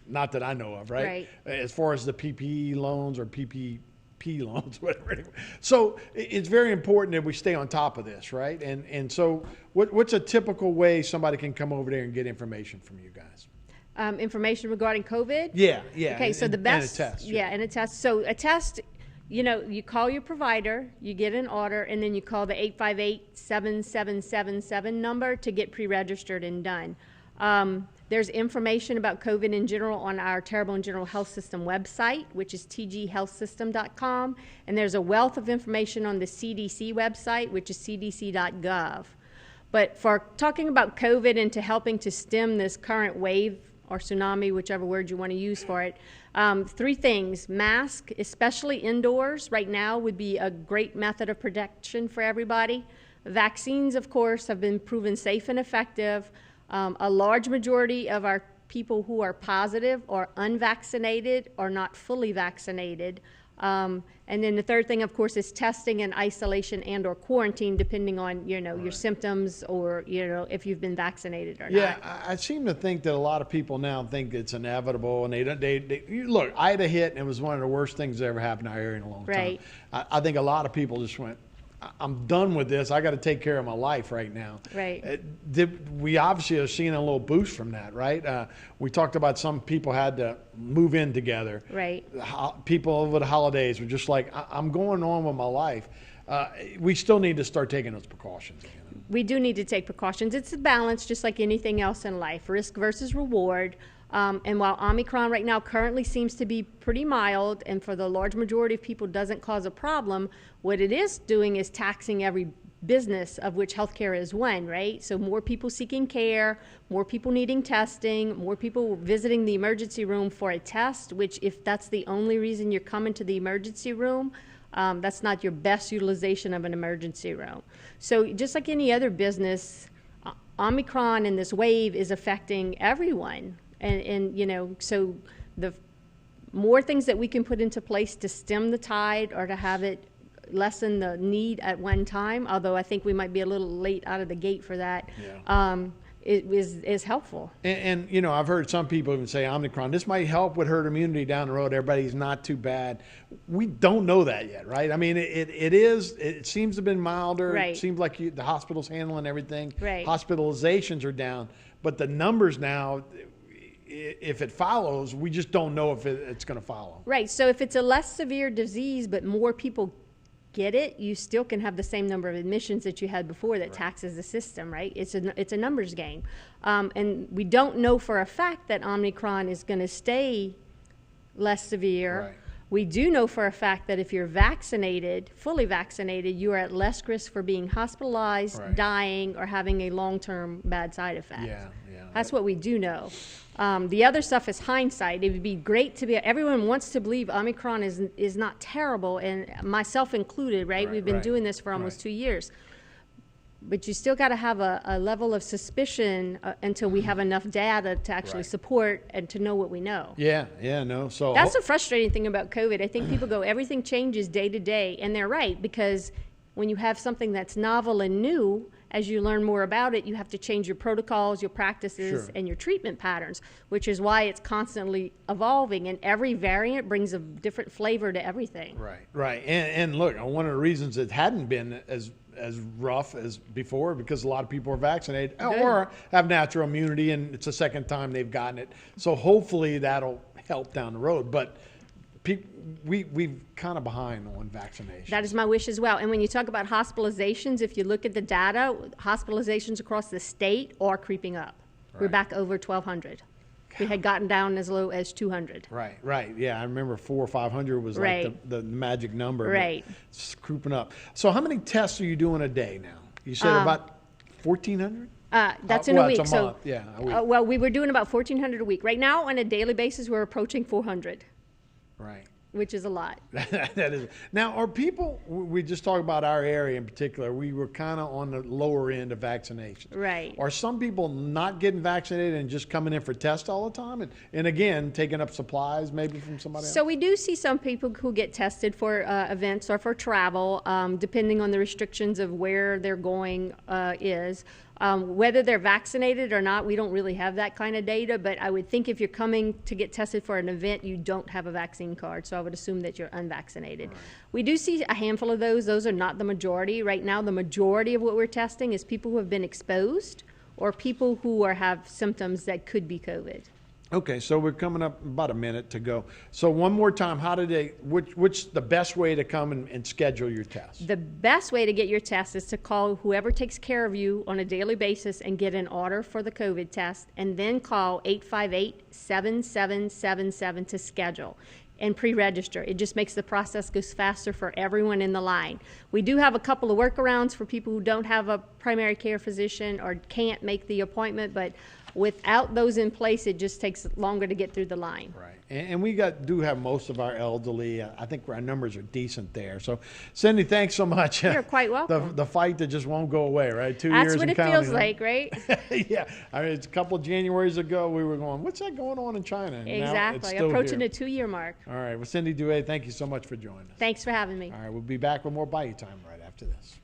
not that I know of, right? As far as the PPE loans or PPP loans, whatever. So it's very important that we stay on top of this, right? And so what's a typical way somebody can come over there and get information from you guys? Information regarding COVID? Yeah. Okay, so the best. And a test. Yeah, and a test. So a test, you know, you call your provider, you get an order, and then you call the 858-7777 number to get pre-registered and done. There's information about COVID in general on our Terrebonne General Health System website, which is tghealthsystem.com, and there's a wealth of information on the CDC website, which is cdc.gov. But for talking about COVID and to helping to stem this current wave or tsunami, whichever word you want to use for it, three things. Mask, especially indoors, right now would be a great method of protection for everybody. Vaccines, of course, have been proven safe and effective. A large majority of our people who are positive or unvaccinated or not fully vaccinated. And then the third thing, of course, is testing and isolation and or quarantine, depending on, you know, your symptoms or, you know, if you've been vaccinated or not. Yeah, I seem to think that a lot of people now think it's inevitable, and look, Ida hit, and it was one of the worst things that ever happened to our area in a long time. I think a lot of people just went, I'm done with this. I got to take care of my life right now. Right. We obviously are seeing a little boost from that, right? We talked about some people had to move in together. Right. People over the holidays were just like, I'm going on with my life. We still need to start taking those precautions again. We do need to take precautions. It's a balance, just like anything else in life, risk versus reward. And while Omicron right now currently seems to be pretty mild and for the large majority of people doesn't cause a problem, what it is doing is taxing every business, of which healthcare is one, right? So more people seeking care, more people needing testing, more people visiting the emergency room for a test, which if that's the only reason you're coming to the emergency room, that's not your best utilization of an emergency room. So just like any other business, Omicron and this wave is affecting everyone. And you know, so the more things that we can put into place to stem the tide or to have it lessen the need at one time, although I think we might be a little late out of the gate for that, it is helpful. And you know, I've heard some people even say Omicron, this might help with herd immunity down the road. Everybody's not too bad. We don't know that yet, right? I mean, it seems to have been milder. Right. It seems like the hospital's handling everything. Right. Hospitalizations are down, but the numbers now, if it follows, we just don't know if it's going to follow. Right. So if it's a less severe disease, but more people get it, you still can have the same number of admissions that you had before that taxes the system, right? It's a numbers game. And we don't know for a fact that Omicron is going to stay less severe. Right. We do know for a fact that if you're vaccinated, fully vaccinated, you are at less risk for being hospitalized, dying, or having a long-term bad side effect. Yeah. That's what we do know. The other stuff is hindsight. It would be great to be, everyone wants to believe Omicron is not terrible, and myself included, right? We've been doing this for almost 2 years. But you still got to have a level of suspicion until we have enough data to actually support and to know what we know. So that's the frustrating thing about COVID. I think people go, everything changes day to day, and they're right, because when you have something that's novel and new, as you learn more about it, you have to change your protocols, your practices, Sure. and your treatment patterns, which is why it's constantly evolving, and every variant brings a different flavor to everything. Right. And look, one of the reasons it hadn't been as rough as before, because a lot of people are vaccinated or have natural immunity, and it's the second time they've gotten it. So hopefully that'll help down the road. But we've kind of behind on vaccination. That is my wish as well. And when you talk about hospitalizations, if you look at the data, hospitalizations across the state are creeping up. We're back over 1,200. We had gotten down as low as 200. Right. Yeah, I remember 400 or 500 was Right. like the magic number. but Right. It's creeping up. So how many tests are you doing a day now? You said about 1,400? That's in a week. It's a month. Yeah, a week. Well, we were doing about 1,400 a week. Right now, on a daily basis, we're approaching 400. Right. Which is a lot. That is. Now, are people, we just talked about our area in particular, we were kind of on the lower end of vaccination. Right. Are some people not getting vaccinated and just coming in for tests all the time? And again, taking up supplies maybe from somebody else? So we do see some people who get tested for events or for travel, depending on the restrictions of where they're going is. Whether they're vaccinated or not, we don't really have that kind of data, but I would think if you're coming to get tested for an event, you don't have a vaccine card, so I would assume that you're unvaccinated. Right. We do see a handful of those. Those are not the majority. Right now, the majority of what we're testing is people who have been exposed or people who have symptoms that could be COVID. Okay, so we're coming up about a minute to go. So one more time, which the best way to come and schedule your test? The best way to get your test is to call whoever takes care of you on a daily basis and get an order for the COVID test, and then call 858-7777 to schedule and pre-register. It just makes the process go faster for everyone in the line. We do have a couple of workarounds for people who don't have a primary care physician or can't make the appointment, but without those in place, it just takes longer to get through the line. Right. And we do have most of our elderly. I think our numbers are decent there. So, Cindy, thanks so much. You're quite welcome. The fight that just won't go away, right? 2 That's years what and it counting, feels huh? like, right? Yeah. I mean, it's a couple of Januaries ago, we were going, what's that going on in China? And now it's Exactly. still Approaching here. the 2-year mark. All right. Well, Cindy Dewey, thank you so much for joining us. Thanks for having me. All right. We'll be back with more Bayou Time right after this.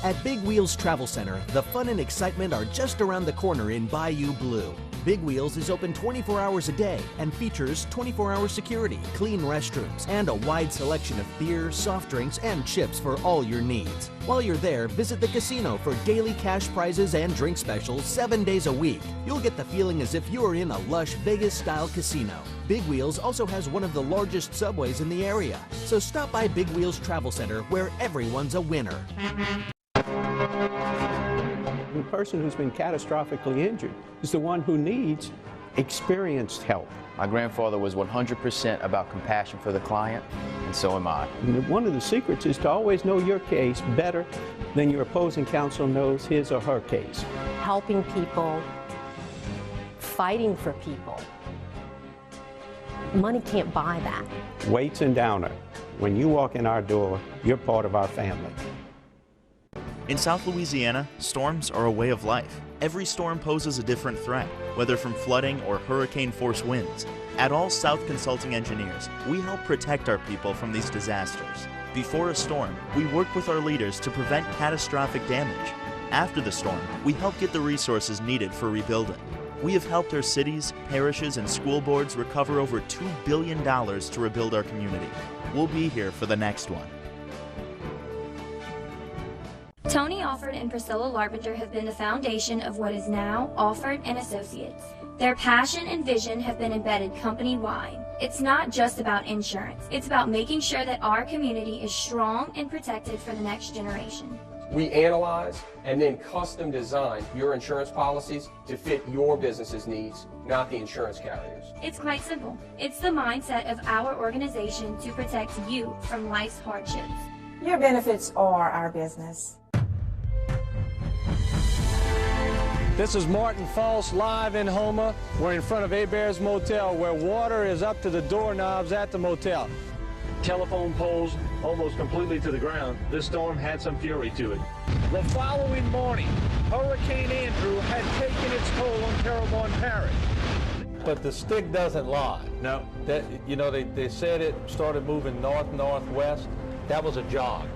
At Big Wheels Travel Center, the fun and excitement are just around the corner in Bayou Blue. Big Wheels is open 24 hours a day and features 24-hour security, clean restrooms, and a wide selection of beer, soft drinks, and chips for all your needs. While you're there, visit the casino for daily cash prizes and drink specials 7 days a week. You'll get the feeling as if you're in a lush Vegas-style casino. Big Wheels also has one of the largest subways in the area. So stop by Big Wheels Travel Center, where everyone's a winner. The person who's been catastrophically injured is the one who needs experienced help. My grandfather was 100% about compassion for the client, and so am I. And one of the secrets is to always know your case better than your opposing counsel knows his or her case. Helping people, fighting for people. Money can't buy that. Waits and Downer. When you walk in our door, you're part of our family. In South Louisiana, storms are a way of life. Every storm poses a different threat, whether from flooding or hurricane-force winds. At All South Consulting Engineers, we help protect our people from these disasters. Before a storm, we work with our leaders to prevent catastrophic damage. After the storm, we help get the resources needed for rebuilding. We have helped our cities, parishes, and school boards recover over $2 billion to rebuild our community. We'll be here for the next one. Tony Alford and Priscilla Larbinger have been the foundation of what is now Alford & Associates. Their passion and vision have been embedded company-wide. It's not just about insurance. It's about making sure that our community is strong and protected for the next generation. We analyze and then custom design your insurance policies to fit your business's needs, not the insurance carriers. It's quite simple. It's the mindset of our organization to protect you from life's hardships. Your benefits are our business. This is Martin False live in Houma. We're in front of Hebert's Motel, where water is up to the doorknobs at the motel. Telephone poles almost completely to the ground. This storm had some fury to it. The following morning, Hurricane Andrew had taken its toll on Terrebonne Parish. but the stick doesn't lie. No. That, you know, they said it started moving north-northwest. That was a jog.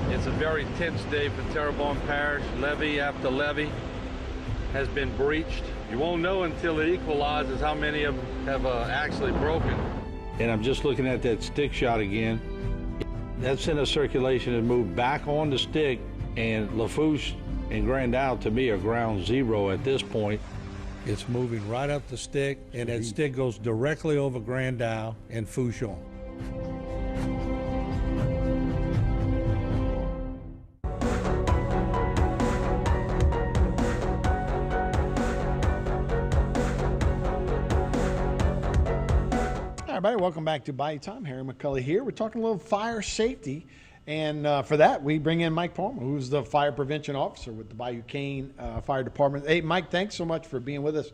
It's a very tense day for Terrebonne Parish. Levee after levee has been breached. You won't know until it equalizes how many of them have actually broken. And I'm just looking at that stick shot again. That center circulation has moved back on the stick, and Lafourche and Grand Isle to me are ground zero at this point. It's moving right up the stick, and that stick goes directly over Grand Isle and Fouchon. Hi, everybody. Welcome back to Bayou Time. Harry McCullough here. We're talking a little fire safety. And for that, we bring in Mike Palmer, who's the fire prevention officer with the Bayou Cane Fire Department. Hey, Mike, thanks so much for being with us.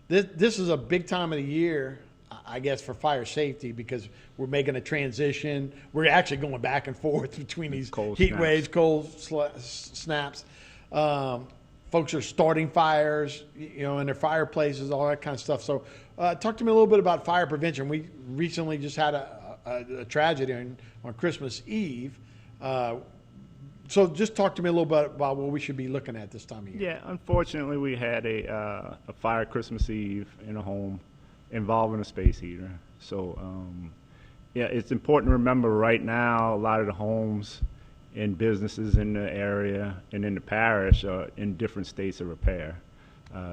This is a big time of the year, I guess, for fire safety because we're making a transition. We're actually going back and forth between these cold heat snaps. waves, cold snaps. Folks are starting fires, you know, in their fireplaces, all that kind of stuff. So talk to me a little bit about fire prevention. We recently just had a tragedy on Christmas Eve. So just talk to me a little bit about what we should be looking at this time of year. Yeah, unfortunately, we had a fire Christmas Eve in a home involving a space heater. So, yeah, it's important to remember right now a lot of the homes and businesses in the area and in the parish are in different states of repair.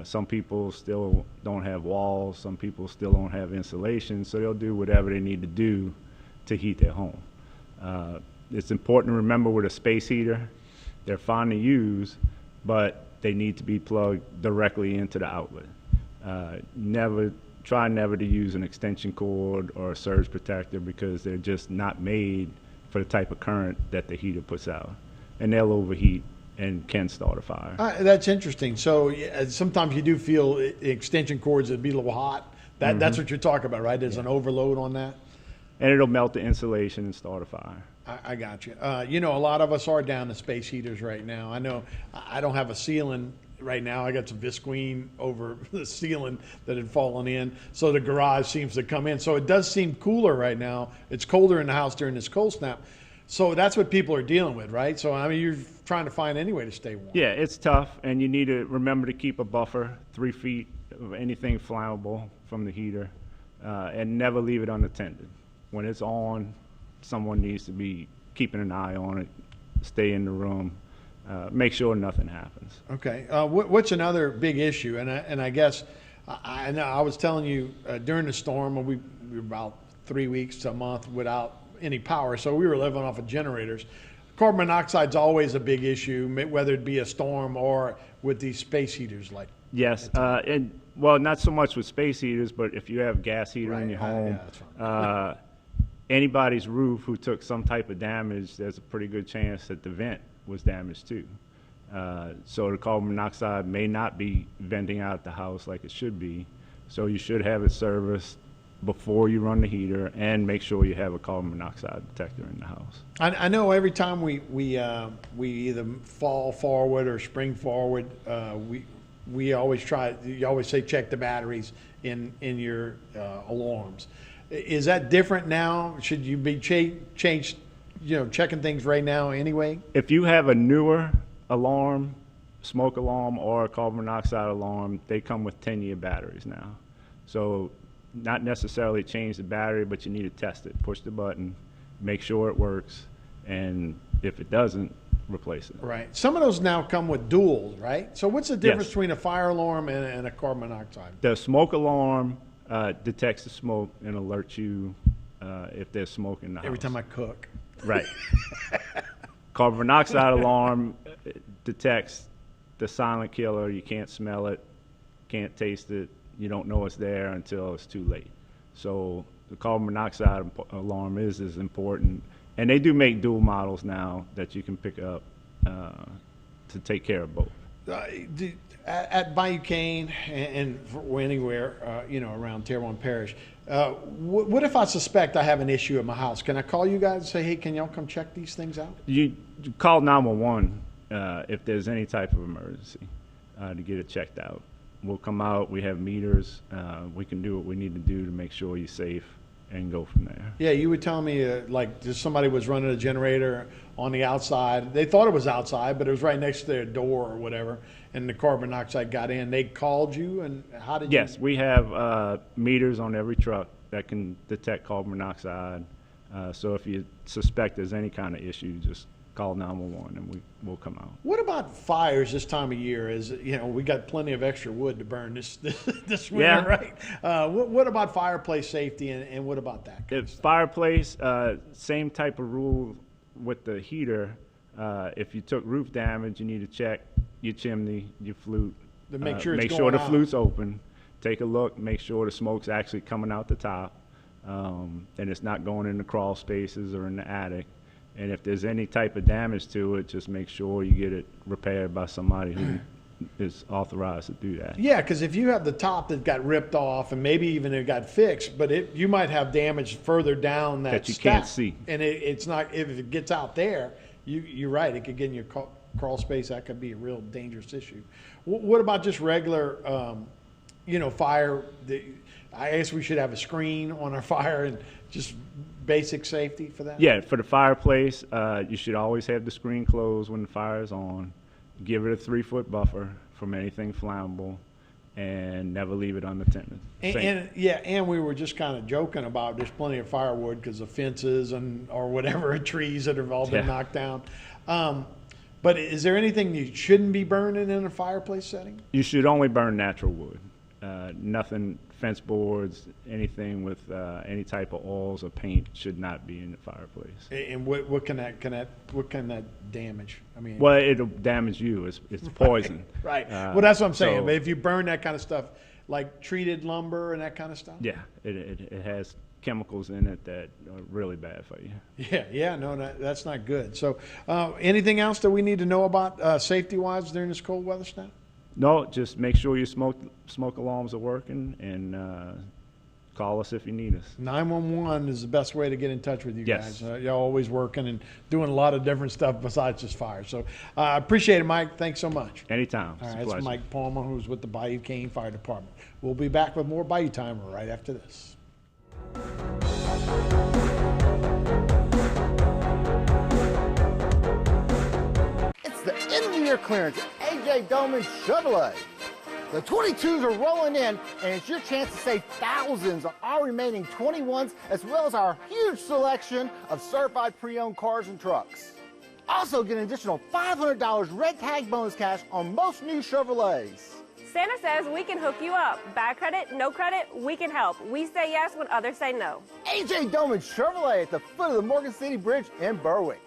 Some people still don't have walls. Some people still don't have insulation. So they'll do whatever they need to do to heat their home. It's important to remember with a space heater, they're fine to use, but they need to be plugged directly into the outlet. Try never to use an extension cord or a surge protector because they're just not made for the type of current that the heater puts out. And they'll overheat and can start a fire. That's interesting. So sometimes you do feel extension cords that be a little hot. That's what you're talking about, right? There's an overload on that? And it'll melt the insulation and start a fire. I got you. You know, a lot of us are down to space heaters right now. I know I don't have a ceiling right now. I got some visqueen over the ceiling that had fallen in. So the garage seems to come in. So it does seem cooler right now. It's colder in the house during this cold snap. So that's what people are dealing with, right? So, I mean, you're trying to find any way to stay warm. Yeah, it's tough. And you need to remember to keep a buffer, 3 feet of anything flammable from the heater, and never leave it unattended. When it's on, someone needs to be keeping an eye on it, stay in the room, make sure nothing happens. Okay. What's another big issue? And I guess I know I was telling you during the storm, we were about 3 weeks to a month without any power, so we were living off of generators. Carbon monoxide's always a big issue, whether it be a storm or with these space heaters. Like yes, and well, not so much with space heaters, but if you have gas heater in your home. Anybody's roof who took some type of damage, there's a pretty good chance that the vent was damaged too. So the carbon monoxide may not be venting out the house like it should be. So you should have it serviced before you run the heater and make sure you have a carbon monoxide detector in the house. I know every time we either fall forward or spring forward, we always try. You always say check the batteries in your alarms. Is that different now? Should you be changed? You know, checking things right now anyway. If you have a newer alarm, smoke alarm, or a carbon monoxide alarm, they come with 10-year batteries now. So, not necessarily change the battery, but you need to test it. Push the button, make sure it works, and if it doesn't, replace it. Right. Some of those now come with duals, right? So what's the difference Yes. between a fire alarm and a carbon monoxide? The smoke alarm detects the smoke and alerts you if there's smoke in the house. Every time I cook. Right. Carbon monoxide alarm detects the silent killer. You can't smell it, can't taste it. You don't know it's there until it's too late. So the carbon monoxide alarm is important. And they do make dual models now that you can pick up to take care of both. At Bayou Cane and anywhere, you know, around Terrebonne Parish, what if I suspect I have an issue at my house? Can I call you guys and say, hey, can y'all come check these things out? You call 911 if there's any type of emergency to get it checked out. we'll come out. We have meters. We can do what we need to do to make sure you're safe and go from there. Yeah, you would tell me like just somebody was running a generator on the outside. They thought it was outside, but it was right next to their door or whatever, and the carbon monoxide got in. They called you, and how did you? Yes, we have meters on every truck that can detect carbon monoxide. So if you suspect there's any kind of issue, just call 911 and we'll come out. What about fires this time of year? Is we got plenty of extra wood to burn this winter, Yeah. right? What about fireplace safety and what about that? Fireplace, same type of rule with the heater. If you took roof damage, you need to check your chimney, your flute. To make sure it's make going sure the out. flute's open. Take a look. Make sure the smoke's actually coming out the top, and it's not going in the crawl spaces or in the attic. And if there's any type of damage to it, just make sure you get it repaired by somebody who is authorized to do that. Yeah, because if you have the top that got ripped off and maybe even it got fixed, but you might have damage further down that you stack. can't see. And it's not, if it gets out there, you're right, it could get in your crawl space. That could be a real dangerous issue. What about just regular, fire? I guess we should have a screen on our fire and just basic safety for that? Yeah, for the fireplace, you should always have the screen closed when the fire is on. Give it a 3-foot buffer from anything flammable, and never leave it unattended. And we were just kind of joking about there's plenty of firewood because of fences or whatever, trees that have all been knocked down. But is there anything you shouldn't be burning in a fireplace setting? You should only burn natural wood. Nothing, fence boards, anything with any type of oils or paint should not be in the fireplace. And what can that damage? I mean, well, it'll damage you. It's poison. Right. Well, that's what I'm saying. So, but if you burn that kind of stuff, like treated lumber and that kind of stuff. Yeah, it has chemicals in it that are really bad for you. Yeah, no, that's not good. So, anything else that we need to know about safety-wise during this cold weather snap? No, just make sure your smoke alarms are working, and call us if you need us. 911 is the best way to get in touch with you Yes. guys. You're always working and doing a lot of different stuff besides just fire. So I appreciate it, Mike. Thanks so much. Anytime. All It's right, a it's pleasure. Mike Palmer, who's with the Bayou Cane Fire Department. We'll be back with more Bayou Time right after this. It's the end of the year clearance at AJ Doman Chevrolet. The 22s are rolling in, and it's your chance to save thousands on our remaining 21s, as well as our huge selection of certified pre-owned cars and trucks. Also get an additional $500 red tag bonus cash on most new Chevrolets. Santa says we can hook you up. Bad credit, no credit, we can help. We say yes when others say no. AJ Doman Chevrolet at the foot of the Morgan City Bridge in Berwick.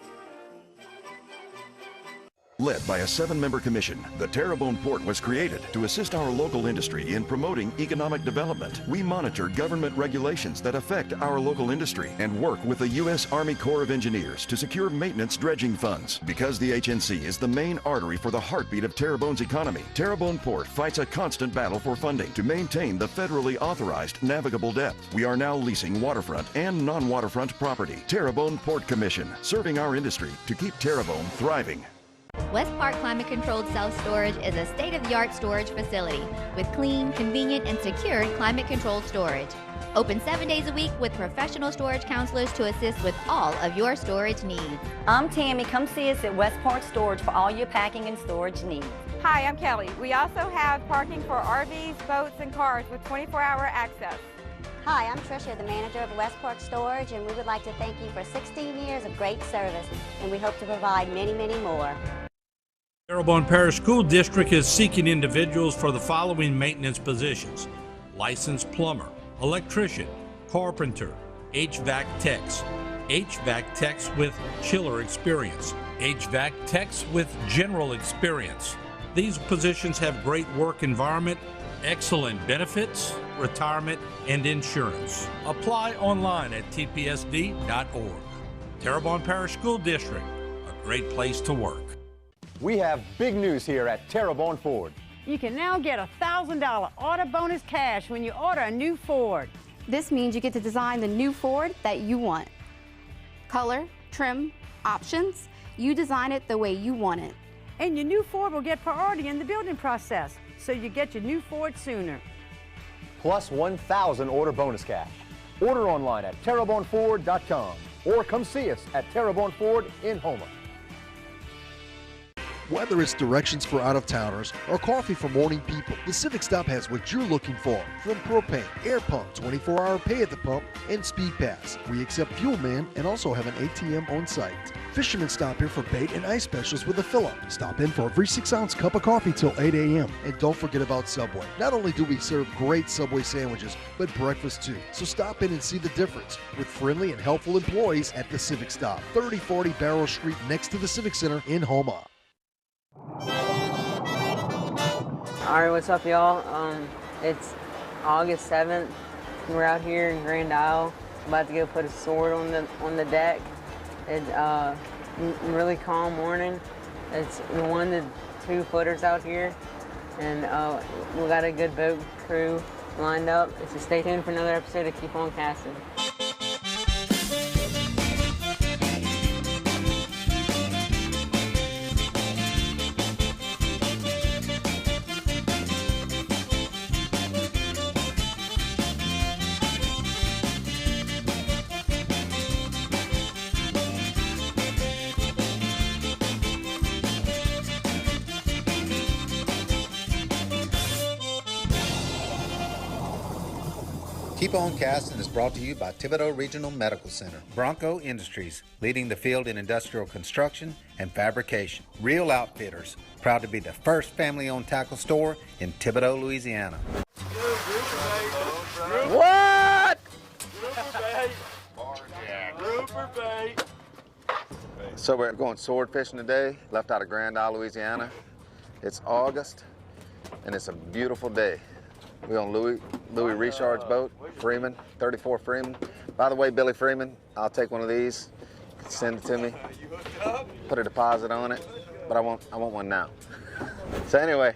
Led by a 7-member commission, the Terrebonne Port was created to assist our local industry in promoting economic development. We monitor government regulations that affect our local industry and work with the U.S. Army Corps of Engineers to secure maintenance dredging funds. Because the HNC is the main artery for the heartbeat of Terrebonne's economy, Terrebonne Port fights a constant battle for funding to maintain the federally authorized navigable depth. We are now leasing waterfront and non-waterfront property. Terrebonne Port Commission, serving our industry to keep Terrebonne thriving. West Park Climate Controlled Self-Storage is a state-of-the-art storage facility with clean, convenient, and secured climate-controlled storage. Open 7 days a week with professional storage counselors to assist with all of your storage needs. I'm Tammy. Come see us at West Park Storage for all your packing and storage needs. Hi, I'm Kelly. We also have parking for RVs, boats, and cars with 24-hour access. Hi, I'm Tricia, the manager of West Park Storage, and we would like to thank you for 16 years of great service, and we hope to provide many, many more. Terrebonne Parish School District is seeking individuals for the following maintenance positions: licensed plumber, electrician, carpenter, HVAC techs with chiller experience, HVAC techs with general experience. These positions have great work environment, excellent benefits, retirement, and insurance. Apply online at tpsd.org. Terrebonne Parish School District, a great place to work. We have big news here at Terrebonne Ford. You can now get a $1,000 auto bonus cash when you order a new Ford. This means you get to design the new Ford that you want. Color, trim, options, you design it the way you want it. And your new Ford will get priority in the building process. so you get your new Ford sooner. Plus 1,000 order bonus cash. Order online at terrebonford.com or come see us at Terrebonne Ford in Houma. Whether it's directions for out-of-towners or coffee for morning people, the Civic Stop has what you're looking for. From propane, air pump, 24-hour pay at the pump, and Speed Pass. We accept Fuel Man and also have an ATM on site. Fishermen stop here for bait and ice specials with a fill-up. Stop in for a free 6-ounce cup of coffee till 8 a.m. And don't forget about Subway. Not only do we serve great Subway sandwiches, but breakfast too. So stop in and see the difference with friendly and helpful employees at the Civic Stop, 3040 Barrow Street next to the Civic Center in Houma. Alright, what's up, y'all? It's August 7th. We're out here in Grand Isle, about to go put a sword on the deck. It's a really calm morning. It's 1 to 2 footers out here, and we got a good boat crew lined up. So stay tuned for another episode of Keep On Casting. Keep On Casting is brought to you by Thibodaux Regional Medical Center. Bronco Industries, leading the field in industrial construction and fabrication. Real Outfitters, proud to be the first family-owned tackle store in Thibodaux, Louisiana. What? Grouper bait. So we're going sword fishing today, left out of Grand Isle, Louisiana. It's August, and it's a beautiful day. We're on Louis Richard's boat, Freeman, 34 Freeman. By the way, Billy Freeman, I'll take one of these, send it to me, put a deposit on it, but I want one now. So anyway,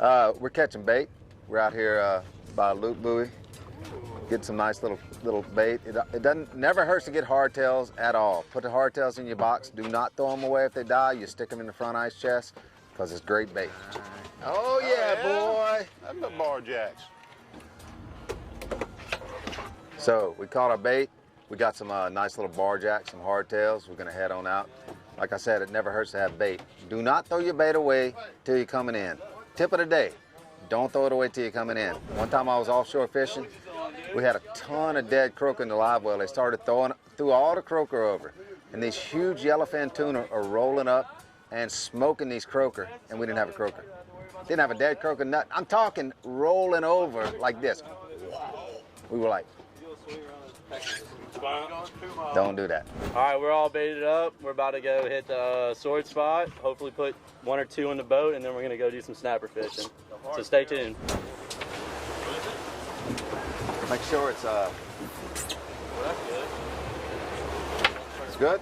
we're catching bait. We're out here by a loop buoy, get some nice little bait. It never hurts to get hardtails at all. Put the hardtails in your box. Do not throw them away if they die. You stick them in the front ice chest because it's great bait. Oh yeah, boy. That's the bar jacks. So we caught our bait. We got some nice little bar jacks, some hardtails. We're gonna head on out. Like I said, it never hurts to have bait. Do not throw your bait away till you're coming in. Tip of the day, don't throw it away till you're coming in. One time I was offshore fishing, we had a ton of dead croaker in the live well. They started threw all the croaker over. And these huge yellowfin tuna are rolling up and smoking these croaker, and we didn't have a croaker. Didn't have a dead croaker nut. I'm talking rolling over like this. We were like, don't do that. All right, we're all baited up. We're about to go hit the sword spot, hopefully put 1 or 2 in the boat, and then we're gonna go do some snapper fishing. So stay tuned. Make sure it's Well, that's good. It's good?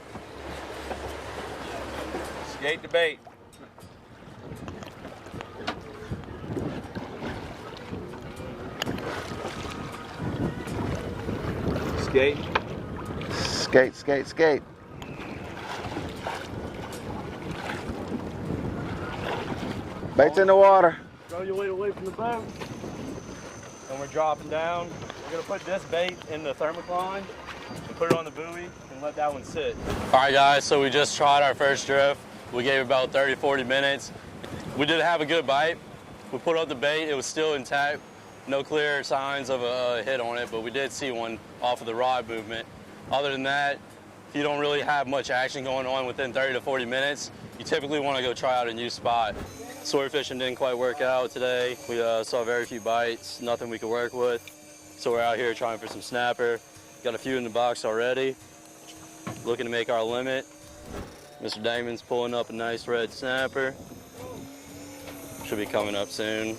Skate the bait. Skate. Skate, skate, skate. Bait's in the water. Throw your weight away from the boat. And we're dropping down. We're gonna put this bait in the thermocline and put it on the buoy and let that one sit. All right, guys, so we just tried our first drift. We gave about 30, 40 minutes. We did have a good bite. We put up the bait, it was still intact. No clear signs of a hit on it, but we did see one off of the rod movement. Other than that, if you don't really have much action going on within 30 to 40 minutes, you typically want to go try out a new spot. Sword fishing didn't quite work out today. We saw very few bites, nothing we could work with. So we're out here trying for some snapper. Got a few in the box already. Looking to make our limit. Mr. Damon's pulling up a nice red snapper. Should be coming up soon.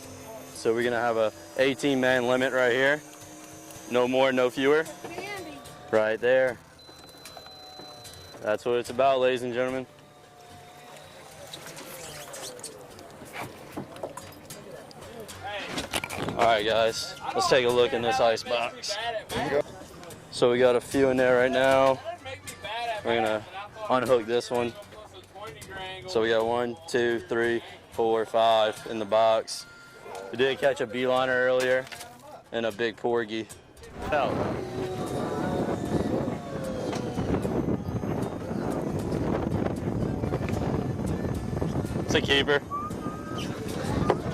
So we're gonna have a 18-man limit right here. No more, no fewer. Right there. That's what it's about, ladies and gentlemen. All right, guys, let's take a look in this ice box. So we got a few in there right now. We're gonna unhook this one. So we got 1, 2, 3, 4, 5 in the box. We did catch a beeliner earlier and a big porgy. Out. It's a keeper.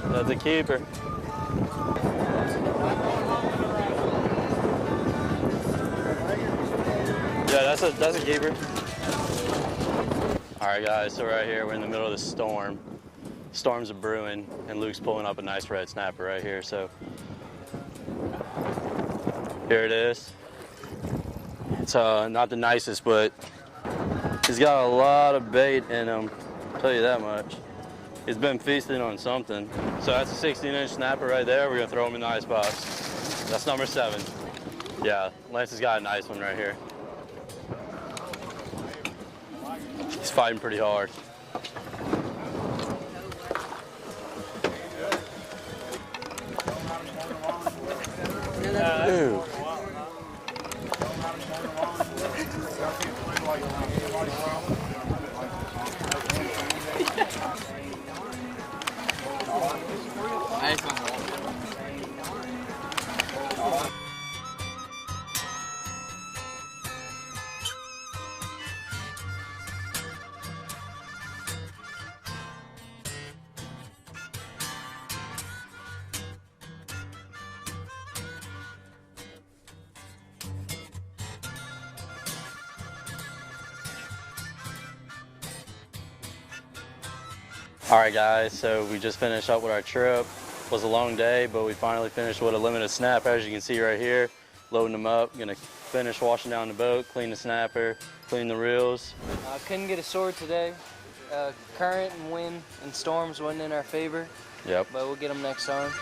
That's a keeper. Yeah, that's a keeper. All right, guys, so right here, we're in the middle of the storm. Storms are brewing, and Luke's pulling up a nice red snapper right here, so. Here it is. It's not the nicest, but he's got a lot of bait in him, I'll tell you that much. He's been feasting on something. So that's a 16-inch snapper right there. We're gonna throw him in the ice box. That's number 7. Yeah, Lance has got a nice one right here. He's fighting pretty hard. Ooh. All right, guys, so we just finished up with our trip. It was a long day, but we finally finished with a limited snapper, as you can see right here. Loading them up, gonna finish washing down the boat, clean the snapper, clean the reels. Couldn't get a sword today. Current and wind and storms wasn't in our favor. Yep. But we'll get them next time.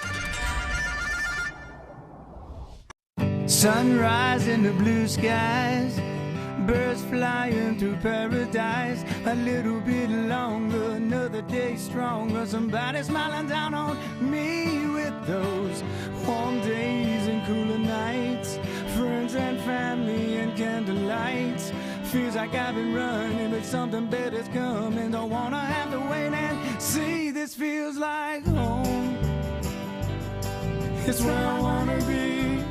Sunrise in the blue skies, birds flying through paradise. A little bit longer, another day stronger. Somebody smiling down on me with those warm days and cooler nights. Friends and family and candlelight. Feels like I've been running, but something better's coming. Don't wanna have to wait and see. This feels like home. It's where I wanna be.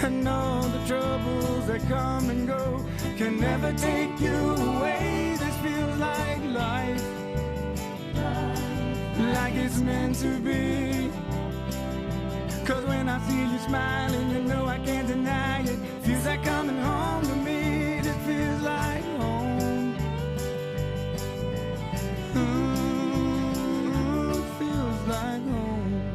And all the troubles that come and go can never take you away. This feels like life, like it's meant to be. Cause when I see you smiling, you know I can't deny it. Feels like coming home to me. This feels like home. Feels like home.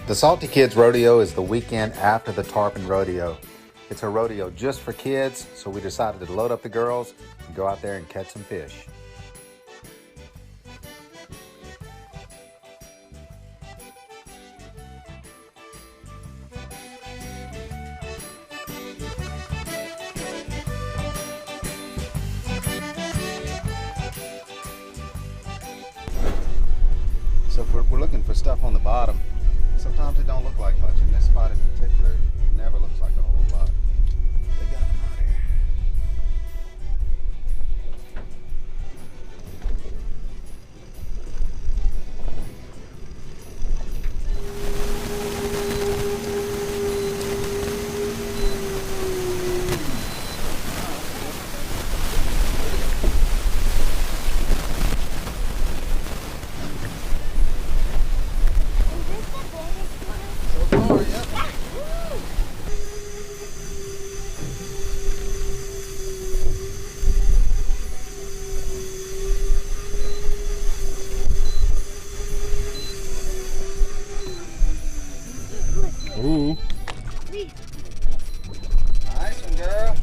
The Salty Kids Rodeo is the weekend after the Tarpon Rodeo. It's a rodeo just for kids, so we decided to load up the girls and go out there and catch some fish. So if we're looking for stuff on the bottom, sometimes it don't look like much. In this spot in particular, it never looks like a whole lot. They got them out here. Ooh. Nice one, girl.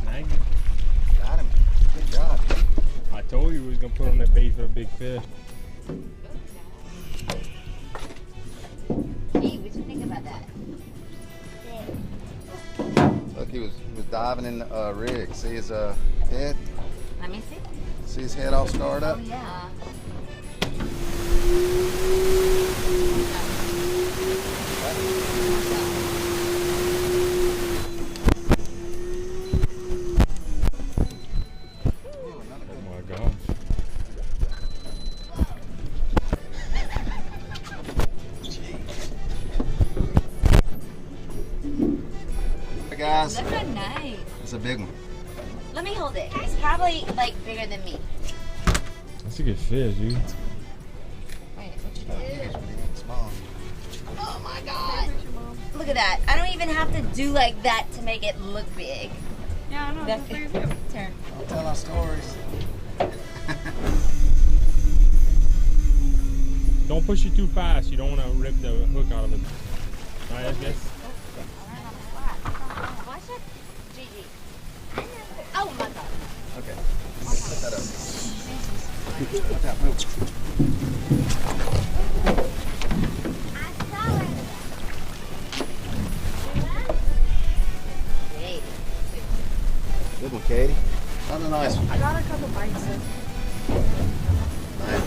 Snag it. Got him. Good job. I told you we was gonna put on that bait for a big fish. Hey, what you think about that? He was diving in the rig. See his head? Let me see. See his head all scarred up? Oh, yeah. Guys. Look how nice. It's a big one. Let me hold it. It's probably like bigger than me. That's a good fish, dude. Wait, what you doing? Small. Oh my god. Look at that. I don't even have to do like that to make it look big. Yeah, I know. That's pretty good. Turn. Don't tell our stories. Don't push it too fast. You don't want to rip the hook out of it. All right, I guess. Watch it. Gigi. Oh my god. Okay. Put that up. Put that move. Good one, Katie. Another nice one. I got a couple bites in. Nice.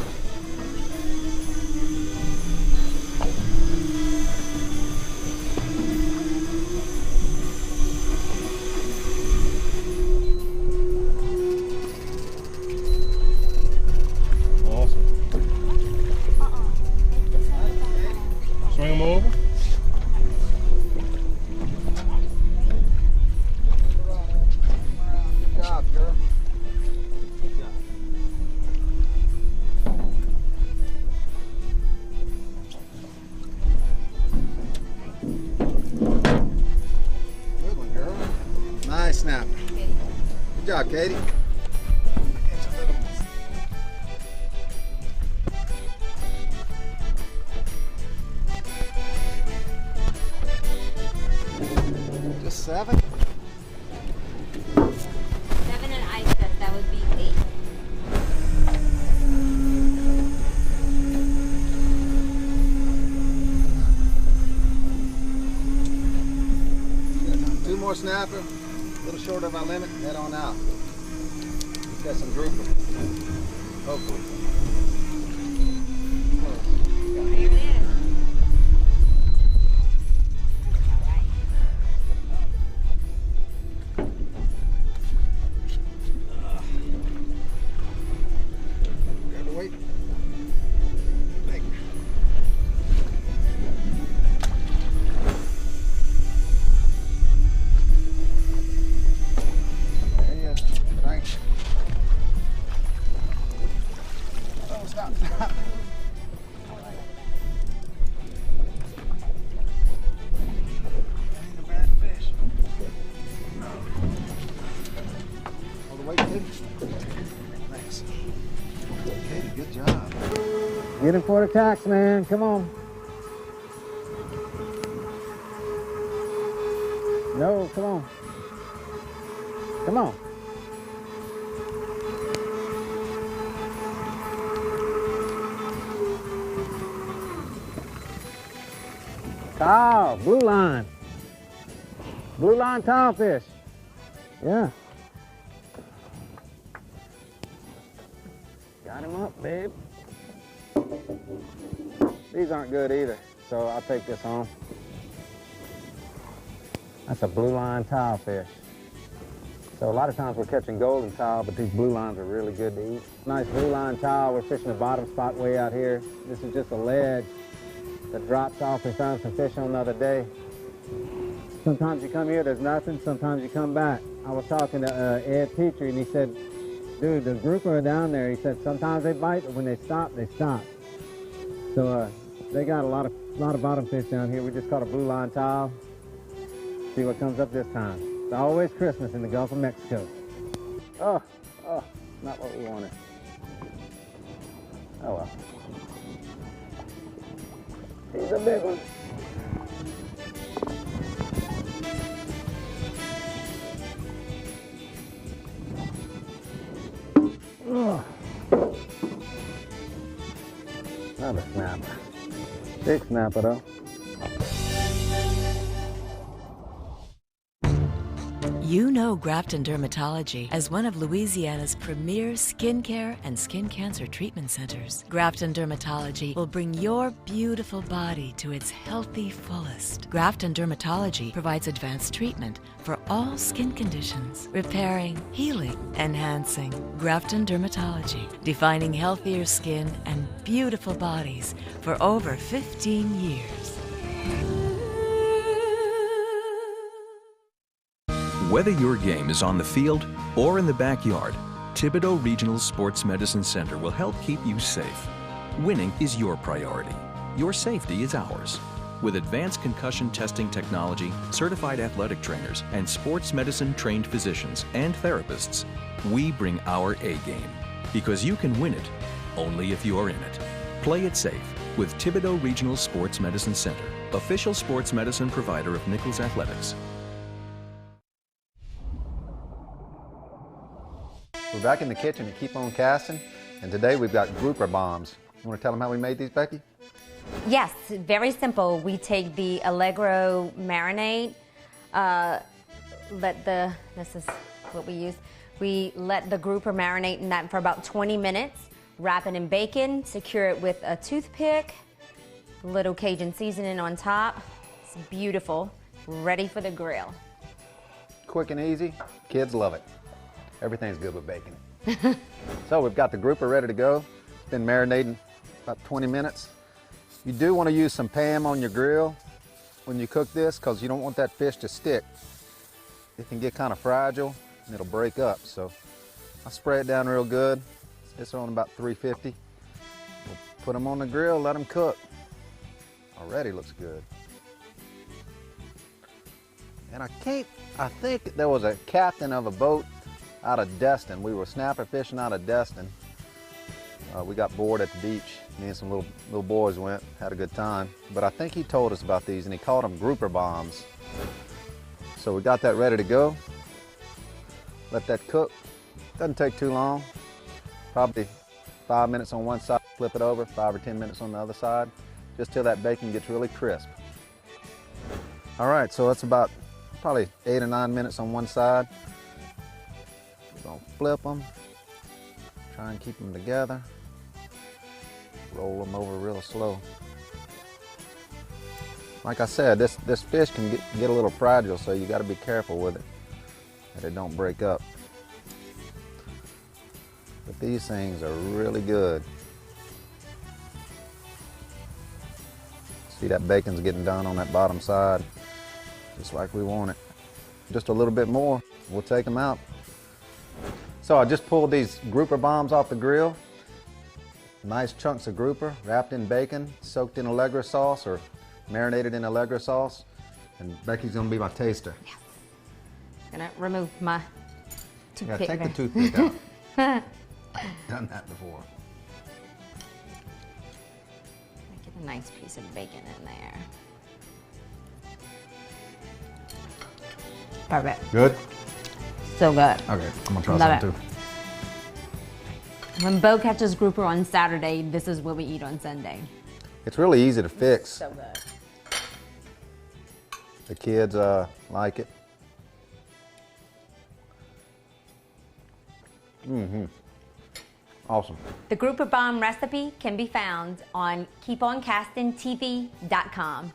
Swing them over. Good job, girl. Good job. Good one, girl. Nice snap. Good job, Katie. Just 7? 7 and ice test, that would be 8. Two more snapper, a little short of our limit, head on out. We've got some grouper. Hopefully. There it is. Grab the weight. Make. There you go. Thanks. Oh, stop. Ain't a bad fish. All the way, kid. Thanks. Katie, good job. Get him for the tax, man. Come on. No, come on. Come on. Tile, blue line. Blue line tile fish. Yeah. Got him up, babe. These aren't good either, so I'll take this home. That's a blue line tile fish. So a lot of times we're catching golden tile, but these blue lines are really good to eat. Nice blue line tile. We're fishing the bottom spot way out here. This is just a ledge that drops off. We found some fish on the other day. Sometimes you come here, there's nothing. Sometimes you come back. I was talking to Ed Petrie, and he said, dude, the grouper are down there. He said sometimes they bite, but when they stop, they stop. So they got a lot of bottom fish down here. We just caught a blue line tile. See what comes up this time. It's always Christmas in the Gulf of Mexico. Oh, not what we wanted. Oh well. He's a big one. Oh. Another snapper. Big snapper though. You know Grafton Dermatology as one of Louisiana's premier skincare and skin cancer treatment centers. Grafton Dermatology will bring your beautiful body to its healthy fullest. Grafton Dermatology provides advanced treatment for all skin conditions, repairing, healing, enhancing. Grafton Dermatology, defining healthier skin and beautiful bodies for over 15 years. Whether your game is on the field or in the backyard, Thibodaux Regional Sports Medicine Center will help keep you safe. Winning is your priority. Your safety is ours. With advanced concussion testing technology, certified athletic trainers, and sports medicine trained physicians and therapists, we bring our A game. Because you can win it only if you're in it. Play it safe with Thibodaux Regional Sports Medicine Center, official sports medicine provider of Nichols Athletics. We're back in the kitchen to keep on casting, and today we've got grouper bombs. You want to tell them how we made these, Becky? Yes, very simple. We take the Allegro marinade, this is what we use. We let the grouper marinate in that for about 20 minutes, wrap it in bacon, secure it with a toothpick, a little Cajun seasoning on top. It's beautiful, ready for the grill. Quick and easy, kids love it. Everything's good with bacon. So we've got the grouper ready to go. It's been marinating about 20 minutes. You do want to use some Pam on your grill when you cook this because you don't want that fish to stick. It can get kind of fragile and it'll break up. So I'll spray it down real good. It's on about 350. We'll put them on the grill, let them cook. Already looks good. And I think there was a captain of a boat out of Destin. We were snapper fishing out of Destin. We got bored at the beach. Me and some little boys went, had a good time. But I think he told us about these and he called them grouper bombs. So we got that ready to go. Let that cook. Doesn't take too long. Probably 5 minutes on one side, flip it over, 5 or 10 minutes on the other side, just till that bacon gets really crisp. All right, so it's about probably 8 or 9 minutes on one side. We're gonna flip them, try and keep them together, roll them over real slow. Like I said, this fish can get a little fragile, so you gotta be careful with it, that it don't break up. But these things are really good. See that bacon's getting done on that bottom side, just like we want it. Just a little bit more, we'll take them out. So I just pulled these grouper bombs off the grill. Nice chunks of grouper, wrapped in bacon, soaked in Allegro sauce or marinated in Allegro sauce. And Becky's gonna be my taster. Yes. Gonna remove my toothpick. Yeah, take the toothpick out. Done that before. Get a nice piece of bacon in there. Perfect. Good? So good. Okay, I'm gonna try Love some it. too. When Bo catches grouper on Saturday, this is what we eat on Sunday. It's really easy to fix. So good. The kids like it. Mm-hmm. Awesome. The grouper bomb recipe can be found on keeponcastingtv.com.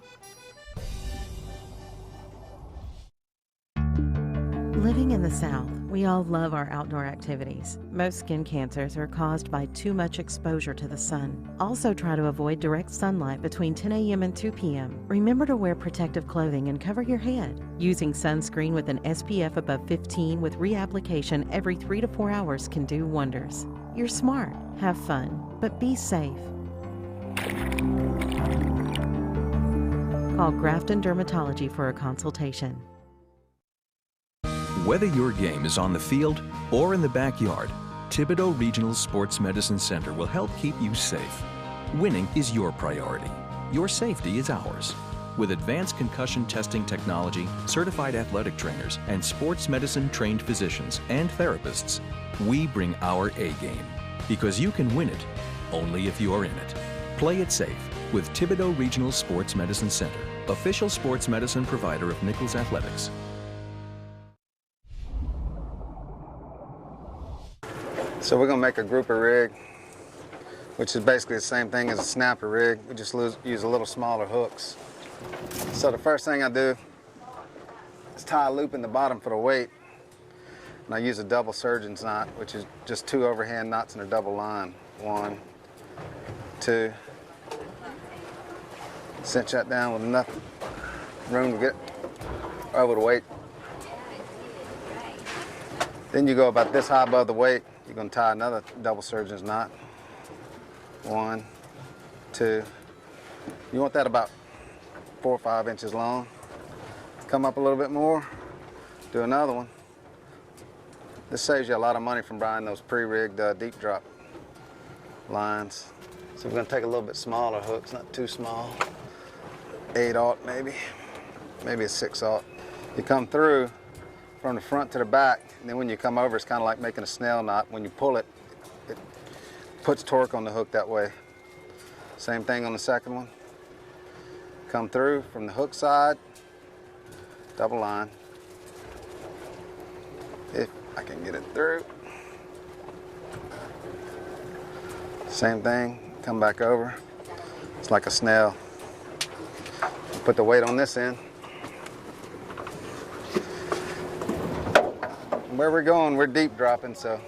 Living in the South, we all love our outdoor activities. Most skin cancers are caused by too much exposure to the sun. Also try to avoid direct sunlight between 10 a.m. and 2 p.m. Remember to wear protective clothing and cover your head. Using sunscreen with an SPF above 15 with reapplication every 3 to 4 hours can do wonders. You're smart, have fun, but be safe. Call Grafton Dermatology for a consultation. Whether your game is on the field or in the backyard, Thibodaux Regional Sports Medicine Center will help keep you safe. Winning is your priority. Your safety is ours. With advanced concussion testing technology, certified athletic trainers, and sports medicine trained physicians and therapists, we bring our A game. Because you can win it only if you're in it. Play it safe with Thibodaux Regional Sports Medicine Center, official sports medicine provider of Nichols Athletics. So we're gonna make a grouper rig, which is basically the same thing as a snapper rig. We just use a little smaller hooks. So the first thing I do is tie a loop in the bottom for the weight. And I use a double surgeon's knot, which is just 2 overhand knots in a double line. 1, 2. Cinch that down with enough room to get over the weight. Then you go about this high above the weight. You're going to tie another double surgeon's knot. 1, 2. You want that about 4 or 5 inches long. Come up a little bit more, do another one. This saves you a lot of money from buying those pre-rigged deep drop lines. So we're going to take a little bit smaller hooks, not too small. 8/0 maybe a 6/0. You come through from the front to the back, and then when you come over, it's kind of like making a snail knot. When you pull it, it puts torque on the hook that way. Same thing on the second one. Come through from the hook side, double line. If I can get it through. Same thing, come back over. It's like a snail. Put the weight on this end. Where we're going, we're deep dropping, so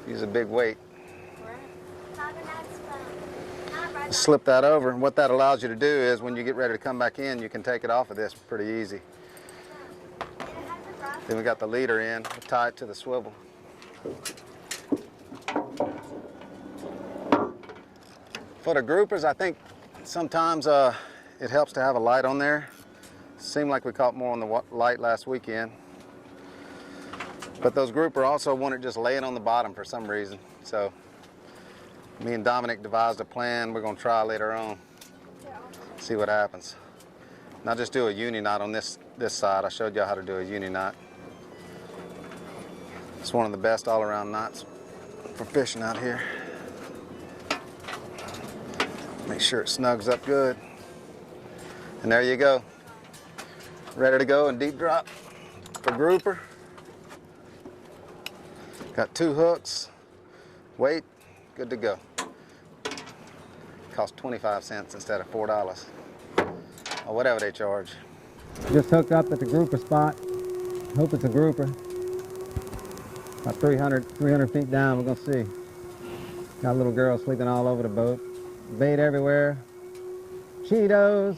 use a big weight. Slip that over, and what that allows you to do is when you get ready to come back in, you can take it off of this pretty easy. Then we got the leader in, tie it to the swivel. For the groupers, I think sometimes it helps to have a light on there. Seemed like we caught more on the light last weekend. But those grouper also want it just laying on the bottom for some reason. So me and Dominic devised a plan we're going to try later on. See what happens. Now just do a uni knot on this side. I showed y'all how to do a uni knot. It's one of the best all-around knots for fishing out here. Make sure it snugs up good. And there you go. Ready to go and deep drop for grouper. Got 2 hooks, weight, good to go. Cost 25 cents instead of $4, or whatever they charge. Just hooked up at the grouper spot. Hope it's a grouper. About 300 feet down, we're gonna see. Got a little girl sleeping all over the boat. Bait everywhere. Cheetos,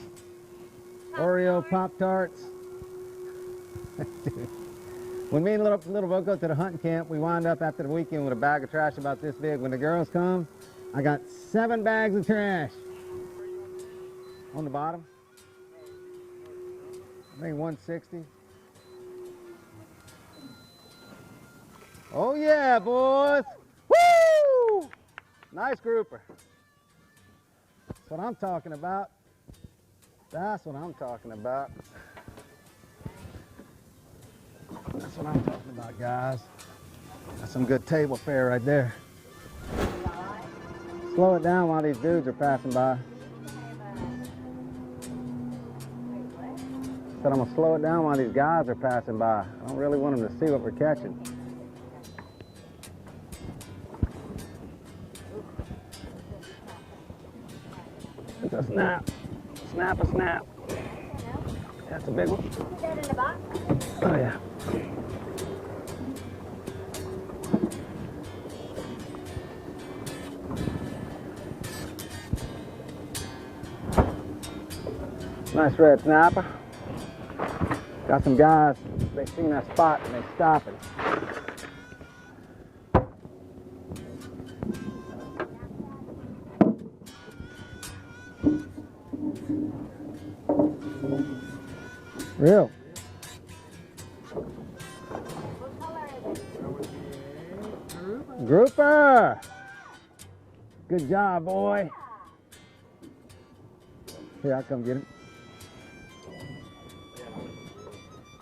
Oreo Pop-Tarts. When me and little boat go to the hunting camp, we wind up after the weekend with a bag of trash about this big. When the girls come, I got 7 bags of trash. On the bottom. I think 160. Oh yeah, boys! Woo! Nice grouper. That's what I'm talking about. That's what I'm talking about. That's what I'm talking about, guys. That's some good table fare right there. Slow it down while these dudes are passing by. Said I'm gonna slow it down while these guys are passing by. I don't really want them to see what we're catching. It's a snap. Snap a snap. That's a big one. Put that in the box. Oh yeah. Nice red snapper. Got some guys, they seen that spot and they stopping. Real. Grouper. Good job, boy. Here, I'll come get him.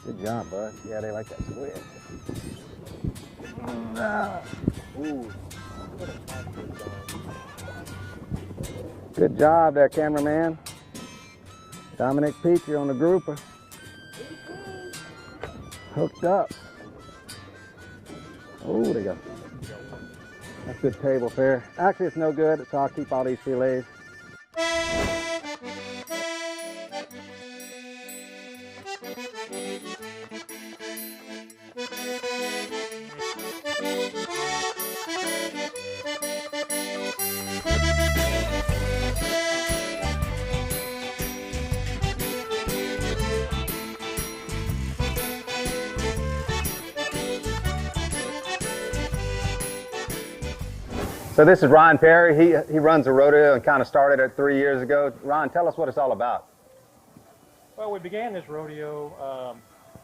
Good job, bud. Yeah, they like that squid. Ooh. Good job there, cameraman. Dominic Peacher on the grouper. Hooked up. Oh, they go. That's good table fare. Actually, it's no good, so I'll keep all these filets. So this is Ron Perry. He runs a rodeo and kind of started it 3 years ago. Ron, tell us what it's all about. Well, we began this rodeo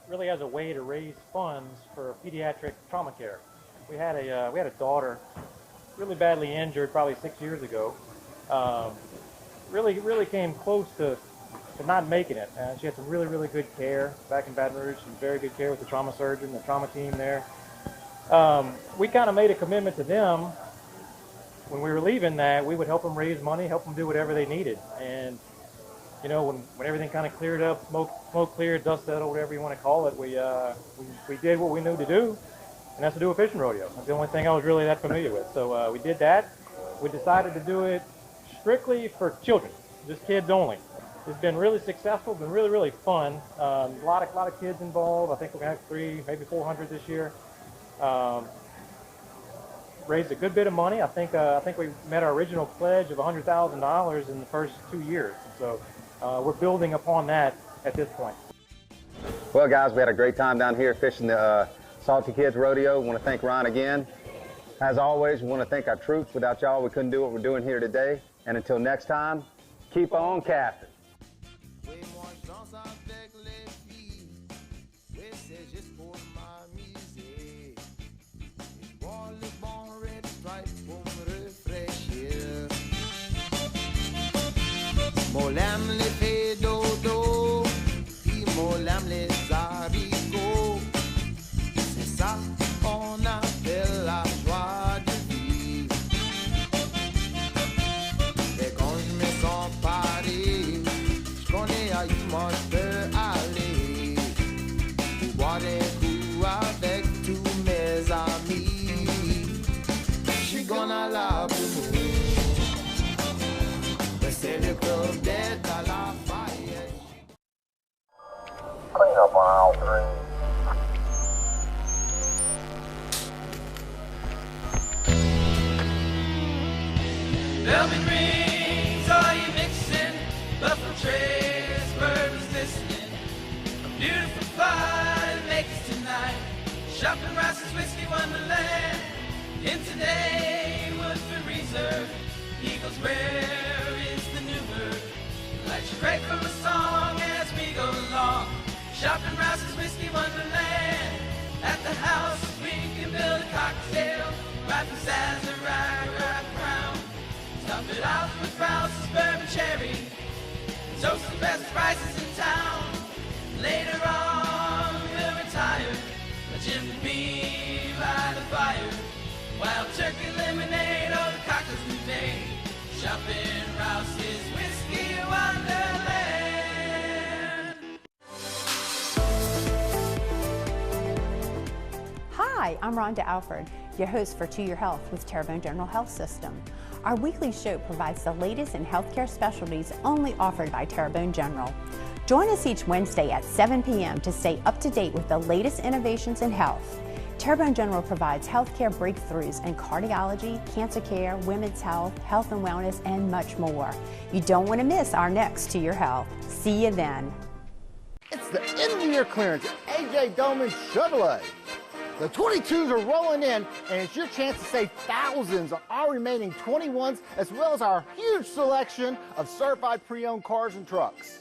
really as a way to raise funds for pediatric trauma care. We had a daughter really badly injured probably 6 years ago. Really came close to not making it. She had some really good care back in Baton Rouge. Some very good care with the trauma surgeon, the trauma team there. We kind of made a commitment to them. When we were leaving that, we would help them raise money, help them do whatever they needed. And, you know, when everything kind of cleared up, smoke cleared, dust settled, whatever you want to call it, we did what we knew to do, and that's to do a fishing rodeo. That's the only thing I was really that familiar with. So we did that. We decided to do it strictly for children, just kids only. It's been really successful, been really fun. A lot of kids involved. I think we're going to have 300, maybe 400 this year. Raised a good bit of money. I think we met our original pledge of $100,000 in the first 2 years. So we're building upon that at this point. Well, guys, we had a great time down here fishing the Salty Kids Rodeo. We want to thank Ron again. As always, we want to thank our troops. Without y'all, we couldn't do what we're doing here today. And until next time, keep on casting. Molam le fait dodo, puis molam les haricots. C'est ça qu'on appelle la joie de vivre. Et quand je me sens paré, je connais à où moi je peux aller. Pour boire des coups avec tous mes amis. Je suis gonna la boue. C'est le club d'être à la Lafayette. Clean up on aisle 3. Velvet rings, are you mixing? Buffalo trays, birds listening. A beautiful fire to make us tonight. Shopping Rice's Whiskey Wonderland. In today, Woodford Reserve. Eagles, where is the new bird? Light your break from a song as we go along. Shopping Rice's Whiskey Wonderland. At the house, we can build a cocktail. Right from Sazerac, right round. Top it off with Rouse's bourbon cherry. Toast the best prices in town. Later on, we'll retire. A Jim and me by the fire. Wild turkey lemonade, all the cocktails we made. Shopping Rouse's Whiskey Wonderland. Hi, I'm Rhonda Alford, your host for To Your Health with Terrebonne General Health System. Our weekly show provides the latest in healthcare specialties only offered by Terrebonne General. Join us each Wednesday at 7 p.m. to stay up to date with the latest innovations in health. Terrebonne General provides healthcare breakthroughs in cardiology, cancer care, women's health, health and wellness, and much more. You don't want to miss our next To Your Health. See you then. It's the end of the year clearance at AJ Doman Chevrolet. The 22s are rolling in, and it's your chance to save thousands on our remaining 21s, as well as our huge selection of certified pre-owned cars and trucks.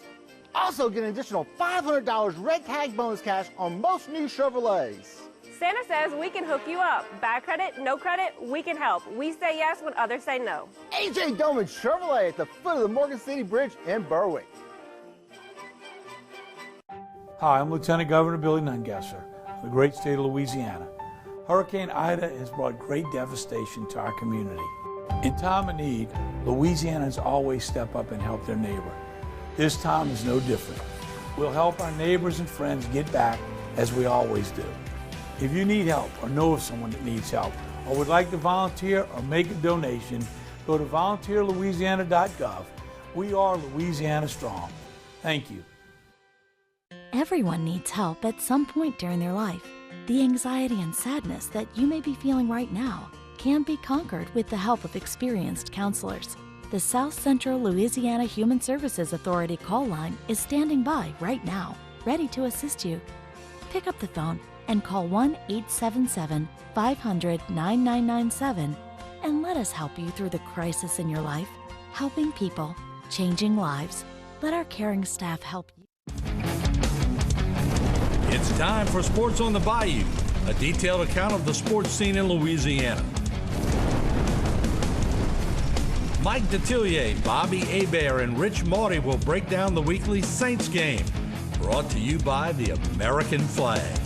Also get an additional $500 red tag bonus cash on most new Chevrolets. Santa says we can hook you up. Bad credit, no credit, we can help. We say yes when others say no. AJ Doman Chevrolet at the foot of the Morgan City Bridge in Berwick. Hi, I'm Lieutenant Governor Billy Nungesser of the great state of Louisiana. Hurricane Ida has brought great devastation to our community. In time of need, Louisianans always step up and help their neighbor. This time is no different. We'll help our neighbors and friends get back as we always do. If you need help or know of someone that needs help, or would like to volunteer or make a donation, go to volunteerlouisiana.gov. We are Louisiana Strong. Thank you. Everyone needs help at some point during their life. The anxiety and sadness that you may be feeling right now can be conquered with the help of experienced counselors. The South Central Louisiana Human Services Authority call line is standing by right now, ready to assist you. Pick up the phone and call 1-877-500-9997 and let us help you through the crisis in your life. Helping people, changing lives. Let our caring staff help you. It's time for Sports on the Bayou, a detailed account of the sports scene in Louisiana. Mike Detillier, Bobby Hebert, and Rich Maury will break down the weekly Saints game, brought to you by the American flag,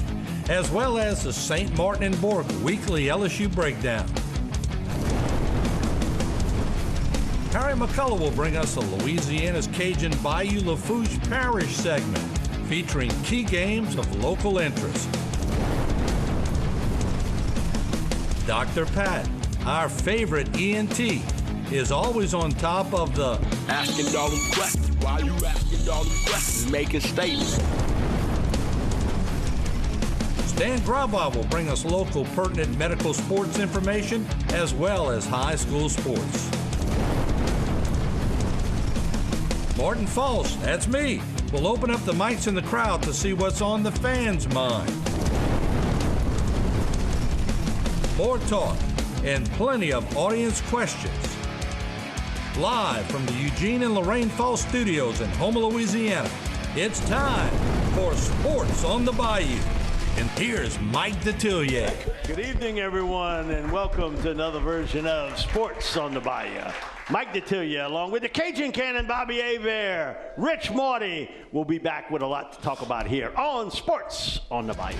as well as the St. Martin and Bourke weekly LSU breakdown. Harry McCullough will bring us the Louisiana's Cajun Bayou Lafourche Parish segment, featuring key games of local interest. Dr. Pat, our favorite ENT, is always on top of the asking all them questions. Why you asking all them questions? Making statements. Stan Gravois will bring us local pertinent medical sports information as well as high school sports. Morton Falls, that's me, will open up the mics in the crowd to see what's on the fans' mind. More talk and plenty of audience questions. Live from the Eugene and Lorraine Falls studios in Houma, Louisiana, it's time for Sports on the Bayou. And here's Mike Detillier. Good evening, everyone, and welcome to another version of Sports on the Bayou. Mike Detillier, along with the Cajun Cannon, Bobby Hebert, Rich Maury, will be back with a lot to talk about here on Sports on the Bayou.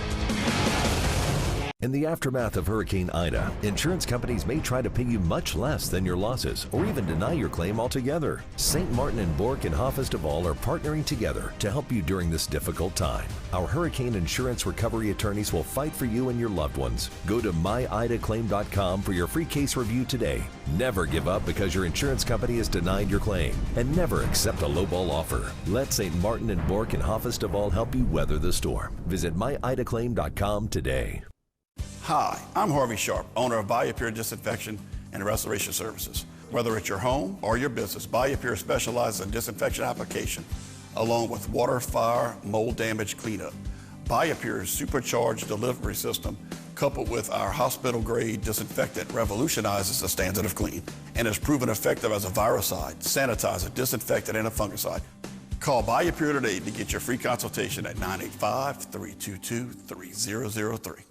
In the aftermath of Hurricane Ida, insurance companies may try to pay you much less than your losses or even deny your claim altogether. St. Martin and Bourke and Hofestadal are partnering together to help you during this difficult time. Our hurricane insurance recovery attorneys will fight for you and your loved ones. Go to myidaclaim.com for your free case review today. Never give up because your insurance company has denied your claim, and never accept a lowball offer. Let St. Martin and Bourke and Hofestadal help you weather the storm. Visit myidaclaim.com today. Hi, I'm Harvey Sharp, owner of BioPure Disinfection and Restoration Services. Whether it's your home or your business, BioPure specializes in disinfection application, along with water, fire, mold damage cleanup. BioPure's supercharged delivery system, coupled with our hospital-grade disinfectant, revolutionizes the standard of clean and is proven effective as a virucide, sanitizer, disinfectant, and a fungicide. Call BioPure today to get your free consultation at 985-322-3003.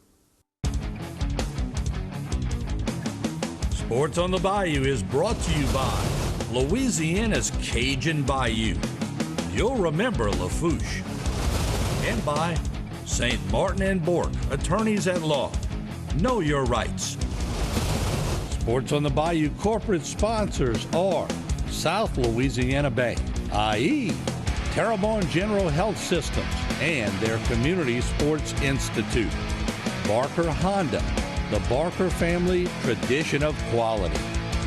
Sports on the Bayou is brought to you by Louisiana's Cajun Bayou. You'll remember Lafourche. And by St. Martin and Bourke, attorneys at law. Know your rights. Sports on the Bayou corporate sponsors are South Louisiana Bank, i.e. Terrebonne General Health Systems and their Community Sports Institute. Barker Honda, the Barker family tradition of quality.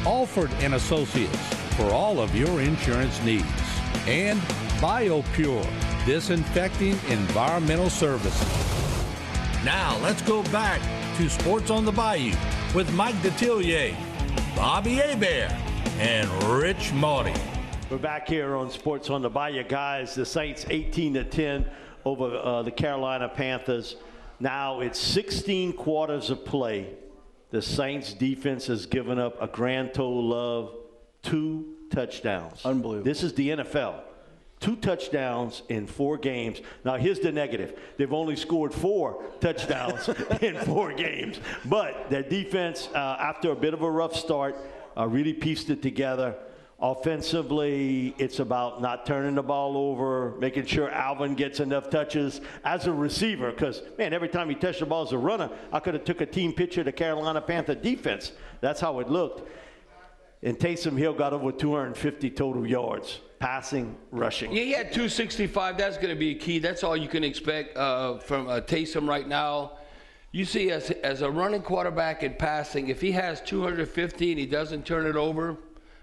Alford and Associates for all of your insurance needs. And BioPure, disinfecting environmental services. Now let's go back to Sports on the Bayou with Mike Detillier, Bobby Hebert, and Rich Maury. We're back here on Sports on the Bayou, guys. The Saints 18-10 over the Carolina Panthers. Now it's 16 quarters of play. The Saints defense has given up a grand total of 2 touchdowns. Unbelievable. This is the NFL. 2 touchdowns in 4 games. Now here's the negative. They've only scored 4 touchdowns in 4 games. But their defense, after a bit of a rough start, really pieced it together. Offensively, it's about not turning the ball over, making sure Alvin gets enough touches as a receiver. Because, man, every time he touched the ball as a runner, I could have took a team picture of the Carolina Panther defense. That's how it looked. And Taysom Hill got over 250 total yards, passing, rushing. Yeah, he had 265. That's going to be a key. That's all you can expect from Taysom right now. You see, as a running quarterback and passing, if he has 250 and he doesn't turn it over,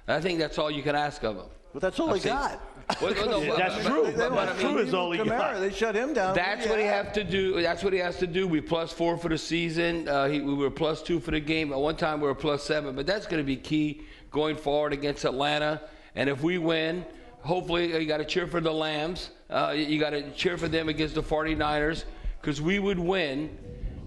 I think that's all you can ask of him. But that's all he got. Well, no, that's true. That's true is all he got. They shut him down. That's what he has to do. That's what he has to do. We +4 for the season. We were +2 for the game. At one time, we were +7. But that's going to be key going forward against Atlanta. And if we win, hopefully you got to cheer for the Lambs. You got to cheer for them against the 49ers, because we would win,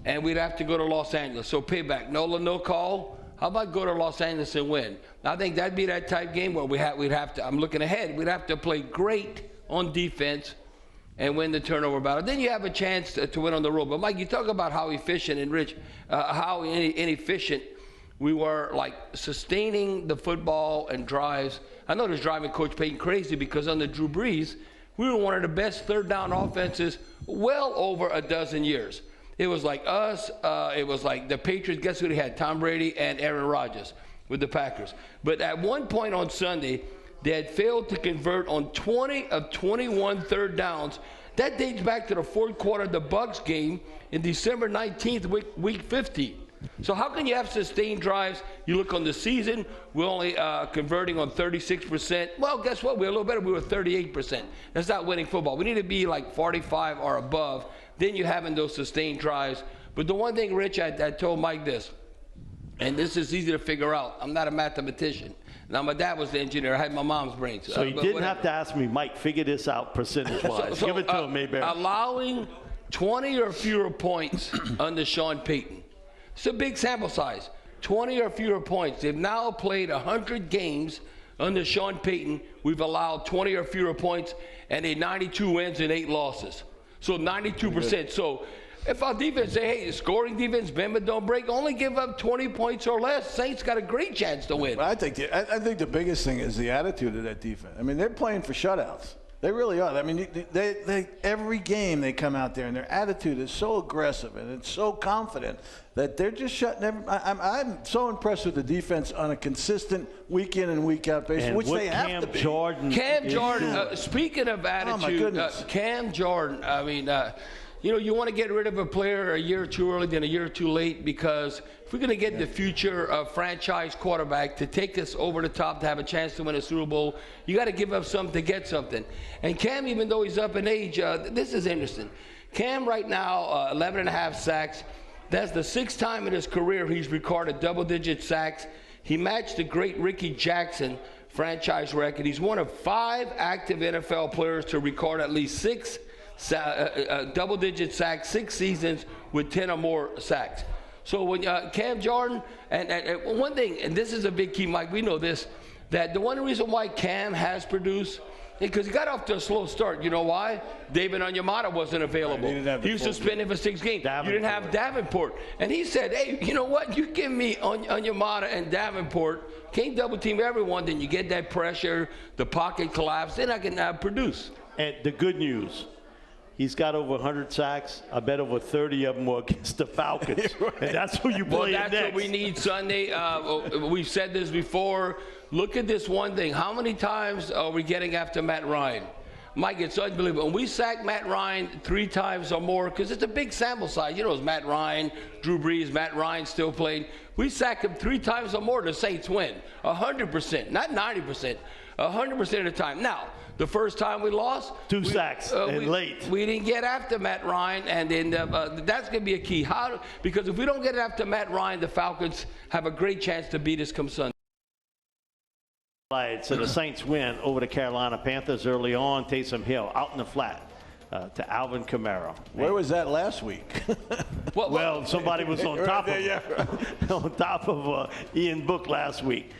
and we'd have to go to Los Angeles. So payback. No call. How about go to Los Angeles and win? I think that'd be that type game where we'd have to, I'm looking ahead, we'd have to play great on defense and win the turnover battle. Then you have a chance to win on the road. But, Mike, you talk about how efficient and Rich, how inefficient we were, like, sustaining the football and drives. I know this driving Coach Payton crazy, because under Drew Brees, we were one of the best third down offenses well over a dozen years. It was like us. It was like the Patriots. Guess who they had? Tom Brady and Aaron Rodgers with the Packers. But at one point on Sunday, they had failed to convert on 20 of 21 third downs. That dates back to the fourth quarter of the Bucs game in December 19th, week 15. So how can you have sustained drives? You look on the season, we're only converting on 36%. Well, guess what? We're a little better. We were 38%. That's not winning football. We need to be like 45 or above. Then you're having those sustained drives. But the one thing, Rich, I told Mike this, and this is easy to figure out. I'm not a mathematician. Now, my dad was the engineer. I had my mom's brains. So you didn't have to ask me, Mike, figure this out percentage-wise. Give it to him, Mayberry. Allowing 20 or fewer points under Sean Payton. It's a big sample size. 20 or fewer points. They've now played 100 games under Sean Payton. We've allowed 20 or fewer points, and 92 wins and 8 losses. So 92%. So if our defense say, hey, scoring defense, bend but don't break, only give up 20 points or less, Saints got a great chance to win. Well, I think the biggest thing is the attitude of that defense. I mean, they're playing for shutouts. They really are. I mean, they every game they come out there and their attitude is so aggressive and it's so confident that they're just shutting everybody. I'm so impressed with the defense on a consistent week in and week out basis, which they have to be. Cam Jordan, speaking of attitude, Cam Jordan, I mean, you want to get rid of a player a year too early than a year too late, because if we're going to get the future franchise quarterback to take us over the top to have a chance to win a Super Bowl, you got to give up something to get something. And Cam, even though he's up in age, this is interesting. Cam right now, 11.5 sacks. That's the 6th time in his career he's recorded double-digit sacks. He matched the great Ricky Jackson franchise record. He's one of 5 active NFL players to record at least 6 double-digit sacks, 6 seasons with 10 or more sacks. So when Cam Jordan, and one thing, and this is a big key, Mike, we know this, that the one reason why Cam has produced, because he got off to a slow start. You know why? David Onyemata wasn't available. He was suspended for 6 games. You didn't have Davenport. And he said, hey, you know what? You give me Onyemata and Davenport, can't double team everyone, then you get that pressure, the pocket collapse, then I can produce. And the good news, he's got over 100 sacks. I bet over 30 of them were against the Falcons. Right. And that's who you play next. That's what we need Sunday. We've said this before. Look at this one thing. How many times are we getting after Matt Ryan? Mike, it's unbelievable. When we sack Matt Ryan 3 times or more, because it's a big sample size. You know, it's Matt Ryan, Drew Brees, Matt Ryan still playing. We sack him 3 times or more, the Saints win. 100%, not 90%. 100% of the time. Now, the first time we lost, 2 sacks and late. We didn't get after Matt Ryan, and then that's going to be a key. Because if we don't get after Matt Ryan, the Falcons have a great chance to beat us come Sunday. So the Saints win over the Carolina Panthers early on. Taysom Hill out in the flat to Alvin Kamara. Where was that last week? Well, somebody was on top of on top of Ian Book last week.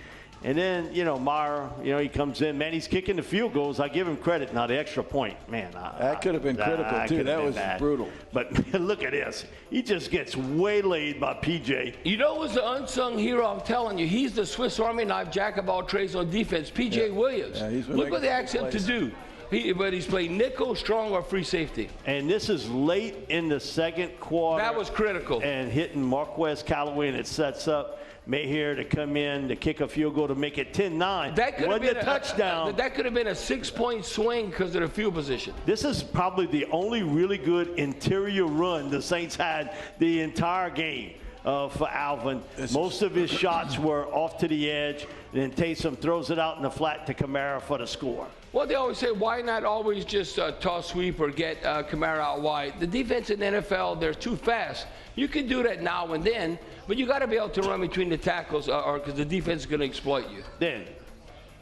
And then, Maher, he comes in. Man, he's kicking the field goals. I give him credit. Now, the extra point, man. That could have been critical, too. That was brutal. But look at this. He just gets waylaid by P.J. You know who's the unsung hero? I'm telling you. He's the Swiss Army knife jack of all trades on defense, P.J. Williams. Look what they asked him to do. But he's played nickel, strong, or free safety. And this is late in the second quarter. That was critical. And hitting Marquez Callaway, and it sets up Mayhew to come in to kick a field goal to make it 10-9. That could have been a touchdown. That could have been a 6-point swing because of the field position. This is probably the only really good interior run the Saints had the entire game for Alvin. Most of his shots were off to the edge, and then Taysom throws it out in the flat to Kamara for the score. Well, they always say, why not always just toss sweep or get Kamara out wide? The defense in the NFL, they're too fast. You can do that now and then, but you got to be able to run between the tackles or because the defense is going to exploit you. Then,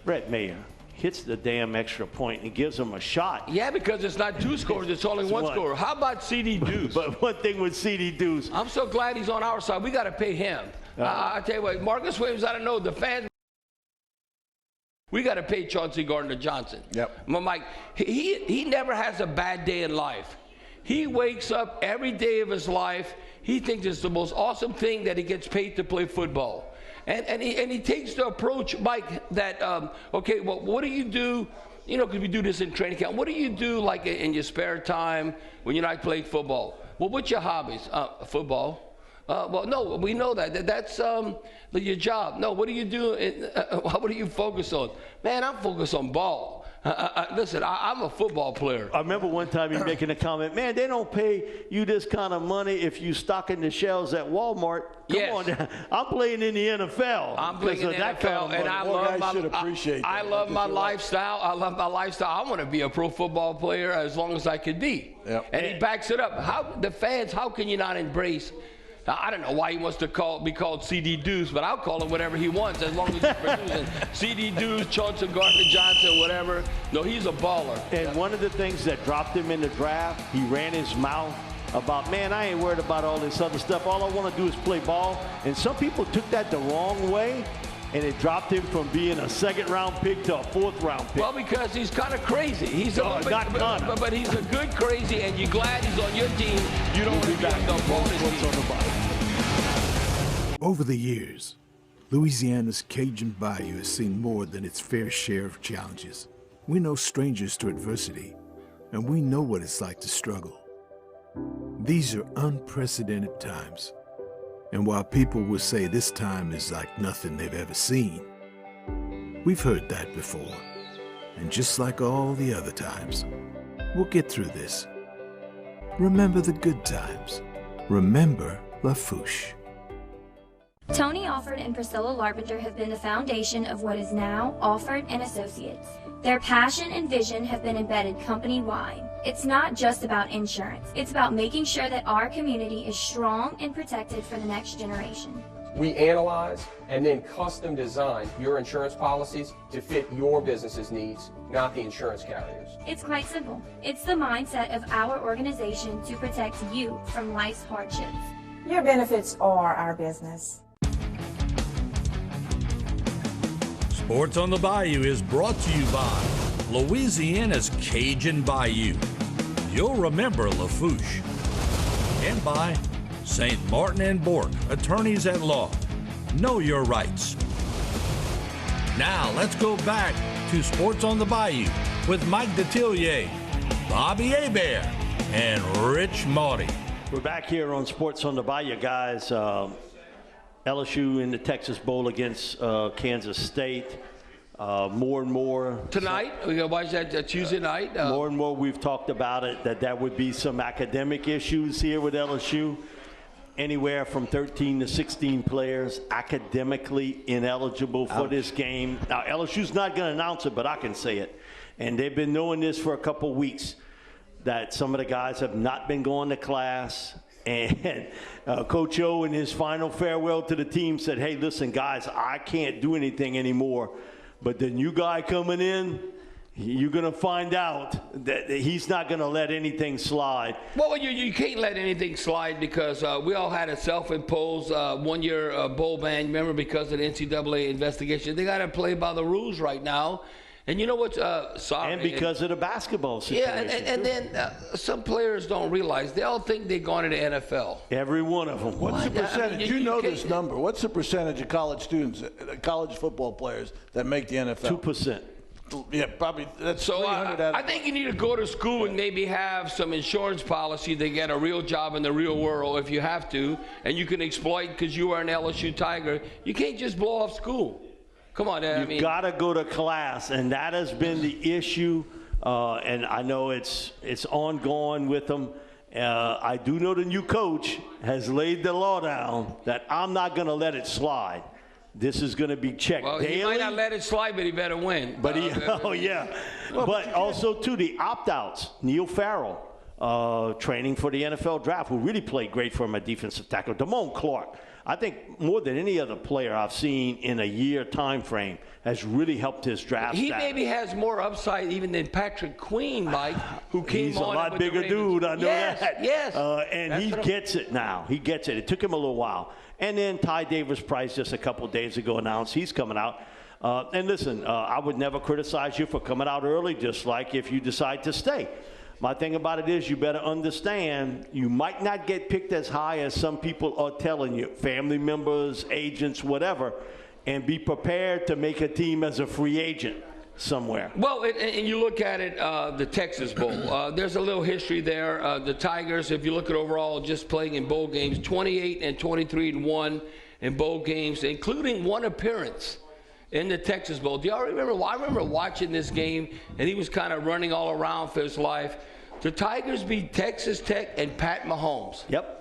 Brett Maher hits the damn extra point and gives him a shot. Yeah, because it's not two scores, it's only one scorer. How about C.D. Deuce? But one thing with C.D. Deuce. I'm so glad he's on our side. We got to pay him. I tell you what, Marcus Williams, I don't know, the fans. We got to pay Chauncey Gardner-Johnson. Yep. Mike, he never has a bad day in life. He wakes up every day of his life. He thinks it's the most awesome thing that he gets paid to play football. And he takes the approach, Mike, that, okay, well, what do you do? You know, because we do this in training camp. What do you do, like, in your spare time when you're not playing football? Well, what's your hobbies? Football. Well, no, we know that. That's your job. No, what do you do? What do you focus on? Man, I'm focused on ball. Listen, I'm a football player. I remember one time you making a comment, man, they don't pay you this kind of money if you stocking the shelves at Walmart. Come on now. I'm playing in the NFL. I'm playing in the NFL, and I love my lifestyle. I love my lifestyle. I want to be a pro football player as long as I could be. Yep. And he backs it up. The fans, how can you not embrace? I don't know why he wants to be called C.D. Deuce, but I'll call him whatever he wants as long as he's producing. C.D. Deuce, Chauncey Gardner-Johnson, whatever. No, he's a baller. And one of the things that dropped him in the draft, he ran his mouth about, man, I ain't worried about all this other stuff. All I want to do is play ball. And some people took that the wrong way, and it dropped him from being a second-round pick to a fourth-round pick. Well, because he's kind of crazy. He's but he's a good crazy, and you're glad he's on your team. You don't want to be on the opponent's team. Over the years, Louisiana's Cajun Bayou has seen more than its fair share of challenges. We're no strangers to adversity, and we know what it's like to struggle. These are unprecedented times, and while people will say this time is like nothing they've ever seen, we've heard that before. And just like all the other times, we'll get through this. Remember the good times. Remember Lafourche. Tony Alford and Priscilla Larpenter have been the foundation of what is now Alford & Associates. Their passion and vision have been embedded company-wide. It's not just about insurance. It's about making sure that our community is strong and protected for the next generation. We analyze and then custom design your insurance policies to fit your business's needs, not the insurance carriers. It's quite simple. It's the mindset of our organization to protect you from life's hardships. Your benefits are our business. Sports on the Bayou is brought to you by Louisiana's Cajun Bayou. You'll remember Lafourche. And by St. Martin and Bork, attorneys at law. Know your rights. Now let's go back to Sports on the Bayou with Mike Detillier, Bobby Hebert, and Rich Maudie. We're back here on Sports on the Bayou, guys. LSU in the Texas Bowl against Kansas State. More and more. Tonight? We're going to watch that Tuesday night? More and more we've talked about it, that would be some academic issues here with LSU. Anywhere from 13 to 16 players academically ineligible for this game. Now, LSU's not going to announce it, but I can say it. And they've been knowing this for a couple weeks, that some of the guys have not been going to class. And Coach O in his final farewell to the team said, hey, listen, guys, I can't do anything anymore. But the new guy coming in, you're going to find out that he's not going to let anything slide. Well, you can't let anything slide because we all had a self-imposed one-year bowl ban, remember, because of the NCAA investigation. They got to play by the rules right now. And you know what's sorry. And because of the basketball situation. Yeah, and then some players don't realize. They all think they're going to the NFL. Every one of them. What's the percentage? You know this number. What's the percentage of college students, college football players that make the NFL? 2%. Yeah, probably. That's So 300 out I of think you need to go to school and maybe have some insurance policy to get a real job in the real world if you have to, and you can exploit because you are an LSU Tiger. You can't just blow off school. Come on, You've got to go to class, and that has been the issue. And I know it's ongoing with them. I do know the new coach has laid the law down that I'm not going to let it slide. This is going to be checked daily. He might not let it slide, but he better win. But but also, too, the opt-outs. Neil Farrell, training for the NFL draft, who really played great for him at defensive tackle. Damone Clark, I think more than any other player I've seen in a year time frame, has really helped his draft He status. maybe has more upside even than Patrick Queen, Mike, who came on. He's a lot with bigger the Ravens. dude, I know that. Yes. And he gets it now. He gets it. It took him a little while. And then Ty Davis-Price just a couple of days ago announced he's coming out. And listen, I would never criticize you for coming out early, just like if you decide to stay. My thing about it is you better understand you might not get picked as high as some people are telling you, family members, agents, whatever, and be prepared to make a team as a free agent somewhere. Well, and you look at it, the Texas Bowl. There's a little history there. The Tigers, if you look at overall just playing in bowl games, 28 and 23-1 in bowl games, including one appearance in the Texas Bowl. Do y'all remember? Well, I remember watching this game, and he was kind of running all around for his life. The Tigers beat Texas Tech and Pat Mahomes. Yep.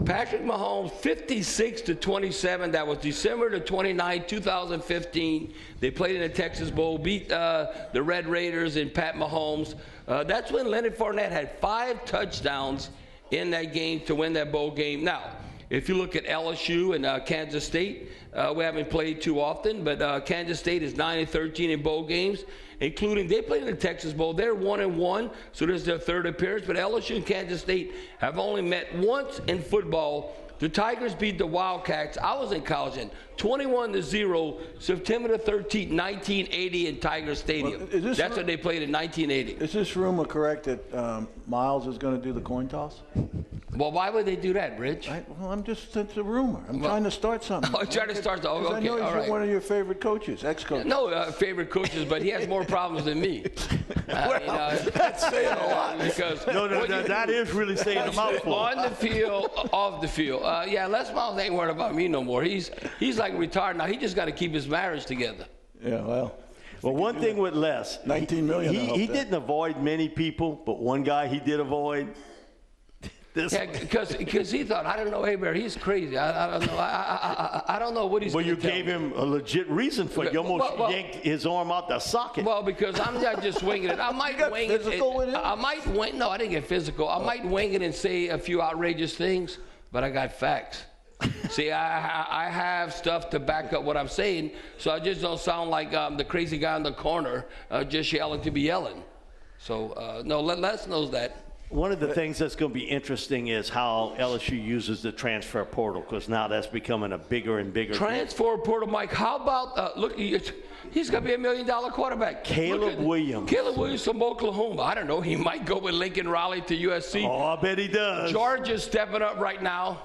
Patrick Mahomes, 56-27. That was December the 29th, 2015. They played in the Texas Bowl, beat the Red Raiders and Pat Mahomes. That's when Leonard Fournette had 5 touchdowns in that game to win that bowl game. Now, if you look at LSU and Kansas State, we haven't played too often, but Kansas State is 9-13 in bowl games, including they played in the Texas Bowl. They're 1-1, so this is their 3rd appearance. But LSU and Kansas State have only met once in football. The Tigers beat the Wildcats. I was in college in 21-0, September 13, 1980 in Tiger Stadium. Well, that's what they played in 1980. Is this rumor correct that Miles is going to do the coin toss? Well, why would they do that, Rich? It's a rumor. I'm trying to start something. Oh, trying to start something. Okay, I know he's all right. one of your favorite coaches, ex-coaches. No, favorite coaches, but he has more problems than me. That's saying a lot. Because that is really saying a mouthful. On the field, off the field. Les Miles ain't worried about me no more. He's like retired now. He just got to keep his marriage together. Yeah, well. Well, one thing with Les, $19 million. He didn't avoid many people, but one guy he did avoid. Because he thought, I don't know, hey, Bear, he's crazy. I don't know. I don't know what he's going to tell me. Well, you gave him a legit reason for it. You almost yanked his arm out the socket. Well, because I'm not just winging it. I might wing it. I might wing. No, I didn't get physical. I might wing it and say a few outrageous things, but I got facts. See, I have stuff to back up what I'm saying, so I just don't sound like the crazy guy in the corner just yelling to be yelling. So, no, Les knows that. One of the things that's going to be interesting is how LSU uses the transfer portal, because now that's becoming a bigger and bigger transfer portal, Mike. How about look? He's going to be $1 million quarterback. Caleb Williams. Caleb Williams from Oklahoma. I don't know. He might go with Lincoln Riley to USC. Oh, I bet he does. Georgia's stepping up right now,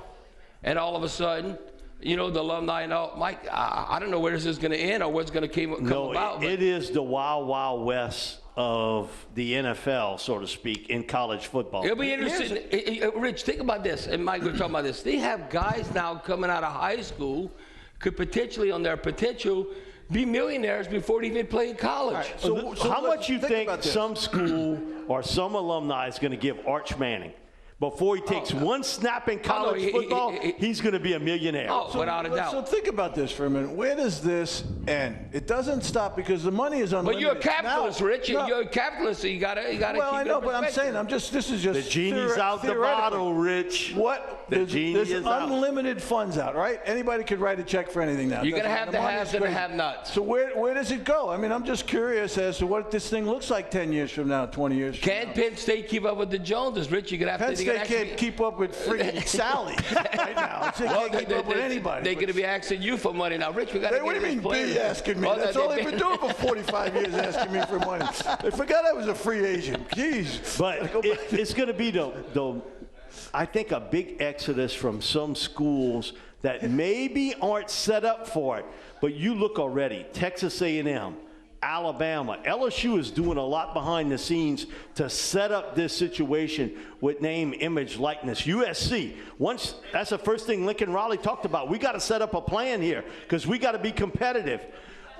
and all of a sudden, you know, the alumni know, Mike, I don't know where this is going to end or what's going to come about. It is the wild, wild west of the NFL, so to speak, in college football. It'll be interesting. Rich, think about this, and Mike, we're talking about this. They have guys now coming out of high school could potentially, on their potential, be millionaires before they even play in college. Right, so how much you think some school or some alumni is going to give Arch Manning? Before he takes one snap in college football, he's going to be a millionaire. Without a doubt. So think about this for a minute. Where does this end? It doesn't stop because the money is unlimited. But you're a capitalist, Rich. You're a capitalist, so you got to keep it in perspective. Well, I know, but I'm saying, this is just the genie's out the bottle, Rich. What? The genie is There's unlimited funds out, right? Anybody could write a check for anything now. You're going to have the haves and the have-nots. So where does it go? I mean, I'm just curious as to what this thing looks like 10 years from now, 20 years from now. Can Penn State keep up with the Joneses, Rich? You're going to have Penn State can't keep up with freaking Sally right now. They can't keep up with anybody. They're going to be asking you for money now, Rich. We got to get What do you mean be asking me? That's all they've been doing for 45 years, asking me for money. They forgot I was a free agent. Jeez. But it's going to be I think a big exodus from some schools that maybe aren't set up for it. But you look already, Texas A&M, Alabama. LSU is doing a lot behind the scenes to set up this situation with name, image, likeness. USC, that's the first thing Lincoln Riley talked about. We got to set up a plan here because we got to be competitive.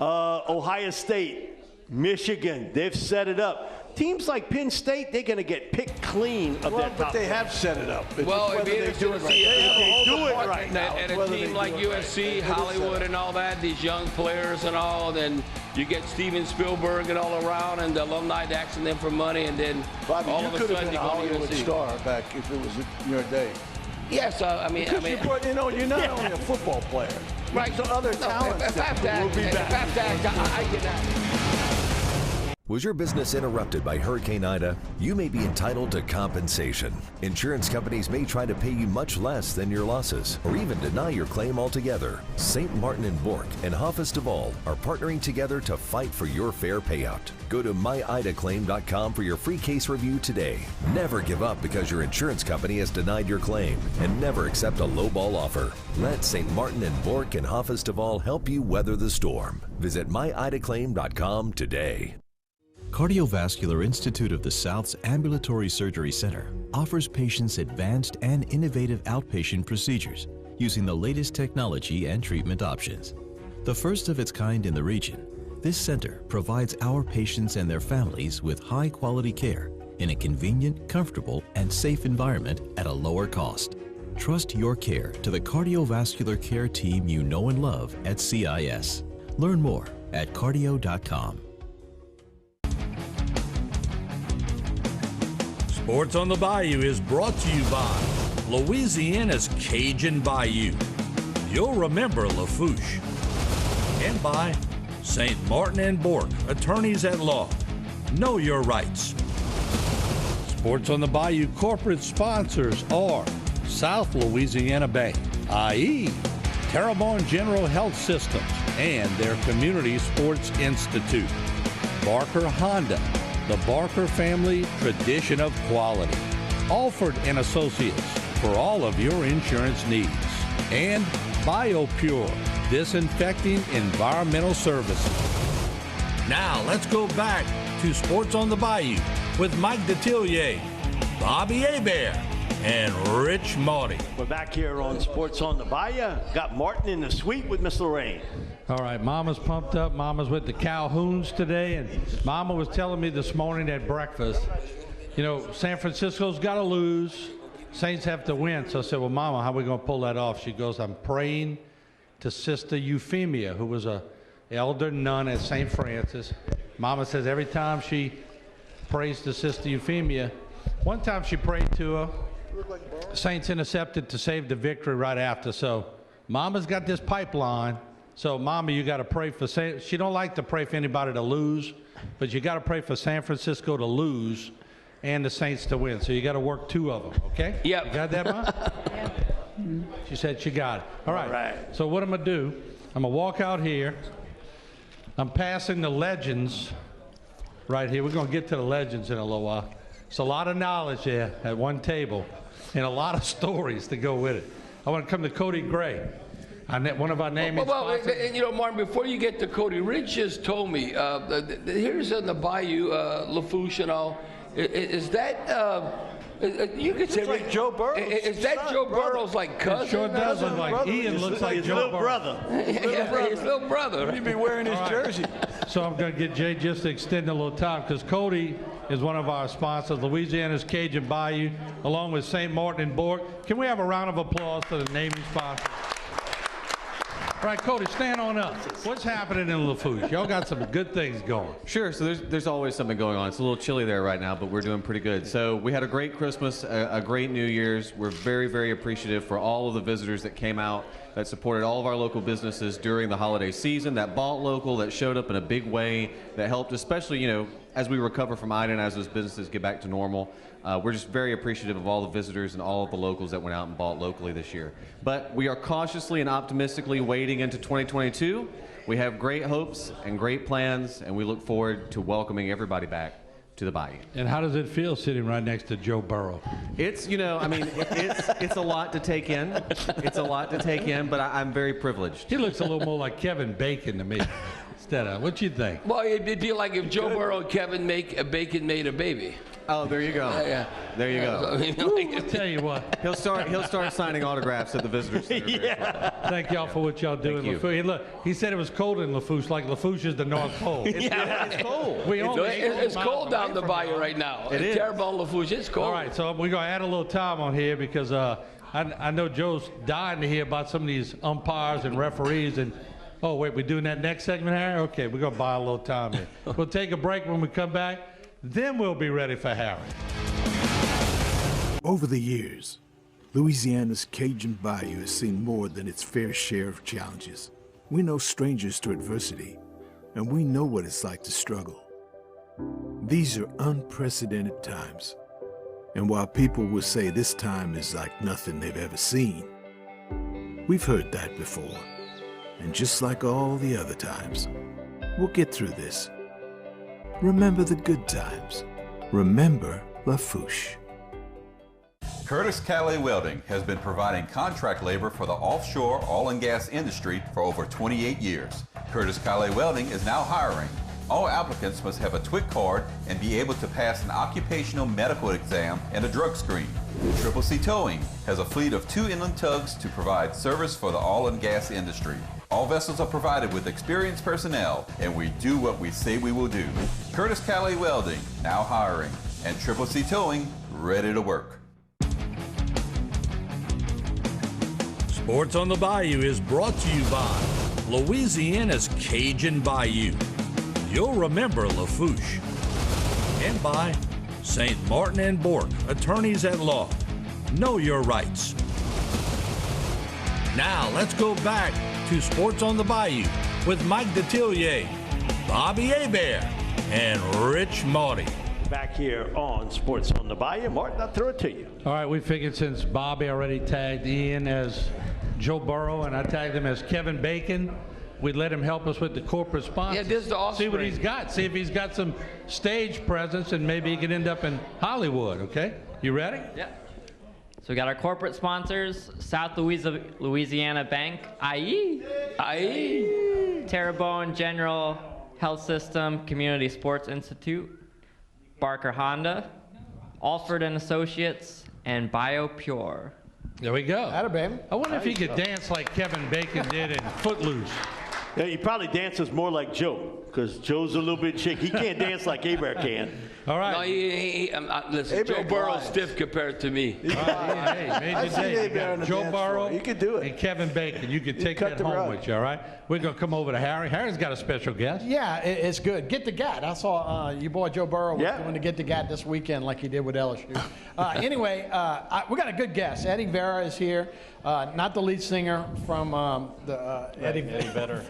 Ohio State, Michigan, they've set it up. Teams like Penn State, they're going to get picked clean of that top. But they have set it up. It's Well, whether they do it right. They do it right now. And a team like USC, Hollywood, and all that, these young players and all, then you get Steven Spielberg and all around, and the alumni asking them for money, and then Bobby, all you of a could have sudden been you a go to Hollywood USC. star back if it was your day. Yes, I mean, Because you brought, you're not only a football player. right. So other talents If I have to will act, be if I back. have to act, I get that. Was your business interrupted by Hurricane Ida? You may be entitled to compensation. Insurance companies may try to pay you much less than your losses, or even deny your claim altogether. St. Martin and Bork and Hoffa's Duvall are partnering together to fight for your fair payout. Go to myidaclaim.com for your free case review today. Never give up because your insurance company has denied your claim, and never accept a lowball offer. Let St. Martin and Bork and Hoffa's Duvall help you weather the storm. Visit myidaclaim.com today. Cardiovascular Institute of the South's Ambulatory Surgery Center offers patients advanced and innovative outpatient procedures using the latest technology and treatment options. The first of its kind in the region, this center provides our patients and their families with high-quality care in a convenient, comfortable, and safe environment at a lower cost. Trust your care to the cardiovascular care team you know and love at CIS. Learn more at cardio.com. Sports on the Bayou is brought to you by Louisiana's Cajun Bayou. You'll remember Lafourche. And by St. Martin and Bork, attorneys at law. Know your rights. Sports on the Bayou corporate sponsors are South Louisiana Bank, i.e. Terrebonne General Health Systems and their Community Sports Institute. Barker Honda, the Barker family tradition of quality. Alford and Associates for all of your insurance needs. And BioPure, disinfecting environmental services. Now let's go back to Sports on the Bayou with Mike Detillier, Bobby Hebert, and Rich Maudie. We're back here on Sports on the Bayou. Got Martin in the suite with Miss Lorraine. All right, Mama's pumped up. Mama's with the Calhouns today, and Mama was telling me this morning at breakfast, you know, San Francisco's got to lose. Saints have to win. So I said, well, Mama, how are we going to pull that off? She goes, I'm praying to Sister Euphemia, who was a elder nun at St. Francis. Mama says every time she prays to Sister Euphemia, one time she prayed to her, Saints intercepted to save the victory right after. So Mama's got this pipeline. So Mama, you got to pray for she don't like to pray for anybody to lose, but you got to pray for San Francisco to lose and the Saints to win. So you got to work two of them, okay? Yep. You got that, Mom? She said she got it. All right. So what I'm going to do, I'm going to walk out here. I'm passing the legends right here. We're going to get to the legends in a little while. It's a lot of knowledge there at one table and a lot of stories to go with it. I want to come to Cody Gray. One of our naming sponsors. You know, Martin, before you get to Cody, Rich just told me, here's in the Bayou, Lafourche and all. Is that, you could say, like Joe Burrow. Is that Joe Burrow's like cousin? It sure does look like Ian looks like Joe Burrow. Brother. His little brother. He'd be wearing his jersey. So I'm going to get Jay just to extend a little time because Cody is one of our sponsors, Louisiana's Cajun Bayou, along with St. Martin and Bork. Can we have a round of applause for the naming sponsors? All right, Cody, stand on up. What's happening in Lafourche? Y'all got some good things going. Sure, so there's always something going on. It's a little chilly there right now, but we're doing pretty good. So we had a great Christmas, a great New Year's. We're very, very appreciative for all of the visitors that came out, that supported all of our local businesses during the holiday season, that bought local, that showed up in a big way, that helped, especially, you know, as we recover from Ida and as those businesses get back to normal. We're just very appreciative of all the visitors and all of the locals that went out and bought locally this year. But we are cautiously and optimistically wading into 2022. We have great hopes and great plans, and we look forward to welcoming everybody back to the Bayou. And how does it feel sitting right next to Joe Burrow? It's, you know, I mean, it's a lot to take in. It's a lot to take in, but I'm very privileged. He looks a little more like Kevin Bacon to me. instead of. What you think? Well, it'd be like if Joe Burrow and Kevin Bacon made a baby. Oh, there you go. Yeah. There you go. I mean, I'll tell you what. He'll start signing autographs at the visitors center. Yeah. Thank y'all for what y'all do in Thank you. Lafourche. Hey, look, he said it was cold in Lafourche, like Lafourche is the North Pole. It's cold. It's cold down the bayou right now. It is. Terrebonne, Lafourche, it's cold. All right, so we're going to add a little time on here because I know Joe's dying to hear about some of these umpires and referees. And oh, wait, we're doing that next segment, Harry? Okay, we're going to buy a little time here. We'll take a break. When we come back, then we'll be ready for Harry. Over the years, Louisiana's Cajun Bayou has seen more than its fair share of challenges. We're no strangers to adversity, and we know what it's like to struggle. These are unprecedented times, and while people will say this time is like nothing they've ever seen, we've heard that before. And just like all the other times, we'll get through this. Remember the good times. Remember Lafourche. Curtis Calais Welding has been providing contract labor for the offshore oil and gas industry for over 28 years. Curtis Calais Welding is now hiring. All applicants must have a TWIC card and be able to pass an occupational medical exam and a drug screen. Triple C Towing has a fleet of 2 inland tugs to provide service for the oil and gas industry. All vessels are provided with experienced personnel, and we do what we say we will do. Curtis Calais Welding, now hiring, and Triple C Towing, ready to work. Sports on the Bayou is brought to you by Louisiana's Cajun Bayou. You'll remember Lafourche. And by St. Martin and Bork, attorneys at law. Know your rights. Now let's go back to Sports on the Bayou with Mike Detillier, Bobby Hebert, and Rich Marty. Back here on Sports on the Bayou. Martin, I'll throw it to you. All right, we figured since Bobby already tagged Ian as Joe Burrow and I tagged him as Kevin Bacon, we'd let him help us with the corporate sponsors. Yeah, this is the offspring. See what he's got. See if he's got some stage presence, and maybe he could end up in Hollywood, okay? You ready? Yeah. So we got our corporate sponsors, South Louisiana Bank, IE, Terrebonne General Health System, Community Sports Institute, Barker Honda, Alford and Associates, and BioPure. There we go. Atta baby. I wonder if he could dance like Kevin Bacon did in Footloose. Yeah, he probably dances more like Joe, because Joe's a little bit shaky. He can't dance like Hebert can. All right. No, listen, Joe Burrow's stiff compared to me. Hey, major day. You got Joe Burrow You could do it. and Kevin Bacon. You could take that home with you, all right? We're going to come over to Harry. Harry's got a special guest. Yeah, it's good. Get the Gat. I saw your boy Joe Burrow was going to get the Gat this weekend like he did with LSU. Anyway, we got a good guest. Eddie Vera is here. Not the lead singer from Eddie Vedder.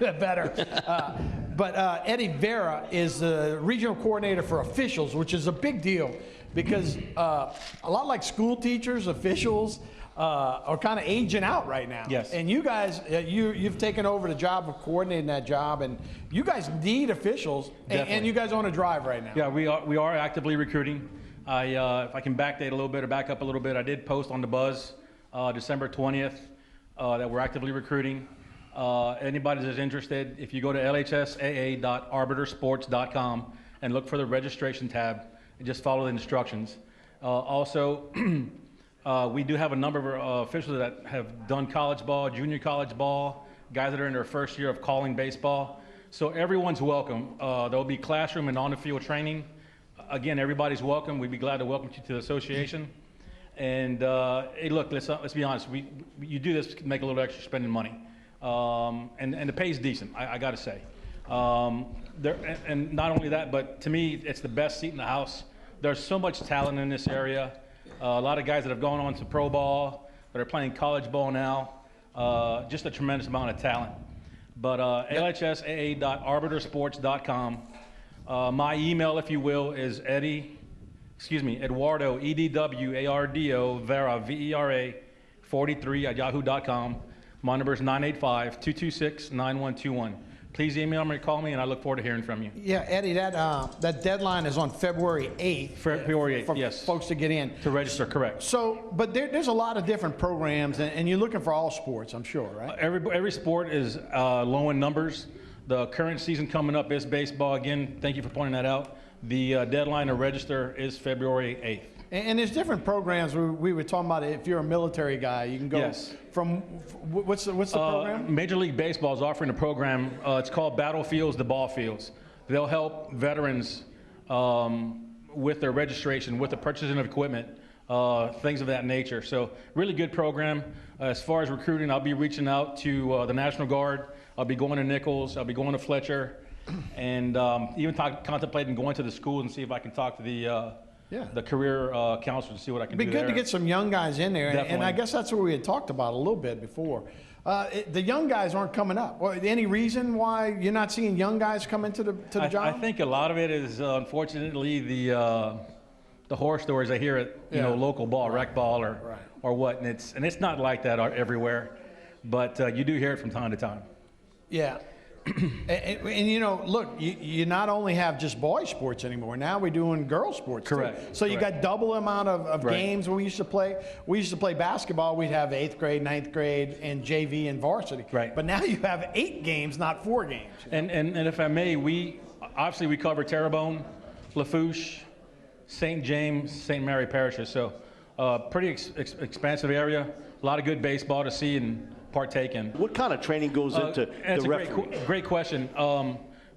But Eddie Vera is the regional coordinator for officials, which is a big deal because a lot like school teachers, officials are kind of aging out right now. Yes. And you guys, you've taken over the job of coordinating that job, and you guys need officials, and you guys on a drive right now. Yeah, we are actively recruiting. If I can back up a little bit, I did post on the Buzz December 20th that we're actively recruiting. Anybody that's interested, if you go to lhsaa.arbitersports.com and look for the registration tab and just follow the instructions. Also, we do have a number of officials that have done college ball, junior college ball, guys that are in their first year of calling baseball. So everyone's welcome. There'll be classroom and on-the-field training. Again, everybody's welcome. We'd be glad to welcome you to the association. And hey, look, let's be honest. You do this to make a little extra spending money. And the pay's decent, I got to say. And not only that, but to me, it's the best seat in the house. There's so much talent in this area. A lot of guys that have gone on to pro ball, that are playing college ball now. Just a tremendous amount of talent. But lhsaa.arbitersports.com. My email, if you will, is Eduardo, EDWARDO, Vera, VERA, 43 at yahoo.com. My number is 985-226-9121. Please email me or call me, and I look forward to hearing from you. Yeah, Eddie, that deadline is on February 8th. February 8th, for yes. folks to get in. To register, correct. So, but there's a lot of different programs, and you're looking for all sports, I'm sure, right? Every sport is low in numbers. The current season coming up is baseball. Again, thank you for pointing that out. The deadline to register is February 8th. And there's different programs. We were talking about it. If you're a military guy, you can go from what's the program? Major League Baseball is offering a program. It's called Battlefields to Ball Fields. They'll help veterans with their registration, with the purchasing of equipment, things of that nature. So really good program. As far as recruiting, I'll be reaching out to the National Guard. I'll be going to Nichols. I'll be going to Fletcher, and even contemplating going to the schools and see if I can talk to the career counselor to see what I can do. It'd be good to get some young guys in there, and I guess that's what we had talked about a little bit before. The young guys aren't coming up. Well, any reason why you're not seeing young guys come into the job? I think a lot of it is unfortunately the horror stories I hear at local ball, rec ball, or what, and it's not like that everywhere, but you do hear it from time to time. Yeah. And you know, look, you not only have just boys sports anymore. Now we're doing girls sports. Correct. Too. So you got double amount of games we used to play. We used to play basketball. We'd have 8th grade, 9th grade, and JV and varsity. Right. But now you have 8 games, not 4 games. And if I may, we cover Terrebonne, Lafourche, St. James, St. Mary parishes. So pretty expansive area. A lot of good baseball to see and partake in. What kind of training goes into the referee? Great question.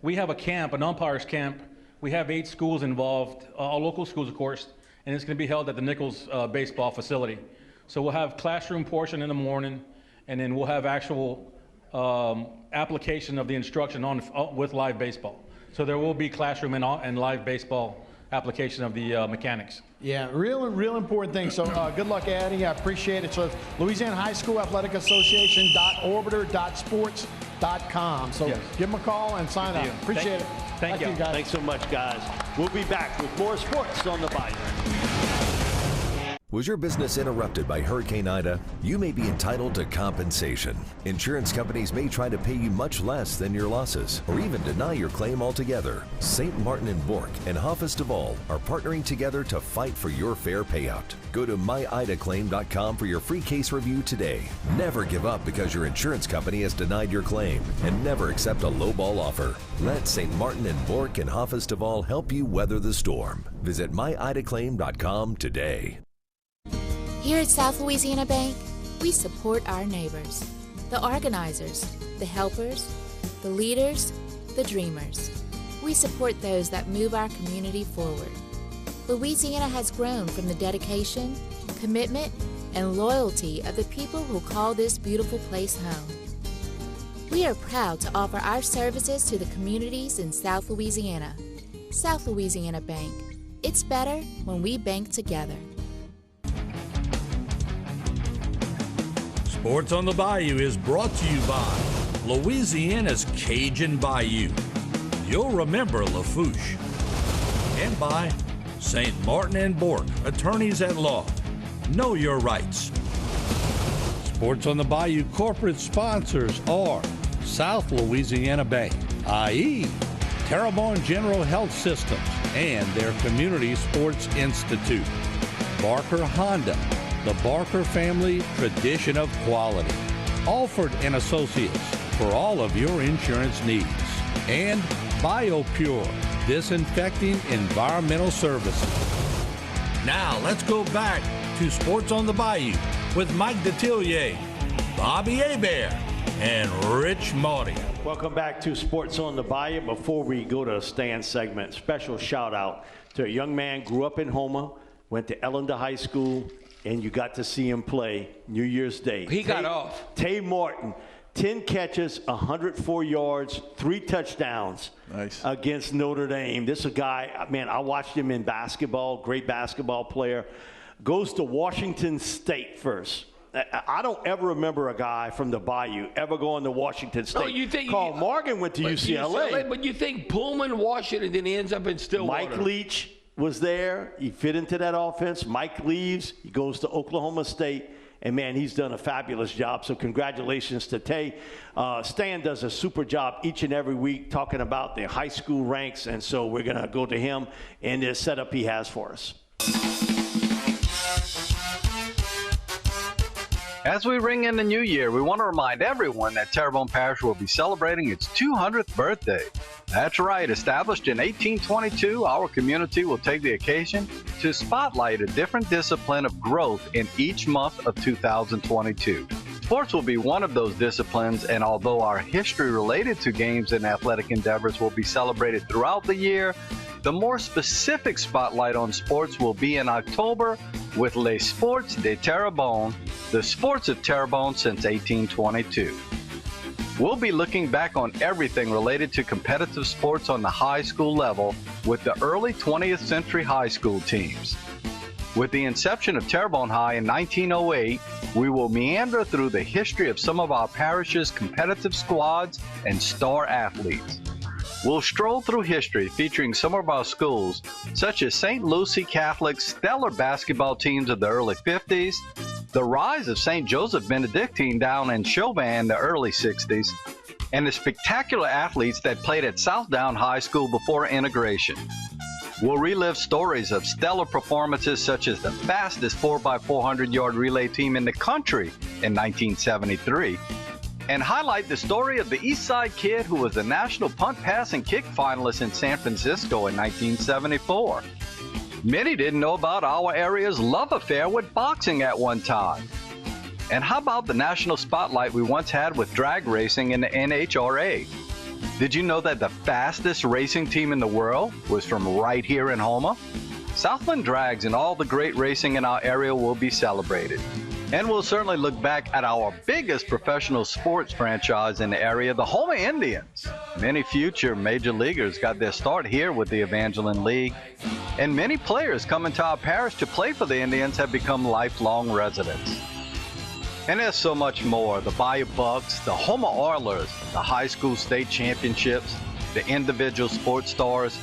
We have a camp, an umpires camp. We have 8 schools involved, all local schools, of course, and it's going to be held at the Nichols baseball facility. So we'll have classroom portion in the morning, and then we'll have actual application of the instruction with live baseball. So there will be classroom and live baseball application of the mechanics. Yeah, real important thing. So good luck, Addie. I appreciate it. So it's Louisiana High School Athletic Association.orbiter.sports.com. So give them a call and sign up. Appreciate it. Thank you, guys. Thanks so much, guys. We'll be back with more sports on the Bayou. Was your business interrupted by Hurricane Ida? You may be entitled to compensation. Insurance companies may try to pay you much less than your losses, or even deny your claim altogether. St. Martin and Bork and Hafiz Duval are partnering together to fight for your fair payout. Go to myidaclaim.com for your free case review today. Never give up because your insurance company has denied your claim, and never accept a lowball offer. Let St. Martin and Bork and Hafiz Duval help you weather the storm. Visit myidaclaim.com today. Here at South Louisiana Bank, we support our neighbors, the organizers, the helpers, the leaders, the dreamers. We support those that move our community forward. Louisiana has grown from the dedication, commitment, and loyalty of the people who call this beautiful place home. We are proud to offer our services to the communities in South Louisiana. South Louisiana Bank. It's better when we bank together. Sports on the Bayou is brought to you by Louisiana's Cajun Bayou. You'll remember Lafourche. And by St. Martin and Bork, attorneys at law. Know your rights. Sports on the Bayou corporate sponsors are South Louisiana Bank, i.e. Terrebonne General Health Systems and their Community Sports Institute. Barker Honda, the Barker family tradition of quality. Alford and Associates for all of your insurance needs. And BioPure, disinfecting environmental services. Now let's go back to Sports on the Bayou with Mike Detillier, Bobby Hebert, and Rich Maury. Welcome back to Sports on the Bayou. Before we go to a stand segment, special shout out to a young man, grew up in Houma, went to Ellender High School, and you got to see him play New Year's Day. He got off. Tay Martin, 10 catches, 104 yards, 3 touchdowns against Notre Dame. This is a guy, man, I watched him in basketball, great basketball player. Goes to Washington State first. I don't ever remember a guy from the Bayou ever going to Washington State. No, you think Carl Morgan went to UCLA. But you think Pullman, Washington, then he ends up in Stillwater. Mike Leach was there. He fit into that offense. Mike leaves. He goes to Oklahoma State. And, man, he's done a fabulous job. So congratulations to Tay. Stan does a super job each and every week talking about the high school ranks. And so we're going to go to him and the setup he has for us. As we ring in the new year, we want to remind everyone that Terrebonne Parish will be celebrating its 200th birthday. That's right, established in 1822, our community will take the occasion to spotlight a different discipline of growth in each month of 2022. Sports will be one of those disciplines, and although our history related to games and athletic endeavors will be celebrated throughout the year, the more specific spotlight on sports will be in October with Les Sports de Terrebonne, the sports of Terrebonne since 1822. We'll be looking back on everything related to competitive sports on the high school level with the early 20th century high school teams. With the inception of Terrebonne High in 1908, we will meander through the history of some of our parish's competitive squads and star athletes. We'll stroll through history featuring some of our schools, such as St. Lucie Catholic's stellar basketball teams of the early 50s, the rise of St. Joseph Benedictine down in Chauvin in the early 60s, and the spectacular athletes that played at Southdown High School before integration. We'll relive stories of stellar performances such as the fastest 4x400-yard relay team in the country in 1973, and highlight the story of the East Side Kid who was the national punt, pass, and kick finalist in San Francisco in 1974. Many didn't know about our area's love affair with boxing at one time. And how about the national spotlight we once had with drag racing in the NHRA? Did you know that the fastest racing team in the world was from right here in Houma? Southland Drags and all the great racing in our area will be celebrated. And we'll certainly look back at our biggest professional sports franchise in the area, the Houma Indians. Many future major leaguers got their start here with the Evangeline League, and many players coming to our parish to play for the Indians have become lifelong residents. And there's so much more: the Bayou Bucks, the Houma Oilers, the high school state championships, the individual sports stars.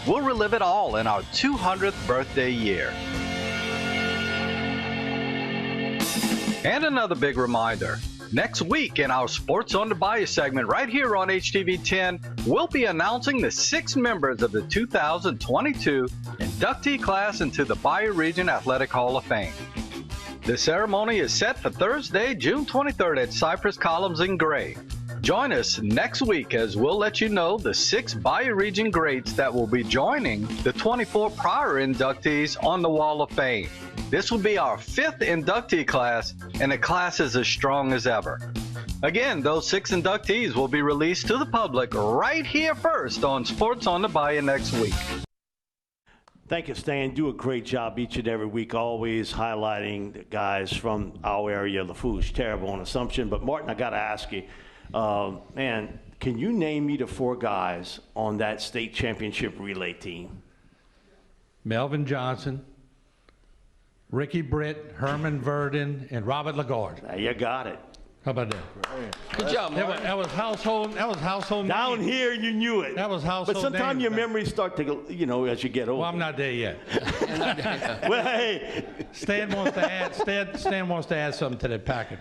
We'll relive it all in our 200th birthday year. And another big reminder, next week in our Sports on the Bayou segment right here on HTV10, we'll be announcing the 6 members of the 2022 inductee class into the Bayou Region Athletic Hall of Fame. The ceremony is set for Thursday, June 23rd at Cypress Columns in Gray. Join us next week as we'll let you know the 6 Bayou Region greats that will be joining the 24 prior inductees on the Wall of Fame. This will be our 5th inductee class, and the class is as strong as ever. Again, those 6 inductees will be released to the public right here first on Sports on the Bayou next week. Thank you, Stan. Do a great job each and every week, always highlighting the guys from our area, Lafourche, Terrebonne, Assumption. But Martin, I got to ask you, man, can you name me the 4 guys on that state championship relay team? Melvin Johnson, Ricky Britt, Herman Verdon, and Robert Lagarde. You got it. How about that? Good job, Mark. That was household. Down here, you knew it. That was household. But sometimes names, your memories start to go, as you get older. Well, I'm not there yet. Well, hey, Stan wants to add something to that package.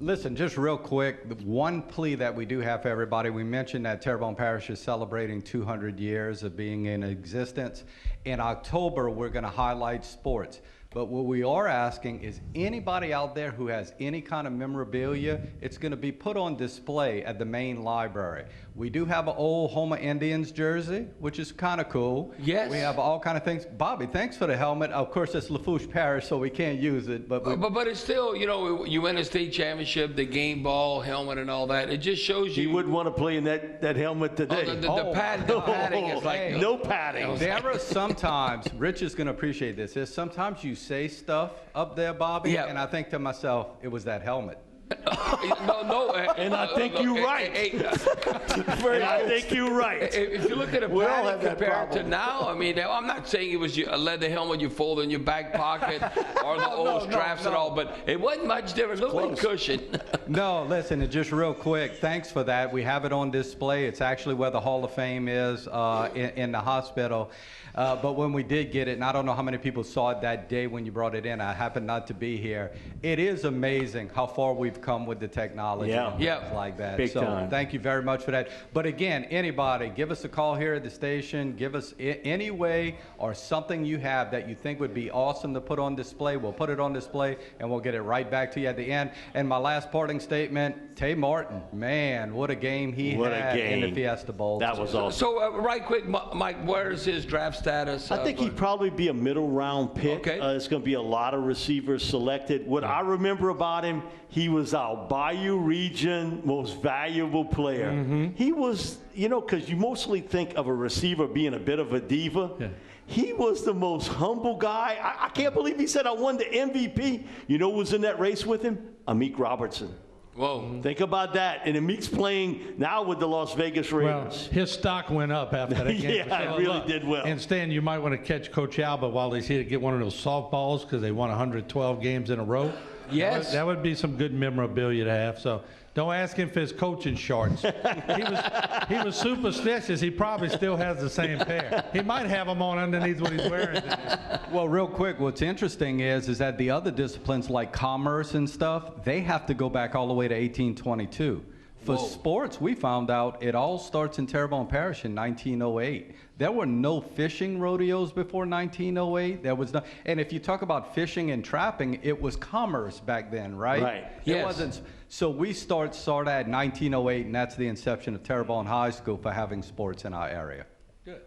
Listen, just real quick, the one plea that we do have for everybody, we mentioned that Terrebonne Parish is celebrating 200 years of being in existence. In October, we're going to highlight sports. But what we are asking is anybody out there who has any kind of memorabilia, it's going to be put on display at the main library. We do have an old Houma Indians jersey, which is kind of cool. Yes. We have all kind of things. Bobby, thanks for the helmet. Of course, it's Lafourche Parish, so we can't use it. But it's still, you win a state championship, the game ball, helmet, and all that. It just shows you. You wouldn't want to play in that helmet today. The padding is like no padding. There are sometimes, Rich is going to appreciate this, there's sometimes you say stuff up there, Bobby, and I think to myself, it was that helmet. And I think you're right. I think you're right. If you look at a padding compared to now, I mean, I'm not saying it was a leather helmet you fold in your back pocket or the old straps and all, but it wasn't much different. Look like cushion. No, listen, and just real quick, thanks for that. We have it on display. It's actually where the Hall of Fame is in the hospital. But when we did get it, and I don't know how many people saw it that day when you brought it in, I happened not to be here. It is amazing how far we've come with the technology Yeah. and things like that. Big so time. thank you very much for that. But again, anybody, give us a call here at the station. Give us any way or something you have that you think would be awesome to put on display. We'll put it on display, and we'll get it right back to you at the end. And my last parting statement, Tay Martin, man, what a game he had in the Fiesta Bowl. That was awesome. So, right quick, Mike, where's his draft status? I think he'd probably be a middle round pick. Okay. It's going to be a lot of receivers selected. What I remember about him, he was our Bayou Region most valuable player. He was, you know, because you mostly think of a receiver being a bit of a diva. Yeah. He was the most humble guy. I can't believe he said, I won the MVP. You know who was in that race with him? Amik Robertson. Whoa. Think about that. And Amik's playing now with the Las Vegas Raiders. Well, his stock went up after that game. Yeah, it really did well. And Stan, you might want to catch Coach Alba while he's here to get one of those softballs because they won 112 games in a row. Yes. That would be some good memorabilia to have. So don't ask him for his coaching shorts. He was superstitious. He probably still has the same pair. He might have them on underneath what he's wearing today. Well, real quick, what's interesting is that the other disciplines like commerce and stuff, they have to go back all the way to 1822. For sports, we found out it all starts in Terrebonne Parish in 1908. There were no fishing rodeos before 1908. There was no, and if you talk about fishing and trapping, it was commerce back then, right? Right. It wasn't. So we start at 1908, and that's the inception of Terrebonne High School for having sports in our area. Good.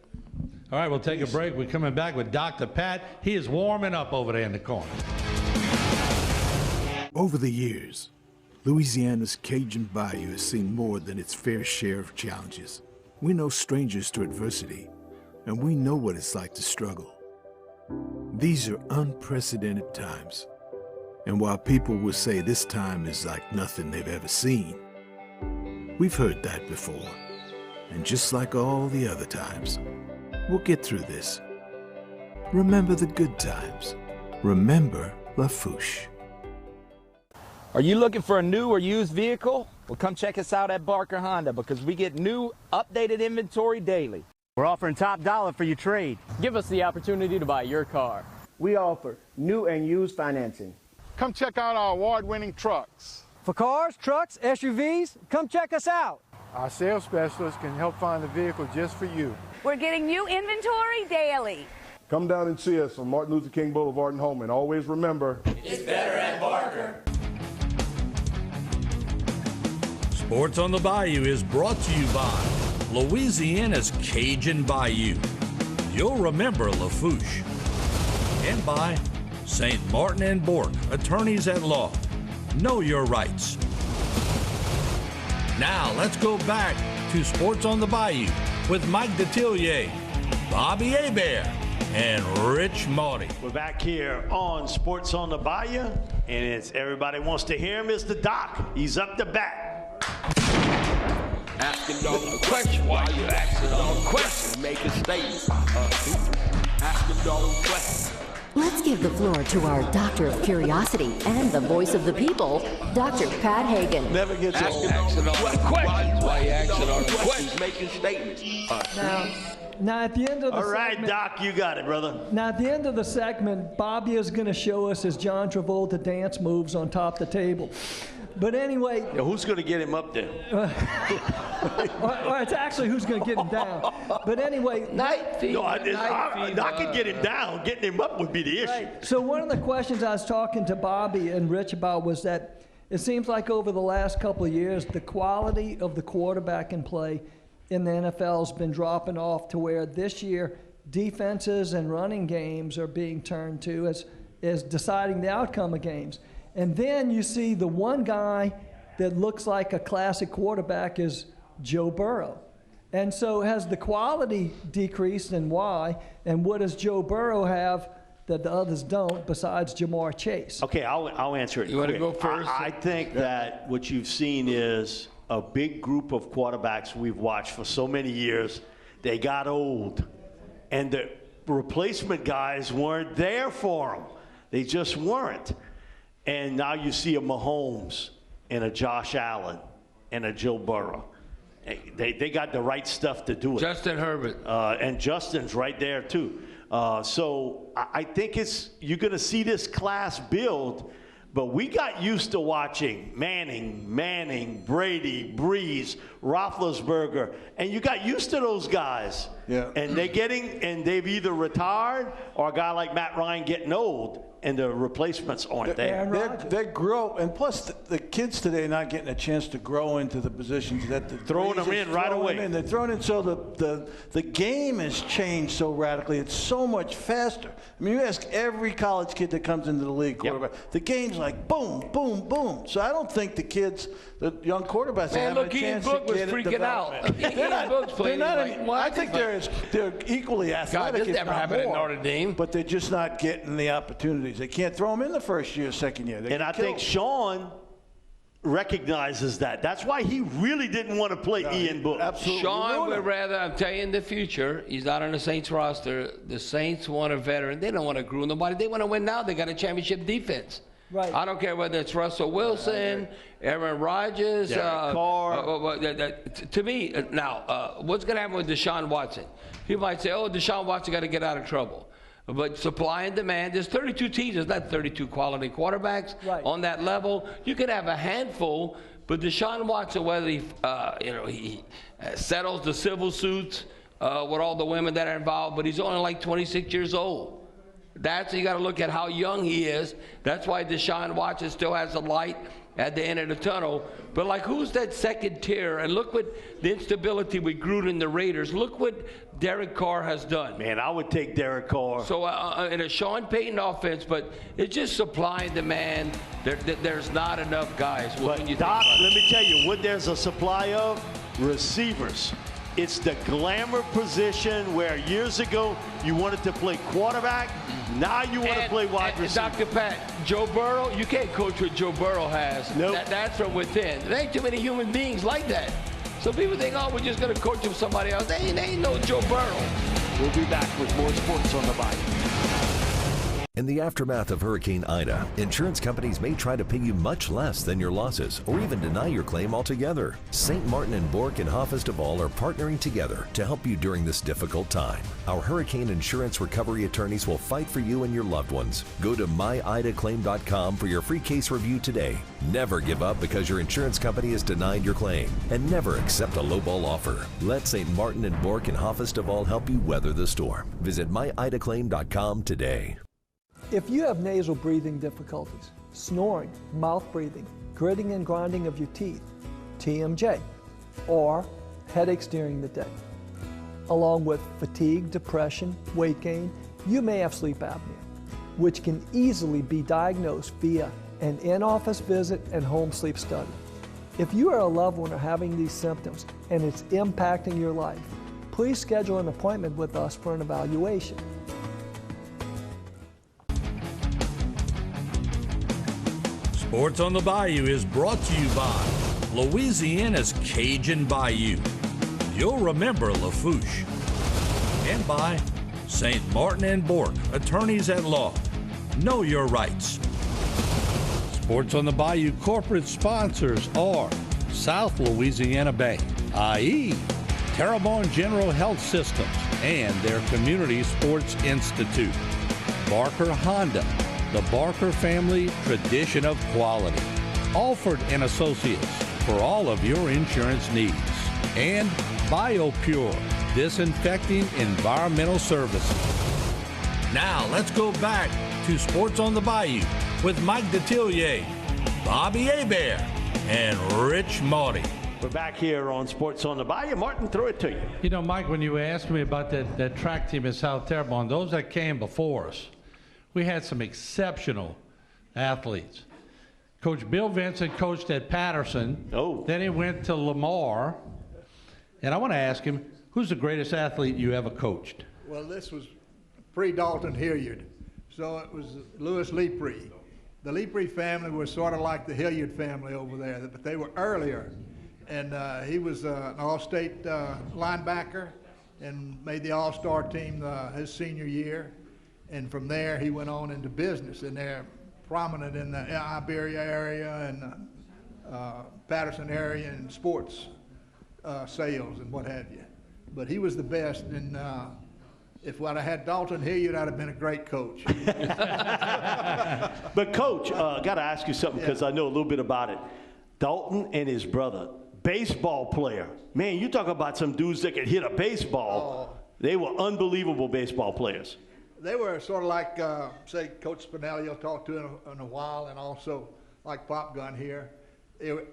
All right, we'll take a break. We're coming back with Dr. Pat. He is warming up over there in the corner. Over the years, Louisiana's Cajun Bayou has seen more than its fair share of challenges. We're no strangers to adversity, and we know what it's like to struggle. These are unprecedented times, and while people will say this time is like nothing they've ever seen, we've heard that before, and just like all the other times, we'll get through this. Remember the good times. Remember Lafouche. Are you looking for a new or used vehicle? Well, come check us out at Barker Honda because we get new, updated inventory daily. We're offering top dollar for your trade. Give us the opportunity to buy your car. We offer new and used financing. Come check out our award-winning trucks. For cars, trucks, SUVs, come check us out. Our sales specialists can help find the vehicle just for you. We're getting new inventory daily. Come down and see us on Martin Luther King Boulevard in Holman. Always remember, it's better at Barker. Sports on the Bayou is brought to you by Louisiana's Cajun Bayou. You'll remember Lafouche. And by St. Martin and Bork, attorneys at law. Know your rights. Now let's go back to Sports on the Bayou with Mike Detillier, Bobby Hebert, and Rich Maudy. We're back here on Sports on the Bayou, and it's everybody wants to hear him is the Doc. He's up to bat. Asking all the questions. Why you asking all the questions? Make a statement. Asking all the questions. Let's give the floor to our Doctor of Curiosity and the voice of the people, Dr. Pat Hagan. Never gets old. Asking all the questions. Why you asking all the questions? Making statements. Now at the end of the All right, segment, Doc, you got it, brother. Now at the end of the segment, Bobby is going to show us his John Travolta dance moves on top of the table. But anyway, yeah, who's going to get him up there? Or it's actually who's going to get him down. But anyway, night fever. No, I could get him down. Getting him up would be the issue. Right. So one of the questions I was talking to Bobby and Rich about was that it seems like over the last couple of years, the quality of the quarterback in play in the NFL has been dropping off to where this year defenses and running games are being turned to as deciding the outcome of games. And then you see the one guy that looks like a classic quarterback is Joe Burrow. And so has the quality decreased, and why? And what does Joe Burrow have that the others don't besides Jamar Chase? Okay, I'll answer it. You want to go first? I think that what you've seen is a big group of quarterbacks we've watched for so many years. They got old, and the replacement guys weren't there for them. They just weren't. And now you see a Mahomes and a Josh Allen and a Joe Burrow. They got the right stuff to do it. Justin Herbert. And Justin's right there, too. So I think you're going to see this class build, But we got used to watching Manning, Brady, Breeze, Roethlisberger, and you got used to those guys. Yeah. And they've either retired or a guy like Matt Ryan getting old, and the replacements aren't there. They grow, and plus the kids today are not getting a chance to grow into the positions that the Throwing them in right away. They're thrown in, so the game has changed so radically. It's so much faster. I mean, you ask every college kid that comes into the league, quarterback, the game's like boom, boom, boom. So I don't think the young quarterbacks have a chance to get it developed. I think they're equally athletic. God, this never happened at Notre Dame. But they're just not getting the opportunities. They can't throw them in the first year, second year. And I think Sean recognizes that. That's why he really didn't want to play Ian Book. Absolutely. Sean would rather, I'm telling you, in the future, he's not on the Saints roster. The Saints want a veteran. They don't want to groom nobody. They want to win now. They got a championship defense. Right. I don't care whether it's Russell Wilson, Aaron Rodgers, Carr. To me, now, what's going to happen with Deshaun Watson? People might say, oh, Deshaun Watson got to get out of trouble. But supply and demand, there's 32 teams. There's not 32 quality quarterbacks on that level. You could have a handful, but Deshaun Watson, whether he settles the civil suits with all the women that are involved, but he's only like 26 years old. You got to look at how young he is. That's why Deshaun Watson still has a light at the end of the tunnel. But like, who's that second tier? And look what the instability with Gruden and the Raiders. Look what Derek Carr has done. Man, I would take Derek Carr. So in a Sean Payton offense, but it's just supply and demand. There's not enough guys. But Doc, let me tell you, what there's a supply of? Receivers. It's the glamour position where years ago you wanted to play quarterback. Now you want to play wide receiver. Dr. Pat, Joe Burrow, you can't coach what Joe Burrow has. Nope. That's from within. There ain't too many human beings like that. So people think, oh, we're just going to coach him somebody else. They ain't no Joe Burrow. We'll be back with more Sports on the Bayou. In the aftermath of Hurricane Ida, insurance companies may try to pay you much less than your losses or even deny your claim altogether. St. Martin and Bork and Hoffest of All are partnering together to help you during this difficult time. Our hurricane insurance recovery attorneys will fight for you and your loved ones. Go to myidaclaim.com for your free case review today. Never give up because your insurance company has denied your claim, and never accept a lowball offer. Let St. Martin and Bork and Hoffest of All help you weather the storm. Visit myidaclaim.com today. If you have nasal breathing difficulties, snoring, mouth breathing, gritting and grinding of your teeth, TMJ, or headaches during the day, along with fatigue, depression, weight gain, you may have sleep apnea, which can easily be diagnosed via an in-office visit and home sleep study. If you or a loved one are having these symptoms and it's impacting your life, please schedule an appointment with us for an evaluation. Sports on the Bayou is brought to you by Louisiana's Cajun Bayou. You'll remember Lafourche. And by St. Martin and Bork, attorneys at law. Know your rights. Sports on the Bayou corporate sponsors are South Louisiana Bank, i.e. Terrebonne General Health Systems and their Community Sports Institute. Barker Honda, the Barker family tradition of quality. Alford and Associates for all of your insurance needs. And BioPure, disinfecting environmental services. Now let's go back to Sports on the Bayou with Mike Detillier, Bobby Hebert, and Rich Maury. We're back here on Sports on the Bayou. Martin, throw it to you. You know, Mike, when you asked me about that track team in South Terrebonne, those that came before us, we had some exceptional athletes. Coach Bill Vincent coached at Patterson. Then he went to Lamar. And I want to ask him, who's the greatest athlete you ever coached? Well, this was pre-Dalton Hilliard. So it was Louis Lepre. The Lepre family was sort of like the Hilliard family over there, but they were earlier. And he was an all-state linebacker and made the all-star team his senior year. And from there, he went on into business, and they're prominent in the Iberia area and Patterson area and sports sales and what have you. But he was the best, and If I'd have had Dalton Hilliard, I'd have been a great coach. But Coach, got to ask you something because I know a little bit about it. Dalton and his brother, baseball player. Man, you talk about some dudes that could hit a baseball. They were unbelievable baseball players. They were sort of like, say, Coach Spinelli you'll talk to in a while, and also like Pop Gun here. They were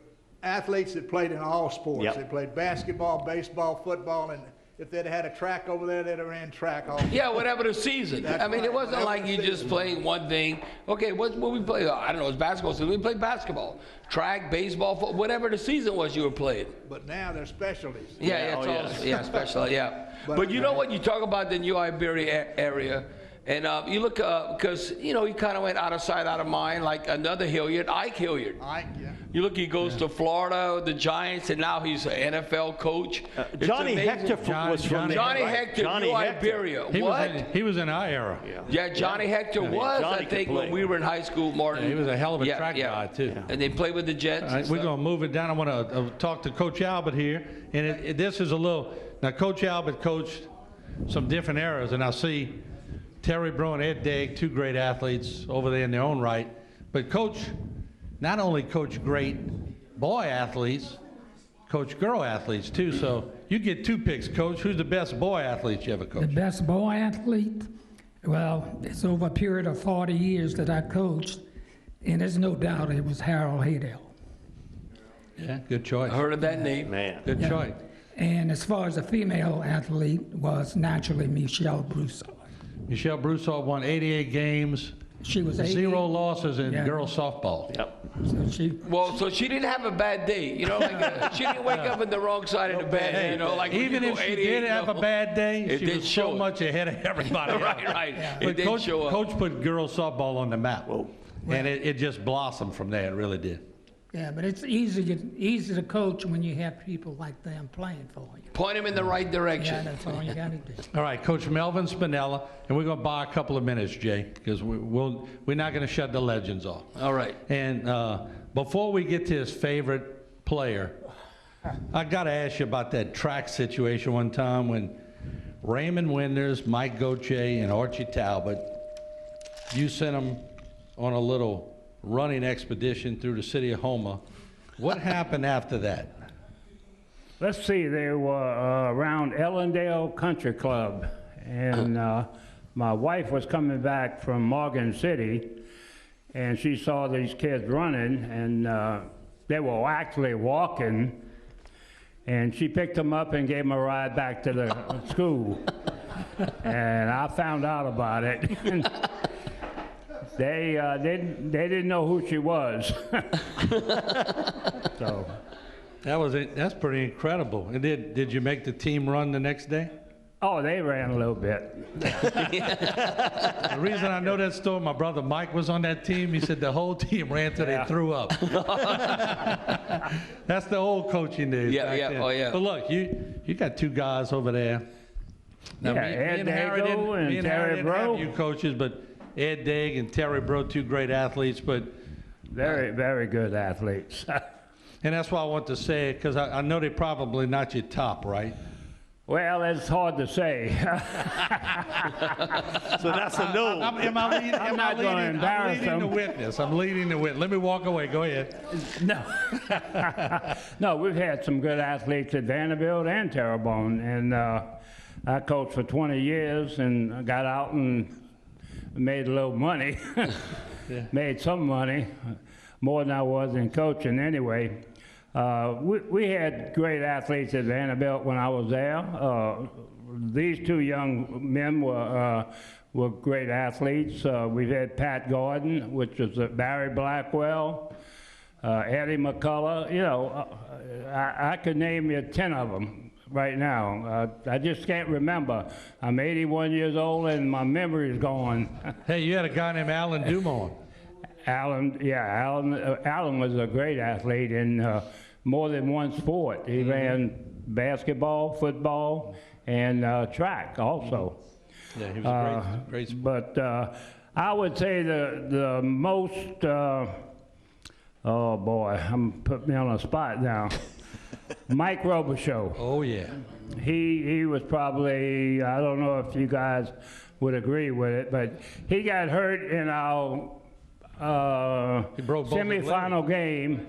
athletes that played in all sports. Yep. They played basketball, baseball, football, and if they'd had a track over there, they'd have ran track all Yeah, whatever the season. That's I mean, right. it wasn't Whatever like the you just season playing one thing. Okay, what we play? I don't know, it's basketball season. We played basketball. Track, baseball, whatever the season was you were playing. But now they're specialties. Yeah, it's special, yeah. But you know what, you talk about the New Iberia area, and you look, because, you know, he kind of went out of sight, out of mind, like another Hilliard, Ike Hilliard. Ike, yeah. You look, he goes to Florida, the Giants, and now he's an NFL coach. Johnny Hector was from there, Johnny right? Hector, Johnny New Hector. Iberia. He was in our era. Yeah, Johnny Hector was, Johnny I think, could play. when we were in high school, Martin. Yeah, he was a hell of a track guy, too. And they played with the Jets. All right, we're going to move it down. I want to talk to Coach Albert here. And this is a little, now Coach Albert coached some different eras, and I see Terry Brewer and Ed Dagg, two great athletes over there in their own right. But Coach, not only coach great boy athletes, coach girl athletes too. So you get two picks, Coach. Who's the best boy athlete you ever coached? The best boy athlete? Well, it's over a period of 40 years that I coached, and there's no doubt it was Harold Haydell. Yeah, good choice. I heard of that name. Man. Good choice. And as far as a female athlete was naturally Michelle Broussard. Michelle Broussard won 88 games. She was 0 losses in girls softball. So she didn't have a bad day. You know, like she didn't wake up on the wrong side of the bed. You know, like even if she did have a bad day, she was so much ahead of everybody. Right. But It did Coach, show up. Coach put girls softball on the map, and it just blossomed from there. It really did. Yeah, but it's easy to coach when you have people like them playing for you. Point them in the right direction. Yeah, that's all you got to do. All right, Coach Melvin Spinella, and we're going to buy a couple of minutes, Jay, because we're not going to shut the legends off. All right. And before we get to his favorite player, I got to ask you about that track situation one time when Raymond Winters, Mike Gauthier, and Archie Talbot, you sent them on a little running expedition through the city of Houma. What happened after that? Let's see, they were around Ellendale Country Club, and my wife was coming back from Morgan City, and she saw these kids running, and they were actually walking, and she picked them up and gave them a ride back to the school. And I found out about it. They didn't know who she was. So that's pretty incredible. And did you make the team run the next day? Oh, they ran a little bit. The reason I know that story, my brother Mike was on that team. He said the whole team ran till they threw up. That's the old coaching days. Yeah, back then. oh yeah. But look, you got two guys over there. Now, Ed Dago and Terry Brewer. You coaches, but Ed Dagg and Terry Brewer, two great athletes, but very, very good athletes. And that's why I want to say it, because I know they're probably not your top, right? Well, it's hard to say. So that's a no. I'm not going to embarrass them. I'm leading the witness. Let me walk away. Go ahead. No. No, we've had some good athletes at Vanderbilt and Terrebonne, and I coached for 20 years and got out and made a little money. Made some money, more than I was in coaching anyway. We had great athletes at Vanderbilt when I was there. These two young men were great athletes. We've had Pat Gordon, which was Barry Blackwell, Eddie McCullough. You know, I could name you 10 of them right now. I just can't remember. I'm 81 years old and my memory is gone. Hey, you had a guy named Alan Dumont. Alan was a great athlete in more than one sport. He ran basketball, football, and track also. Yeah, he was a great sport. But I would say the most, oh boy, I'm putting me on a spot now. Mike Robichaux. Oh yeah. he was probably, I don't know if you guys would agree with it, but he got hurt in our semifinal game,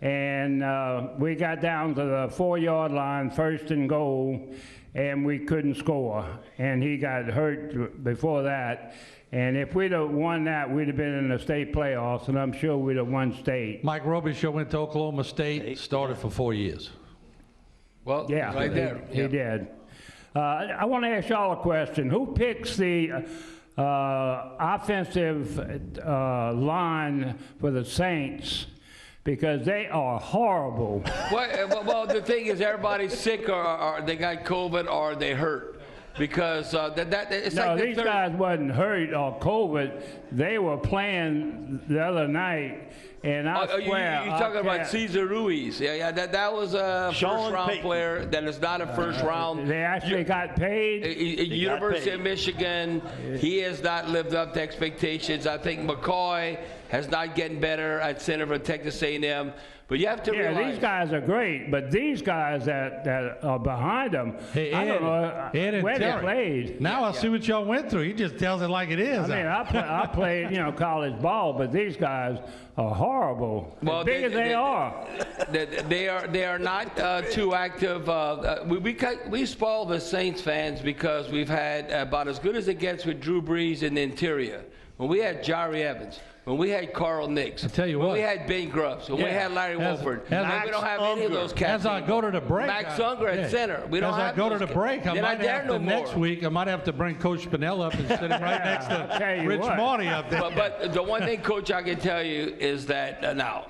and we got down to the 4-yard line, 1st and goal, and we couldn't score. And he got hurt before that. And if we'd have won that, we'd have been in the state playoffs, and I'm sure we'd have won state. Mike Robichaud went to Oklahoma State, started for 4 years. Well, yeah, right there. He did. I want to ask y'all a question. Who picks the offensive line for the Saints? Because they are horrible. Well, the thing is, everybody's sick, or they got COVID, or they hurt. Because it's no, like these guys wasn't hurt or COVID. They were playing the other night, and I swear. You're talking about Cesar Ruiz. Yeah, that was a first-round player that is not a first-round. They actually got paid. University of Michigan, he has not lived up to expectations. I think McCoy has not getting better at center for Texas A&M. But you have to realize. These guys are great, but these guys that are behind them, I don't know where they played. Now I see what y'all went through. He just tells it like it is. I mean, I played, college ball, but these guys are horrible. Well, as big as they are. They are not too active. We spoil the Saints fans because we've had about as good as it gets with Drew Brees in the interior. When we had Jari Evans, when we had Carl Nicks, when we had Ben Grubbs, when we had Larry Wolford, now we don't have any of those cats. As I go to the break, Max Unger at center. We don't have as I go to the break, I might have to next week. I might have to bring Coach Spinell up and sit him right next to Rich Marty up there. But the one thing, Coach, I can tell you is that now,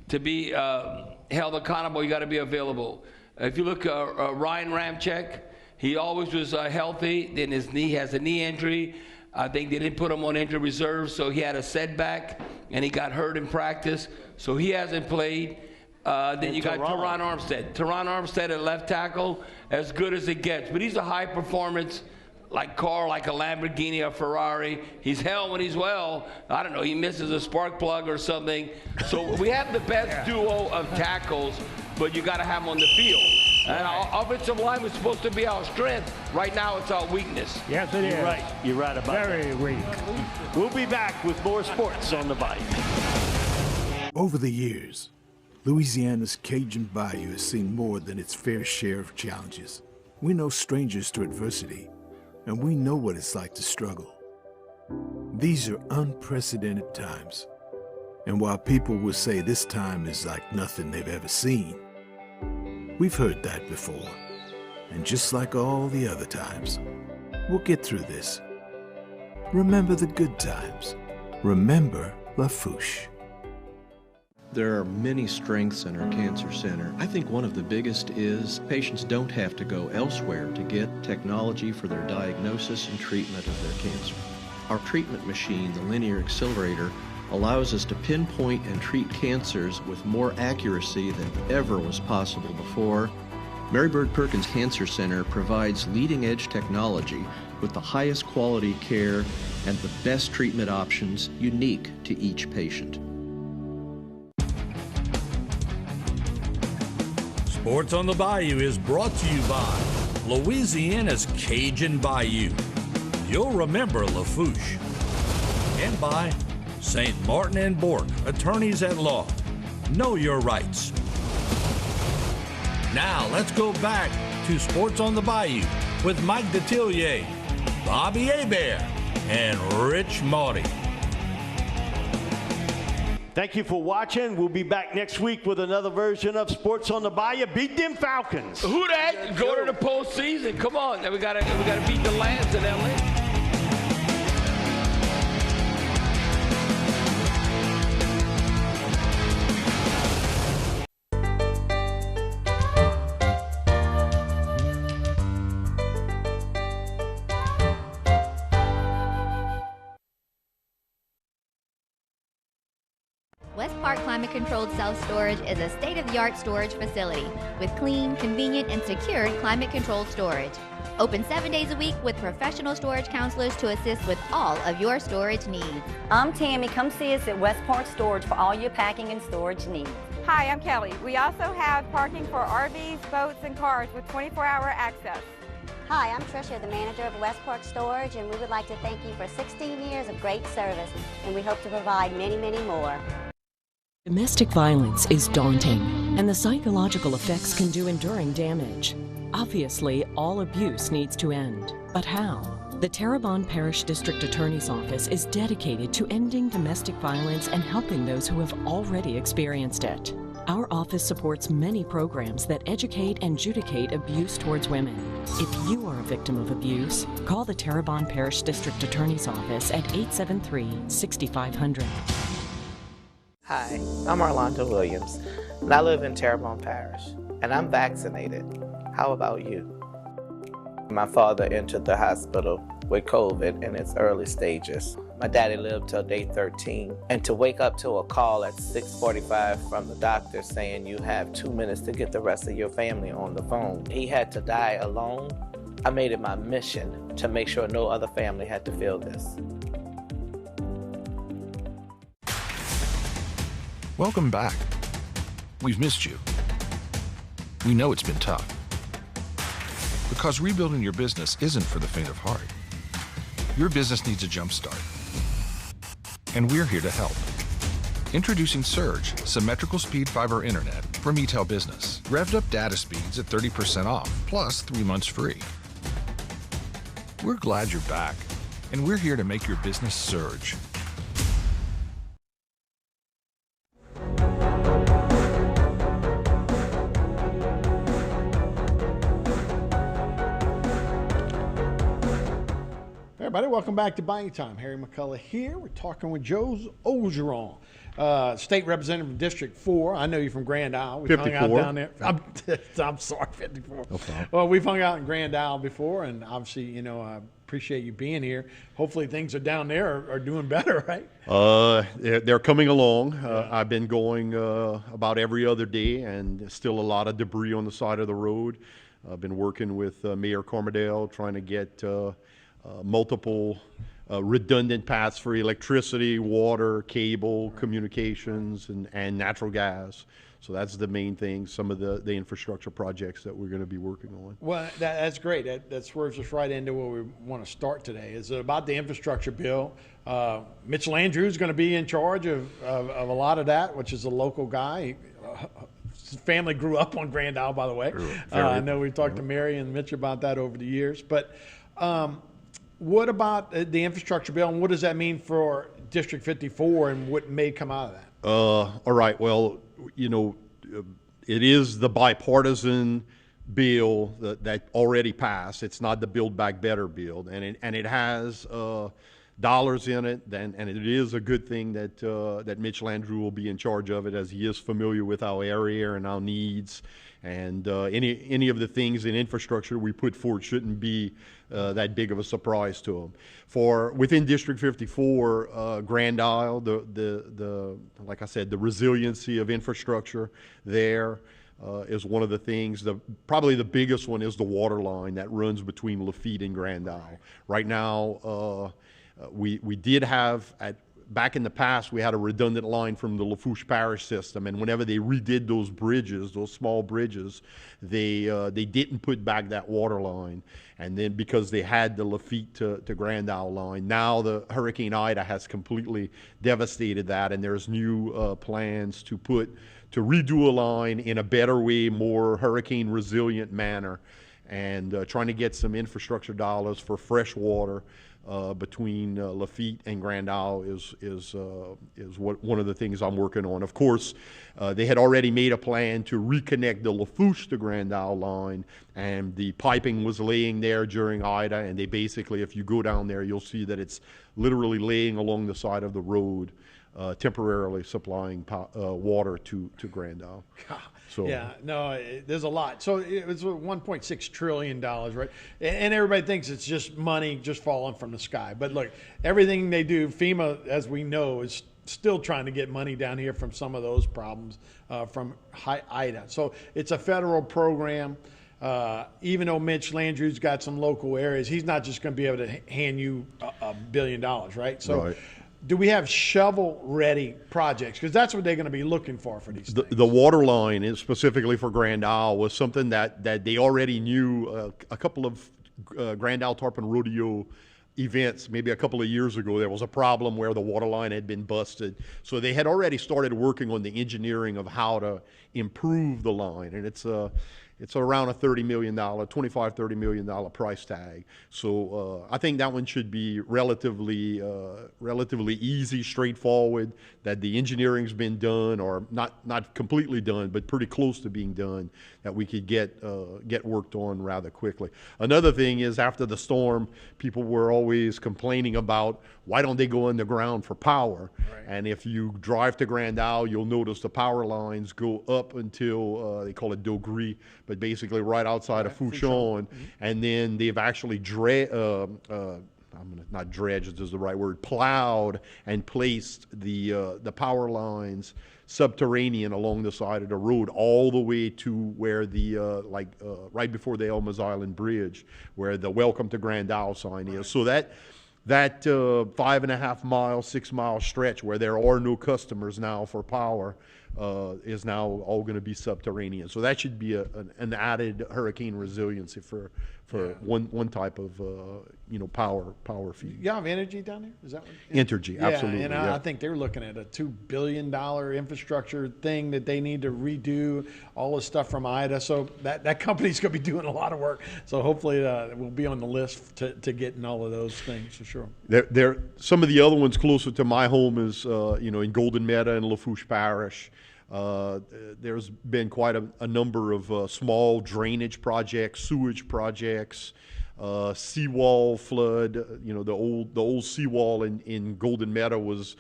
to be held accountable, you got to be available. If you look at Ryan Ramczyk, he always was healthy. Then he has a knee injury. I think they didn't put him on injured reserve, so he had a setback, and he got hurt in practice, so he hasn't played. Then you got Teron Armstead. Teron Armstead at left tackle, as good as it gets. But he's a high performance, like car, like a Lamborghini or Ferrari. He's hell when he's well. I don't know, he misses a spark plug or something. So we have the best duo of tackles, but you got to have them on the field. And our offensive line was supposed to be our strength. Right now, it's our weakness. Yes, it is. You're right. You're right about that. Very weak. We'll be back with more sports on the Bayou. Over the years, Louisiana's Cajun Bayou has seen more than its fair share of challenges. We're no strangers to adversity, and we know what it's like to struggle. These are unprecedented times. And while people will say this time is like nothing they've ever seen, we've heard that before. And just like all the other times, we'll get through this. Remember the good times. Remember Lafouche. There are many strengths in our cancer center. I think one of the biggest is patients don't have to go elsewhere to get technology for their diagnosis and treatment of their cancer. Our treatment machine, the linear accelerator, allows us to pinpoint and treat cancers with more accuracy than ever was possible before. Mary Bird Perkins Cancer Center provides leading-edge technology with the highest quality care and the best treatment options unique to each patient. Sports on the Bayou is brought to you by Louisiana's Cajun Bayou. You'll remember Lafouche. And by St. Martin and Bork, attorneys at law. Know your rights. Now let's go back to Sports on the Bayou with Mike Detillier, Bobby Hebert, and Rich Marty. Thank you for watching. We'll be back next week with another version of Sports on the Bayou. Beat them Falcons. Who that? Go to the postseason. Come on. We gotta beat the Lambs in LA. West Park Climate Controlled Self-Storage is a state-of-the-art storage facility with clean, convenient, and secured climate-controlled storage. Open 7 days a week with professional storage counselors to assist with all of your storage needs. I'm Tammy. Come see us at West Park Storage for all your packing and storage needs. Hi, I'm Kelly. We also have parking for RVs, boats, and cars with 24-hour access. Hi, I'm Tricia, the manager of West Park Storage, and we would like to thank you for 16 years of great service, and we hope to provide many, many more. Domestic violence is daunting, and the psychological effects can do enduring damage. Obviously, all abuse needs to end. But how? The Terrebonne Parish District Attorney's Office is dedicated to ending domestic violence and helping those who have already experienced it. Our office supports many programs that educate and adjudicate abuse towards women. If you are a victim of abuse, call the Terrebonne Parish District Attorney's Office at 873-6500. Hi, I'm Orlando Williams, and I live in Terrebonne Parish, and I'm vaccinated. How about you? My father entered the hospital with COVID in its early stages. My daddy lived till day 13, and to wake up to a call at 6:45 from the doctor saying you have 2 minutes to get the rest of your family on the phone. He had to die alone. I made it my mission to make sure no other family had to feel this. Welcome back. We've missed you. We know it's been tough. Because rebuilding your business isn't for the faint of heart. Your business needs a jump start. And we're here to help. Introducing Surge, symmetrical speed fiber internet from eTel Business. Revved up data speeds at 30% off, plus 3 months free. We're glad you're back, and we're here to make your business surge. Everybody, welcome back to Buying Time. Harry McCullough here. We're talking with Joe Ogeron, State Representative from District 4. I know you from Grand Isle. We've 54. hung out down there. I'm sorry, 54. Okay. Well, we've hung out in Grand Isle before, and obviously, you know, I appreciate you being here. Hopefully things are down there are doing better, right? They're coming along. I've been going about every other day, and still a lot of debris on the side of the road. I've been working with Mayor Cormerdale, trying to get multiple redundant paths for electricity, water, cable, communications, and natural gas. So that's the main thing, some of the infrastructure projects that we're going to be working on. Well, that's great. That swerves us right into where we want to start today. Is about the infrastructure bill. Mitchell Andrews is going to be in charge of a lot of that, which is a local guy. His family grew up on Grand Isle, by the way. I know we've talked to Mary and Mitch about that over the years. But what about the infrastructure bill, and what does that mean for District 54 and what may come out of that? All right. Well, you know, it is the bipartisan bill that already passed. It's not the Build Back Better bill, and it has dollars in it. And it is a good thing that Mitch Landrieu will be in charge of it, as he is familiar with our area and our needs. And any of the things in infrastructure we put forward shouldn't be that big of a surprise to them. For within District 54, Grand Isle, the like I said, the resiliency of infrastructure there is one of the things. Probably the biggest one is the water line that runs between Lafitte and Grand Isle. Right now, we did have back in the past, we had a redundant line from the Lafourche Parish system, and whenever they redid those bridges, those small bridges, they didn't put back that water line. And then because they had the Lafitte to Grand Isle line, now the Hurricane Ida has completely devastated that, and there's new plans to redo a line in a better way, more hurricane resilient manner, and trying to get some infrastructure dollars for fresh water between Lafitte and Grand Isle is one of the things I'm working on. Of course, they had already made a plan to reconnect the Lafourche to Grand Isle line, and the piping was laying there during Ida, and they basically, if you go down there, you'll see that it's literally laying along the side of the road, temporarily supplying water to Grand Isle. So, yeah, no, there's a lot. So it was $1.6 trillion, right? And everybody thinks it's just money just falling from the sky. But look, everything they do, FEMA, as we know, is still trying to get money down here from some of those problems from Ida. So it's a federal program. Even though Mitch Landrieu's got some local areas, he's not just going to be able to hand you $1 billion, right? So Right. do we have shovel-ready projects? Because that's what they're going to be looking for these things. The water line is specifically for Grand Isle was something that they already knew. A couple of Grand Isle Tarpon Rodeo events, maybe a couple of years ago, there was a problem where the water line had been busted. So they had already started working on the engineering of how to improve the line, and it's around a $30 million, $30 million price tag. So I think that one should be relatively easy, straightforward, that the engineering's been done, or not completely done, but pretty close to being done, that we could get worked on rather quickly. Another thing is, after the storm, people were always complaining about, why don't they go underground for power? Right. And if you drive to Grand Isle, you'll notice the power lines go up until, they call it Dogri, but basically right outside of Fouchon. Mm-hmm. And then they've actually not dredged is the right word, plowed and placed the power lines subterranean along the side of the road, all the way to where the right before the Elmer's Island Bridge, where the Welcome to Grand Isle sign is. So that 5.5 mile, 6 mile stretch where there are no customers now for power is now all going to be subterranean. So that should be an added hurricane resiliency for one type of power feed. You have energy down there? Is that what? Entergy, absolutely. And I think they're looking at a $2 billion infrastructure thing that they need to redo, all the stuff from Ida. So that company's going to be doing a lot of work. So hopefully we'll be on the list to getting all of those things for sure. There some of the other ones closer to my home is in Golden Meadow and Lafourche Parish. There's been quite a number of small drainage projects, sewage projects, seawall flood. The old seawall in Golden Meadow was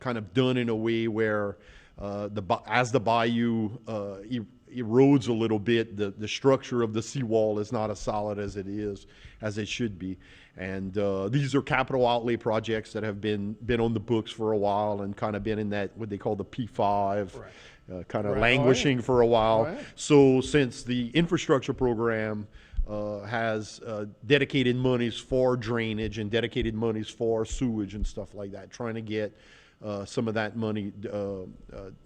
kind of done in a way where as the bayou erodes a little bit, the structure of the seawall is not as solid as it should be. And these are capital outlay projects that have been on the books for a while and kind of been in that, what they call the P5, kind of languishing for a while. Right. So since the infrastructure program has dedicated monies for drainage and dedicated monies for sewage and stuff like that, trying to get some of that money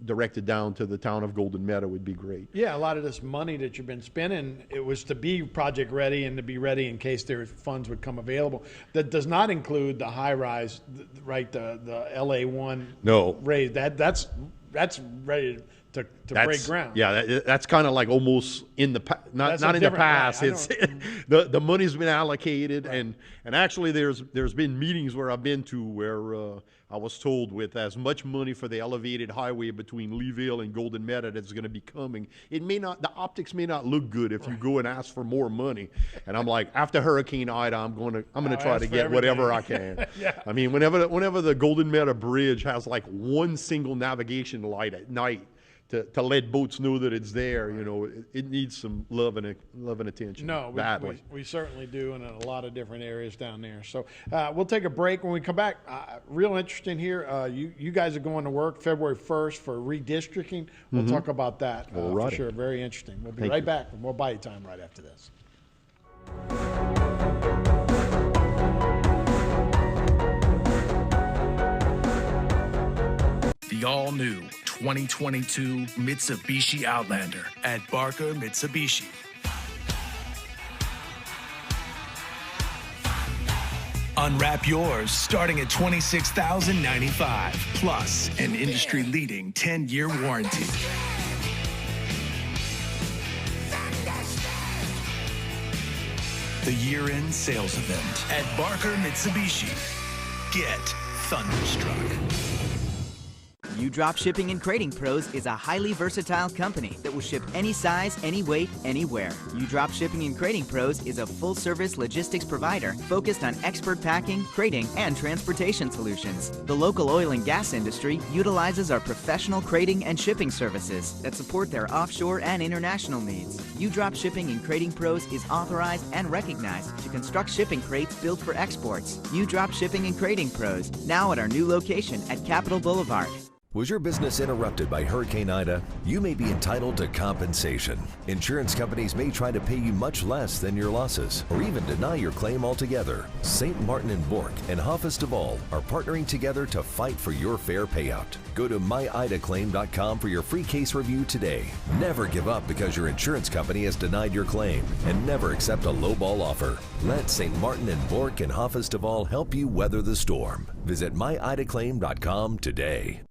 directed down to the town of Golden Meadow would be great. Yeah, a lot of this money that you've been spending, it was to be project ready and to be ready in case their funds would come available. That does not include the high rise, right? The LA1 raise. That's ready to break ground. Yeah, that's kind of like almost in the not in the past. Right, it's the money's been allocated, right. and actually there's been meetings where I've been to where I was told, with as much money for the elevated highway between Leeville and Golden Meadow that's going to be coming, the optics may not look good if you go and ask for more money. And I'm like, after Hurricane Ida, I'm going to try to get whatever I can. Yeah. I mean, whenever the Golden Meadow Bridge has like one single navigation light at night to let boats know that it's there, it needs some love and attention. No, badly. We certainly do, and in a lot of different areas down there. So we'll take a break. When we come back, real interesting here. You guys are going to work February 1st for redistricting. We'll talk about that for sure. Very interesting. We'll be back with more Bayou Time right after this. The all-new 2022 Mitsubishi Outlander at Barker Mitsubishi. Unwrap yours starting at $26,095, plus an industry-leading 10-year warranty. The year-end sales event at Barker Mitsubishi. Get thunderstruck. Drop Shipping and Crating Pros is a highly versatile company that will ship any size, any weight, anywhere. Drop Shipping and Crating Pros is a full-service logistics provider focused on expert packing, crating, and transportation solutions. The local oil and gas industry utilizes our professional crating and shipping services that support their offshore and international needs. Drop Shipping and Crating Pros is authorized and recognized to construct shipping crates built for exports. Drop Shipping and Crating Pros, now at our new location at Capitol Boulevard. Was your business interrupted by Hurricane Ida? You may be entitled to compensation. Insurance companies may try to pay you much less than your losses, or even deny your claim altogether. St. Martin and Bork and Hoffest of All are partnering together to fight for your fair payout. Go to myidaclaim.com for your free case review today. Never give up because your insurance company has denied your claim, and never accept a lowball offer. Let St. Martin and Bork and Hoffest of All help you weather the storm. Visit myidaclaim.com today.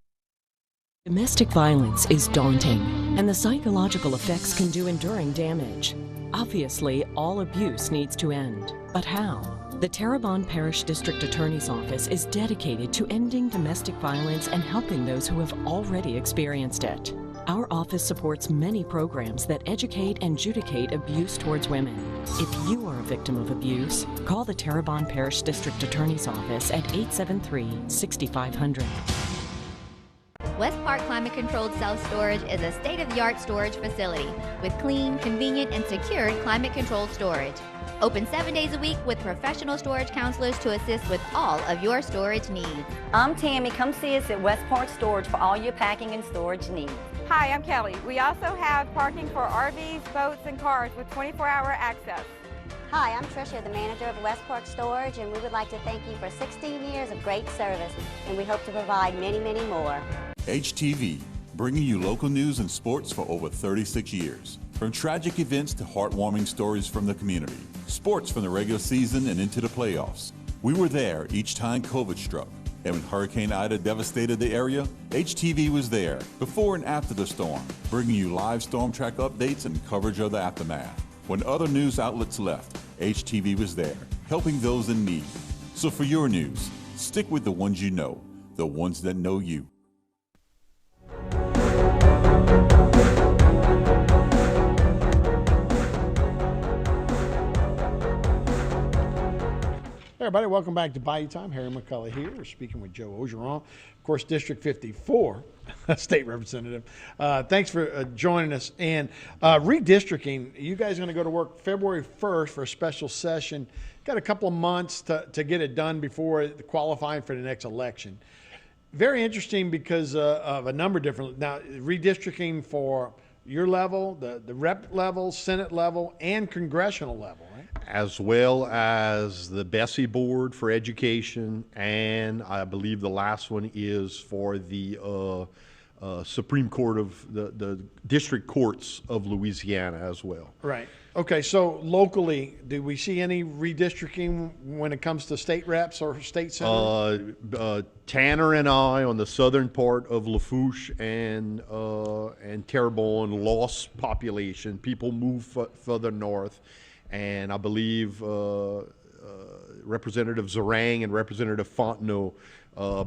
Domestic violence is daunting, and the psychological effects can do enduring damage. Obviously, all abuse needs to end. But how? The Terrebonne Parish District Attorney's Office is dedicated to ending domestic violence and helping those who have already experienced it. Our office supports many programs that educate and adjudicate abuse towards women. If you are a victim of abuse, call the Terrebonne Parish District Attorney's Office at 873-6500. West Park Climate Controlled Self-Storage is a state-of-the-art storage facility with clean, convenient, and secured climate-controlled storage. Open 7 days a week with professional storage counselors to assist with all of your storage needs. I'm Tammy. Come see us at West Park Storage for all your packing and storage needs. Hi, I'm Kelly. We also have parking for RVs, boats, and cars with 24-hour access. Hi, I'm Tricia, the manager of West Park Storage, and we would like to thank you for 16 years of great service, and we hope to provide many, many more. HTV, bringing you local news and sports for over 36 years. From tragic events to heartwarming stories from the community, sports from the regular season and into the playoffs. We were there each time COVID struck. And when Hurricane Ida devastated the area, HTV was there before and after the storm, bringing you live storm track updates and coverage of the aftermath. When other news outlets left, HTV was there, helping those in need. So for your news, stick with the ones you know, the ones that know you. Hey everybody, welcome back to Bayou Time. Harry McCullough here. We're speaking with Joe Ogeron, of course, District 54 state representative. Thanks for joining us. And redistricting, you guys are going to go to work February 1st for a special session. Got a couple of months to get it done before qualifying for the next election. Very interesting because of a number of different, now redistricting for your level, the rep level, Senate level, and congressional level, right? As well as the Bessie Board for Education, and I believe the last one is for the Supreme Court of the District Courts of Louisiana as well. Right. Okay, so locally, do we see any redistricting when it comes to state reps or state senators? Tanner and I on the southern part of Lafourche and Terrebonne lost population. People moved further north, and I believe Representative Zarang and Representative Fontenot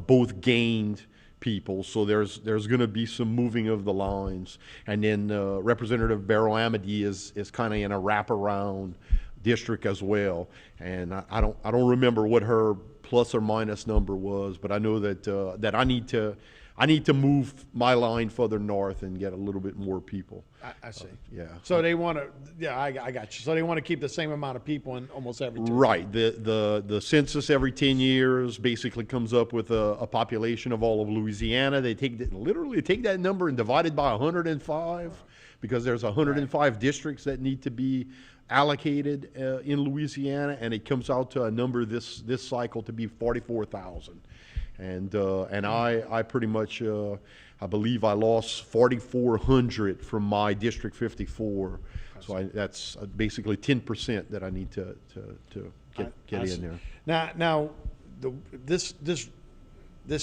both gained people, so there's going to be some moving of the lines, and then Representative Beryl Amity is kind of in a wraparound district as well, and I don't remember what her plus or minus number was, but I know that that I need to move my line further north and get a little bit more people. I see. Yeah. So they want to, yeah, I got you. So they want to keep the same amount of people in almost every territory. Right. The census every 10 years basically comes up with a population of all of Louisiana. They literally take that number and divide it by 105 because there's 105 districts that need to be allocated in Louisiana, and it comes out to a number this cycle to be 44,000. And I pretty much, I believe I lost 4,400 from my District 54. So that's basically 10% that I need to get in there. Now, this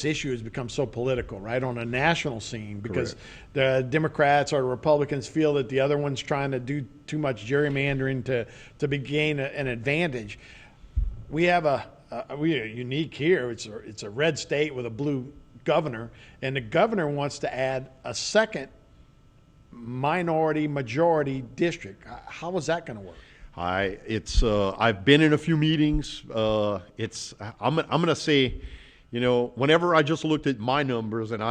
issue has become so political, right, on a national scene, because the Democrats or the Republicans feel that the other one's trying to do too much gerrymandering to gain an advantage. We are unique here. It's a red state with a blue governor, and the governor wants to add a second minority majority district. How is that going to work? I've been in a few meetings. I'm going to say, whenever I just looked at my numbers, and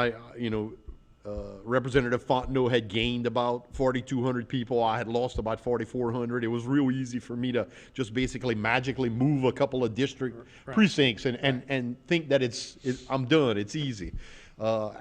Representative Fontenot had gained about 4,200 people. I had lost about 4,400. It was real easy for me to just basically magically move a couple of district precincts and think that I'm done. It's easy.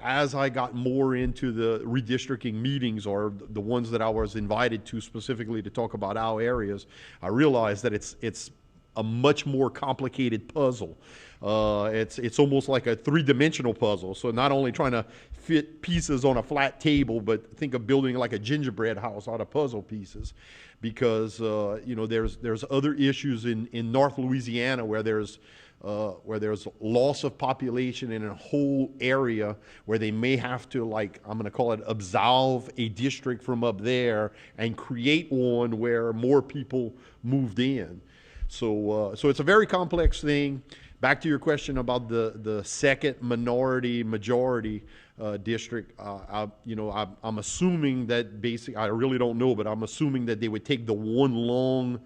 As I got more into the redistricting meetings, or the ones that I was invited to specifically to talk about our areas, I realized that it's a much more complicated puzzle. It's almost like a three-dimensional puzzle. So not only trying to fit pieces on a flat table, but think of building like a gingerbread house out of puzzle pieces, because there's other issues in North Louisiana where there's loss of population in a whole area where they may have to, like, I'm going to call it, absolve a district from up there and create one where more people moved in. So it's a very complex thing. Back to your question about the second minority majority district, I'm assuming that I really don't know, but I'm assuming that they would take the one long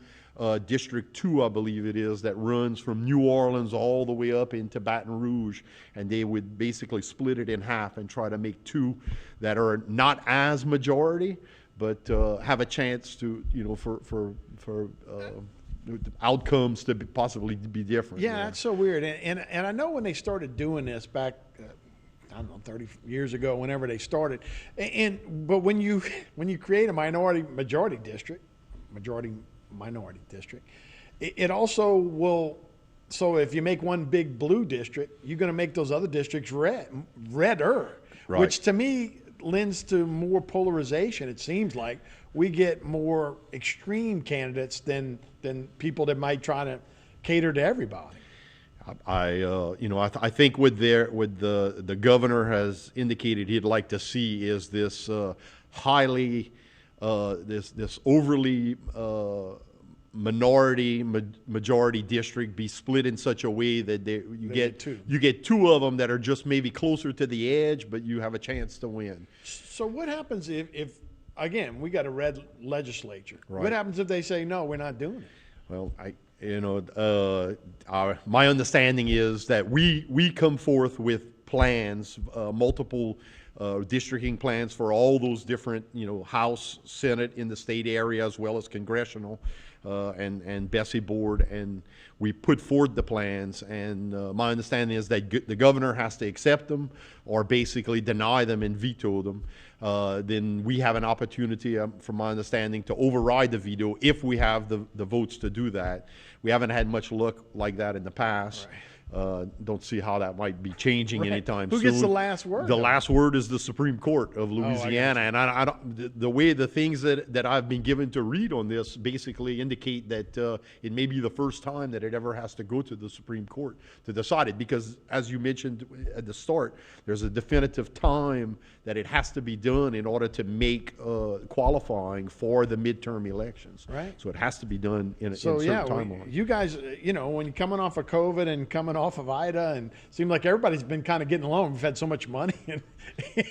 District 2, I believe it is, that runs from New Orleans all the way up into Baton Rouge, and they would basically split it in half and try to make two that are not as majority, but have a chance to, for outcomes to possibly be different. Yeah, that's so weird. And I know when they started doing this back, I don't know, 30 years ago, whenever they started. But when you create a minority district, it also will. So if you make one big blue district, you're going to make those other districts redder, right, which to me lends to more polarization. It seems like we get more extreme candidates than people that might try to cater to everybody. I think what the governor has indicated he'd like to see is this highly this overly majority district be split in such a way that you get two of them that are just maybe closer to the edge, but you have a chance to win. So what happens if again, we got a red legislature? Right. What happens if they say no, we're not doing it? Well, my understanding is that we come forth with plans, multiple districting plans for all those different, House, Senate in the state area, as well as congressional, and Bessie board, and we put forward the plans. And my understanding is that the governor has to accept them or basically deny them and veto them. Then we have an opportunity, from my understanding, to override the veto if we have the votes to do that. We haven't had much luck like that in the past. Right. Don't see how that might be changing anytime soon. Who gets the last word? The last word is the Supreme Court of Louisiana, and I don't. The way the things that I've been given to read on this basically indicate that it may be the first time that it ever has to go to the Supreme Court to decide it, because, as you mentioned at the start, there's a definitive time that it has to be done in order to make qualifying for the midterm elections. Right. So it has to be done in a certain timeline. You guys, when you're coming off of COVID and coming off of Ida, and it seemed like everybody's been kind of getting along. We've had so much money in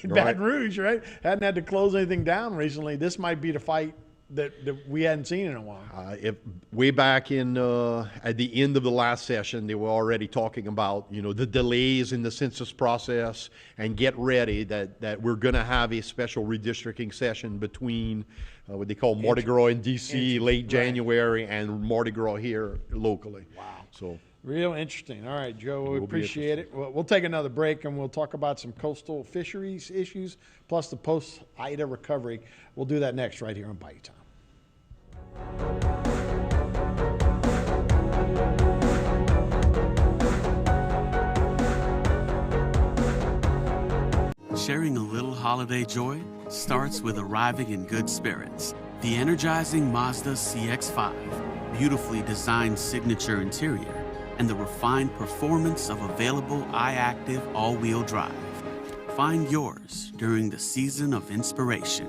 Baton Rouge, right? Hadn't had to close anything down recently. This might be the fight that we hadn't seen in a while. Way back in at the end of the last session, they were already talking about the delays in the census process, and get ready that we're going to have a special redistricting session between what they call Mardi Gras in D.C. late January and Mardi Gras here locally. Wow. So. Real interesting. All right, Joe, we appreciate it. We'll take another break, and we'll talk about some coastal fisheries issues, plus the post-Ida recovery. We'll do that next right here on Bayou Time. Sharing a little holiday joy starts with arriving in good spirits. The energizing Mazda CX-5, beautifully designed signature interior, and the refined performance of available iActive all-wheel drive. Find yours during the season of inspiration.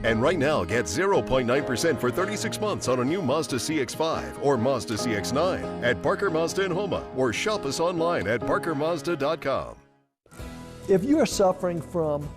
And right now, get 0.9% for 36 months on a new Mazda CX-5 or Mazda CX-9 at Parker Mazda in Homa, or shop us online at parkermazda.com. If you are suffering from